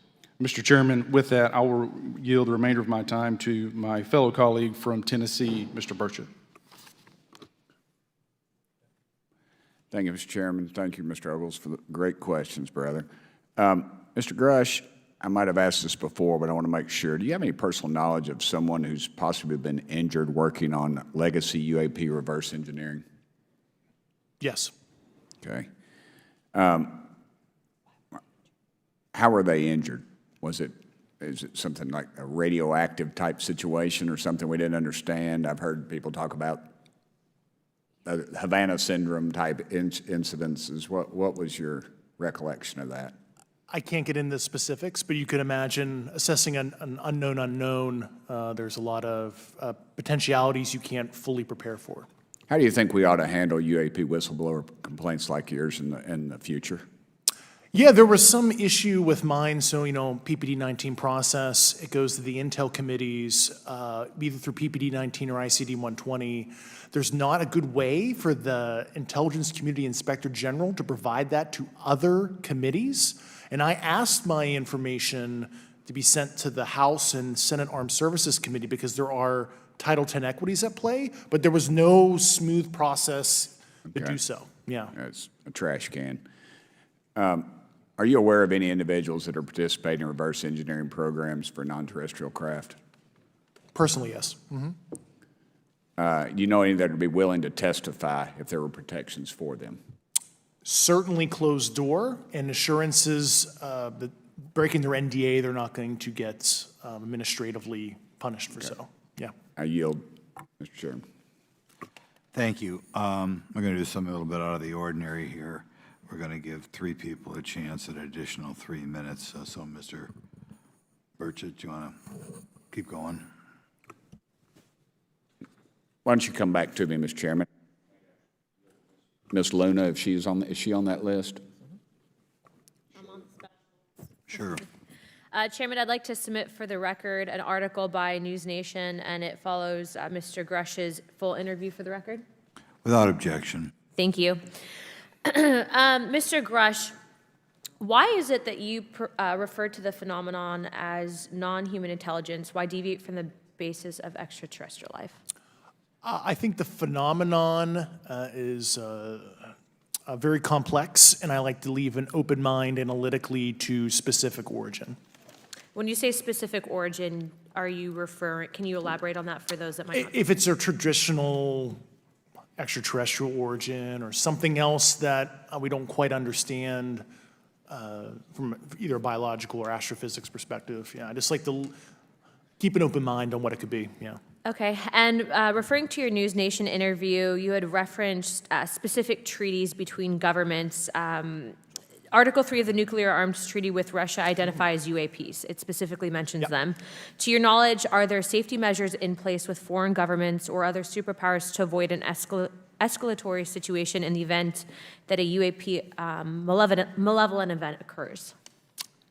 Mr. Chairman, with that, I will yield the remainder of my time to my fellow colleague from Tennessee, Mr. Burchett. Thank you, Mr. Chairman. Thank you, Mr. Ogles, for the great questions, brother. Mr. Grusch, I might have asked this before, but I want to make sure. Do you have any personal knowledge of someone who's possibly been injured working on legacy UAP reverse engineering? Yes. Okay. How were they injured? Is it something like a radioactive type situation or something we didn't understand? I've heard people talk about Havana syndrome type incidences. What was your recollection of that? I can't get into specifics, but you could imagine assessing an unknown unknown. There's a lot of potentialities you can't fully prepare for. How do you think we ought to handle UAP whistleblower complaints like yours in the future? Yeah, there was some issue with mine. So, PPD-19 process, it goes to the Intel committees, either through PPD-19 or ICD-120. There's not a good way for the Intelligence Community Inspector General to provide that to other committees. And I asked my information to be sent to the House and Senate Armed Services Committee because there are Title X equities at play, but there was no smooth process to do so. Yeah. It's a trash can. Are you aware of any individuals that are participating in reverse engineering programs for non-terrestrial craft? Personally, yes. Do you know any that would be willing to testify if there were protections for them? Certainly closed door and assurances that breaking their NDA, they're not going to get administratively punished for so. Yeah. I yield, Mr. Chairman. Thank you. I'm going to do something a little bit out of the ordinary here. We're going to give 3 people a chance at an additional 3 minutes. So Mr. Burchett, do you want to keep going? Why don't you come back to me, Mr. Chairman? Ms. Luna, is she on that list? I'm on Sure. Chairman, I'd like to submit for the record an article by News Nation, and it follows Mr. Grush's full interview for the record. Without objection. Thank you. Mr. Grusch, why is it that you refer to the phenomenon as non-human intelligence? Why deviate from the basis of extraterrestrial life? I think the phenomenon is very complex, and I like to leave an open mind analytically to specific origin. When you say specific origin, are you referring, can you elaborate on that for those that might not? If it's a traditional extraterrestrial origin or something else that we don't quite understand from either a biological or astrophysics perspective, yeah, I just like to keep an open mind on what it could be, yeah. Okay, and referring to your News Nation interview, you had referenced specific treaties between governments. Article 3 of the Nuclear Arms Treaty with Russia identifies UAPs. It specifically mentions them. To your knowledge, are there safety measures in place with foreign governments or other superpowers to avoid an escalatory situation in the event that a UAP malevolent event occurs?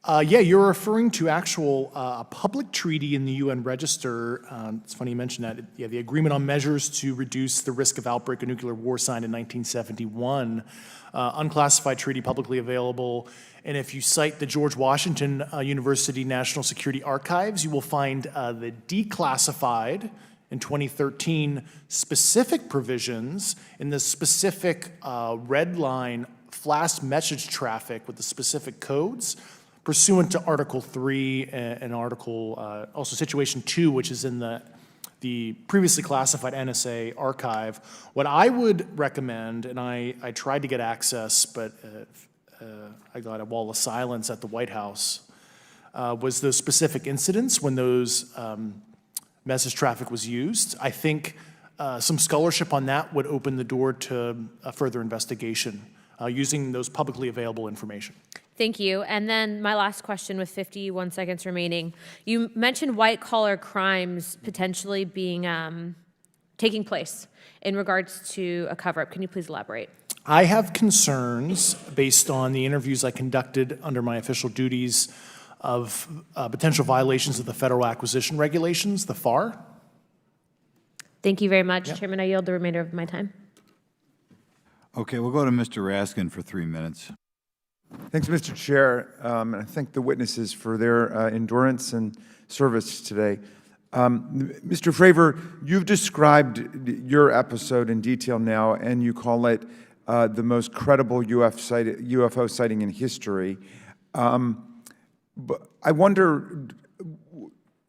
Yeah, you're referring to actual public treaty in the UN Register. It's funny you mentioned that. Yeah, the Agreement on Measures to Reduce the Risk of Outbreak of Nuclear War signed in 1971. Unclassified treaty publicly available. And if you cite the George Washington University National Security Archives, you will find the declassified in 2013 specific provisions in the specific red line flash message traffic with the specific codes pursuant to Article 3 and Article, also Situation 2, which is in the previously classified NSA archive. What I would recommend, and I tried to get access, but I got a wall of silence at the White House, was those specific incidents when those message traffic was used. I think some scholarship on that would open the door to a further investigation using those publicly available information. Thank you. And then my last question with 51 seconds remaining. You mentioned white-collar crimes potentially being taking place in regards to a cover-up. Can you please elaborate? I have concerns based on the interviews I conducted under my official duties of potential violations of the Federal Acquisition Regulations, the FAR. Thank you very much, Chairman. I yield the remainder of my time. Okay, we'll go to Mr. Raskin for 3 minutes. Thanks, Mr. Chair, and I thank the witnesses for their endurance and service today. Mr. Fravor, you've described your episode in detail now, and you call it the most credible UFO sighting in history. But I wonder,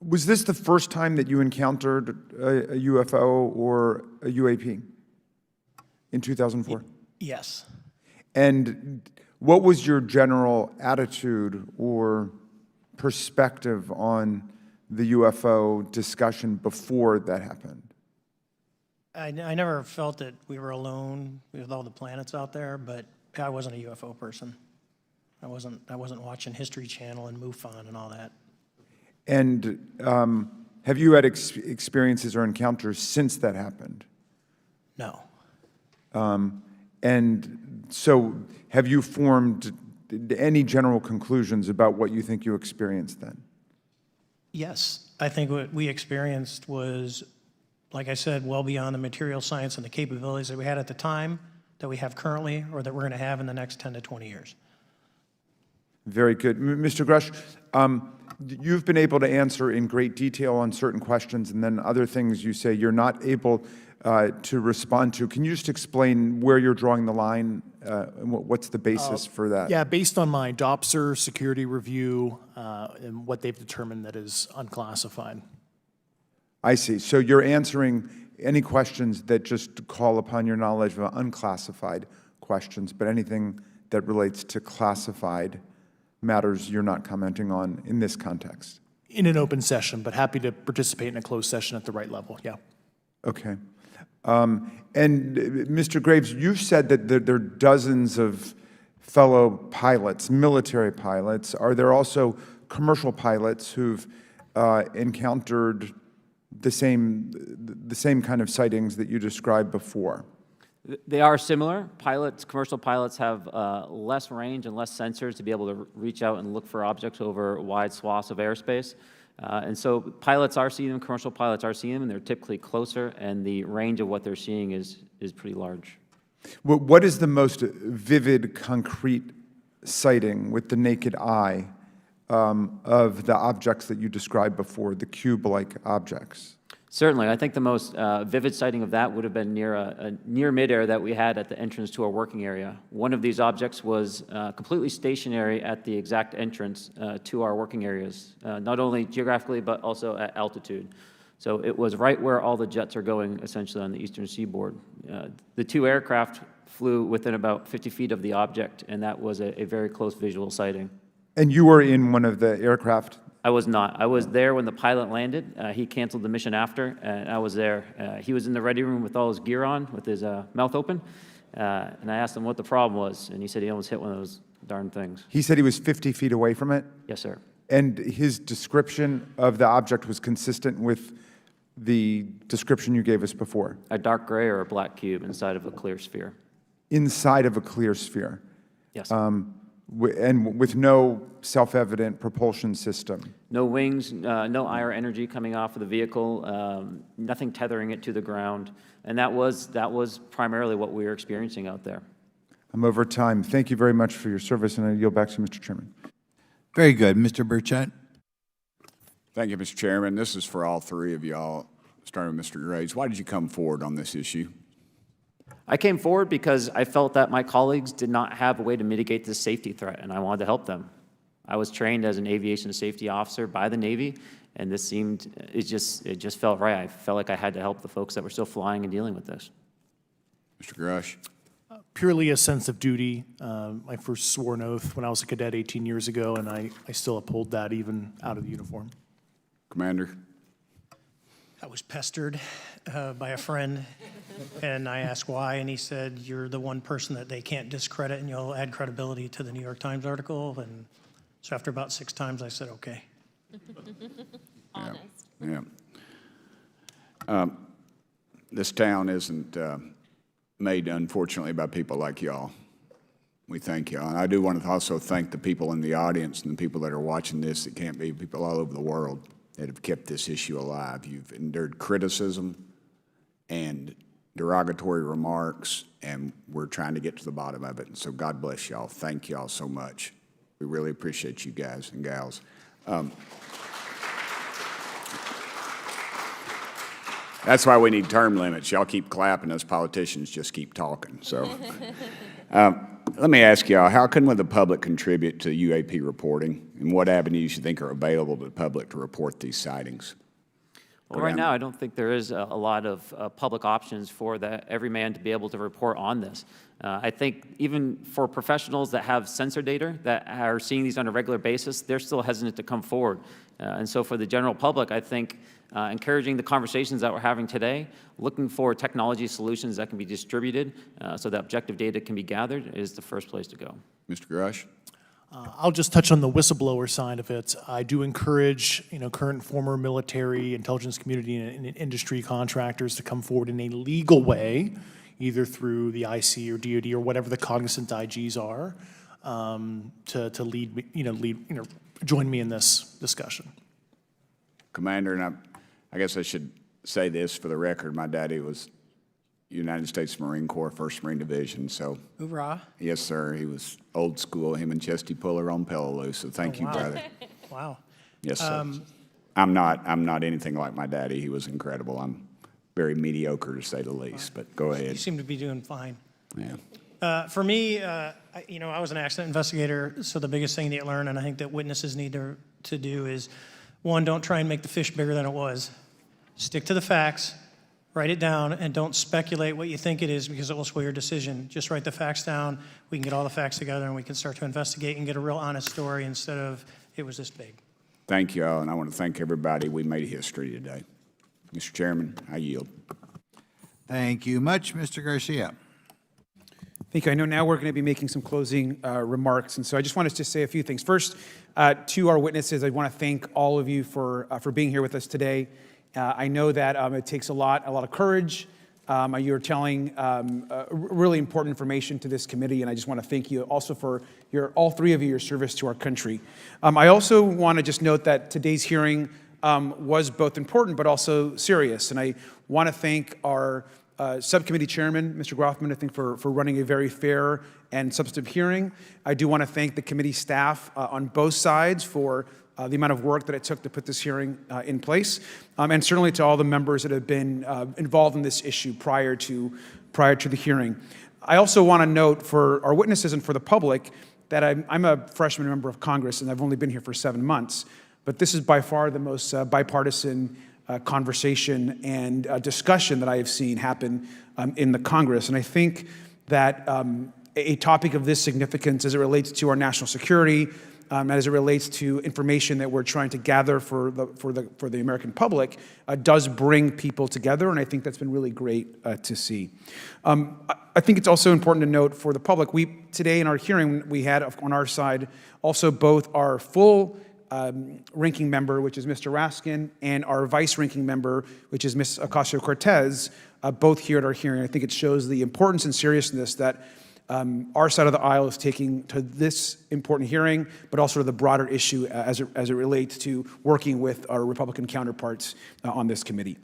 was this the first time that you encountered a UFO or a UAP in 2004? Yes. And what was your general attitude or perspective on the UFO discussion before that happened? I never felt that we were alone with all the planets out there, but I wasn't a UFO person. I wasn't watching History Channel and MUFON and all that. And have you had experiences or encounters since that happened? No. And so have you formed any general conclusions about what you think you experienced then? Yes. I think what we experienced was, like I said, well beyond the material science and the capabilities that we had at the time, that we have currently, or that we're going to have in the next 10 to 20 years. Very good. Mr. Grusch, you've been able to answer in great detail on certain questions, and then other things you say you're not able to respond to. Can you just explain where you're drawing the line and what's the basis for that? Yeah, based on my DOPSR security review and what they've determined that is unclassified. I see. So you're answering any questions that just call upon your knowledge of unclassified questions, but anything that relates to classified matters you're not commenting on in this context? In an open session, but happy to participate in a closed session at the right level, yeah. Okay. And Mr. Graves, you've said that there are dozens of fellow pilots, military pilots. Are there also commercial pilots who've encountered the same kind of sightings that you described before? They are similar. Commercial pilots have less range and less sensors to be able to reach out and look for objects over wide swaths of airspace. And so pilots are seeing them, commercial pilots are seeing them, and they're typically closer, and the range of what they're seeing is pretty large. What is the most vivid, concrete sighting with the naked eye of the objects that you described before, the cube-like objects? Certainly. I think the most vivid sighting of that would have been near midair that we had at the entrance to our working area. One of these objects was completely stationary at the exact entrance to our working areas, not only geographically, but also at altitude. So it was right where all the jets are going, essentially, on the eastern seaboard. The two aircraft flew within about 50 feet of the object, and that was a very close visual sighting. And you were in one of the aircraft? I was not. I was there when the pilot landed. He canceled the mission after, and I was there. He was in the ready room with all his gear on, with his mouth open, and I asked him what the problem was, and he said he almost hit one of those darn things. He said he was 50 feet away from it? Yes, sir. And his description of the object was consistent with the description you gave us before? A dark gray or a black cube inside of a clear sphere. Inside of a clear sphere? Yes. And with no self-evident propulsion system? No wings, no IR energy coming off of the vehicle, nothing tethering it to the ground. And that was primarily what we were experiencing out there. I'm over time. Thank you very much for your service, and I yield back to Mr. Chairman. Very good. Mr. Burchett? Thank you, Mr. Chairman. This is for all three of y'all, starting with Mr. Graves. Why did you come forward on this issue? I came forward because I felt that my colleagues did not have a way to mitigate this safety threat, and I wanted to help them. I was trained as an aviation safety officer by the Navy, and this it just felt right. I felt like I had to help the folks that were still flying and dealing with this. Mr. Grusch? Purely a sense of duty. My first sworn oath when I was a cadet 18 years ago, and I still uphold that even out of the uniform. Commander? I was pestered by a friend, and I asked why, and he said, "You're the one person that they can't discredit, and you'll add credibility to the New York Times article." And so after about 6 times, I said, "Okay." Honest. Yeah. This town isn't made, unfortunately, by people like y'all. We thank y'all. And I do want to also thank the people in the audience and the people that are watching this that can't be, people all over the world that have kept this issue alive. You've endured criticism and derogatory remarks, and we're trying to get to the bottom of it. And so God bless y'all. Thank y'all so much. We really appreciate you guys and gals. That's why we need term limits. Y'all keep clapping, us politicians just keep talking. So let me ask y'all, how can the public contribute to UAP reporting, and what avenues you think are available to the public to report these sightings? Well, right now, I don't think there is a lot of public options for every man to be able to report on this. I think even for professionals that have sensor data that are seeing these on a regular basis, they're still hesitant to come forward. And so for the general public, I think encouraging the conversations that we're having today, looking for technology solutions that can be distributed so that objective data can be gathered is the first place to go. Mr. Grusch? I'll just touch on the whistleblower side of it. I do encourage, current and former military, intelligence community, and industry contractors to come forward in a legal way, either through the IC or DoD or whatever the cognizant IGs are, to lead, join me in this discussion. Commander, and I guess I should say this for the record. My daddy was United States Marine Corps, 1st Marine Division, so. Hoorah. Yes, sir. He was old school, him and Chesty Puller on Peleliu, so thank you, wow. brother. Wow. Yes, sir. I'm not anything like my daddy. He was incredible. I'm very mediocre, to say the least, but go ahead. You seem to be doing fine. Yeah. For me, I was an accident investigator, so the biggest thing that you learn, and I think that witnesses need to do is, one, don't try and make the fish bigger than it was. Stick to the facts, write it down, and don't speculate what you think it is because it will sway your decision. Just write the facts down. We can get all the facts together and we can start to investigate and get a real honest story instead of it was this big. Thank you all, and I want to thank everybody. We made history today. Mr. Chairman, I yield. Thank you much, Mr. Garcia. Thank you. I know now we're going to be making some closing remarks, and so I just wanted to say a few things. First, to our witnesses, I want to thank all of you for being here with us today. I know that it takes a lot of courage. You're telling really important information to this committee, and I just want to thank you also for all three of you, your service to our country. I also want to just note that today's hearing was both important but also serious, and I want to thank our subcommittee chairman, Mr. Grothman, I think for running a very fair and substantive hearing. I do want to thank the committee staff on both sides for the amount of work that it took to put this hearing in place, and certainly to all the members that have been involved in this issue prior to the hearing. I also want to note for our witnesses and for the public that I'm a freshman member of Congress, and I've only been here for 7 months, but this is by far the most bipartisan conversation and discussion that I have seen happen in the Congress. And I think that a topic of this significance as it relates to our national security, as it relates to information that we're trying to gather for the American public, does bring people together, and I think that's been really great to see. I think it's also important to note for the public, today in our hearing, we had on our side also both our full ranking member, which is Mr. Raskin, and our vice ranking member, which is Ms. Ocasio-Cortez, both here at our hearing. I think it shows the importance and seriousness that our side of the aisle is taking to this important hearing, but also to the broader issue as it relates to working with our Republican counterparts on this committee.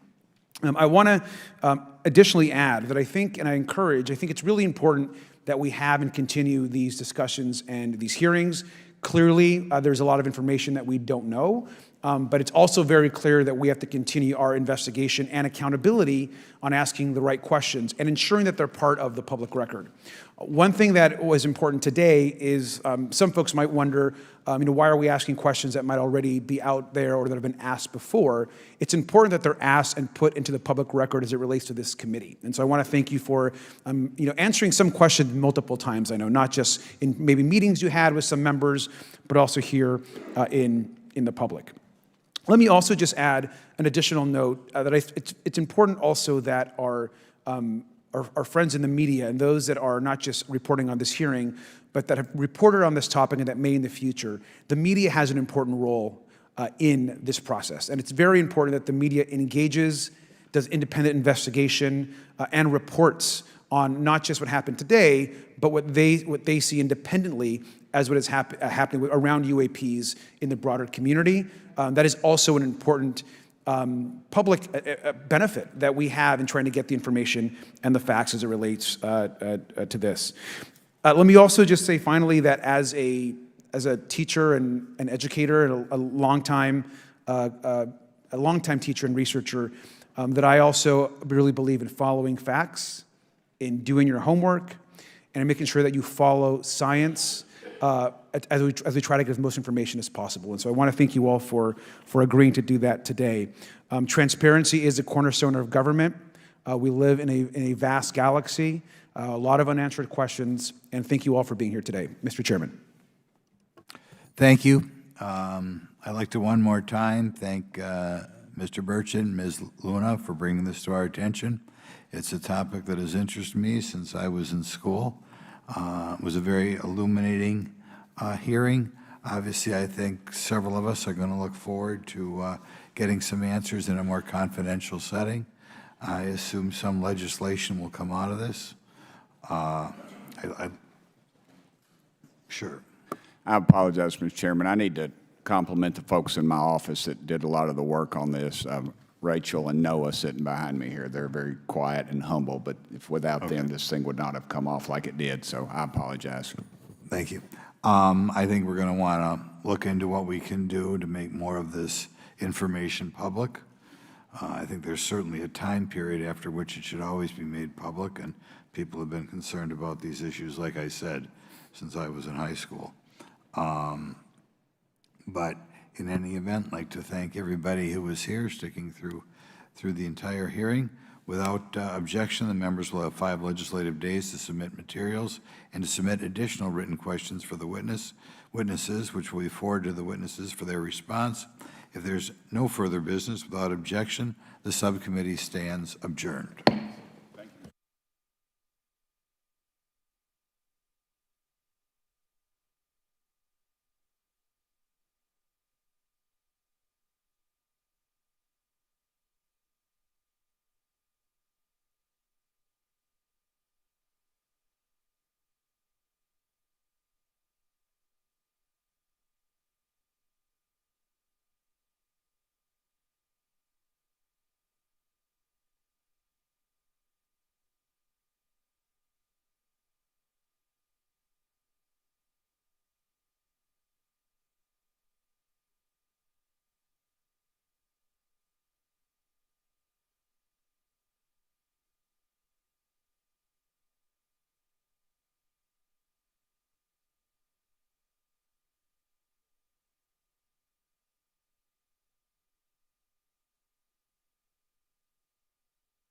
I want to additionally add that I think it's really important that we have and continue these discussions and these hearings. Clearly, there's a lot of information that we don't know, but it's also very clear that we have to continue our investigation and accountability on asking the right questions and ensuring that they're part of the public record. One thing that was important today is some folks might wonder, why are we asking questions that might already be out there or that have been asked before? It's important that they're asked and put into the public record as it relates to this committee. And so I want to thank you for, answering some questions multiple times. I know, not just in maybe meetings you had with some members, but also here in the public. Let me also just add an additional note that it's important also that our friends in the media and those that are not just reporting on this hearing, but that have reported on this topic and that may in the future, the media has an important role in this process. And it's very important that the media engages, does independent investigation, and reports on not just what happened today, but what they see independently as what is happening around UAPs in the broader community. That is also an important public benefit that we have in trying to get the information and the facts as it relates to this. Let me also just say finally that as a teacher and an educator and a longtime teacher and researcher, that I also really believe in following facts, in doing your homework, and in making sure that you follow science as we try to get as most information as possible. And so I want to thank you all for agreeing to do that today. Transparency is a cornerstone of government. We live in a vast galaxy, a lot of unanswered questions, and thank you all for being here today. Mr. Chairman. Thank you. I'd like to one more time thank Mr. Burchett and Ms. Luna for bringing this to our attention. It's a topic that has interested me since I was in school. It was a very illuminating hearing. Obviously, I think several of us are going to look forward to getting some answers in a more confidential setting. I assume some legislation will come out of this. Sure. I apologize, Mr. Chairman. I need to compliment the folks in my office that did a lot of the work on this. Rachel and Noah sitting behind me here. They're very quiet and humble, but if without them, this thing would not have come off like it did, so I apologize. Thank you. I think we're going to want to look into what we can do to make more of this information public. I think there's certainly a time period after which it should always be made public, and people have been concerned about these issues, like I said, since I was in high school. But in any event, I'd like to thank everybody who was here, sticking through the entire hearing. Without objection, the members will have 5 legislative days to submit materials and to submit additional written questions for the witnesses, which will be forwarded to the witnesses for their response. If there's no further business, without objection, the subcommittee stands adjourned.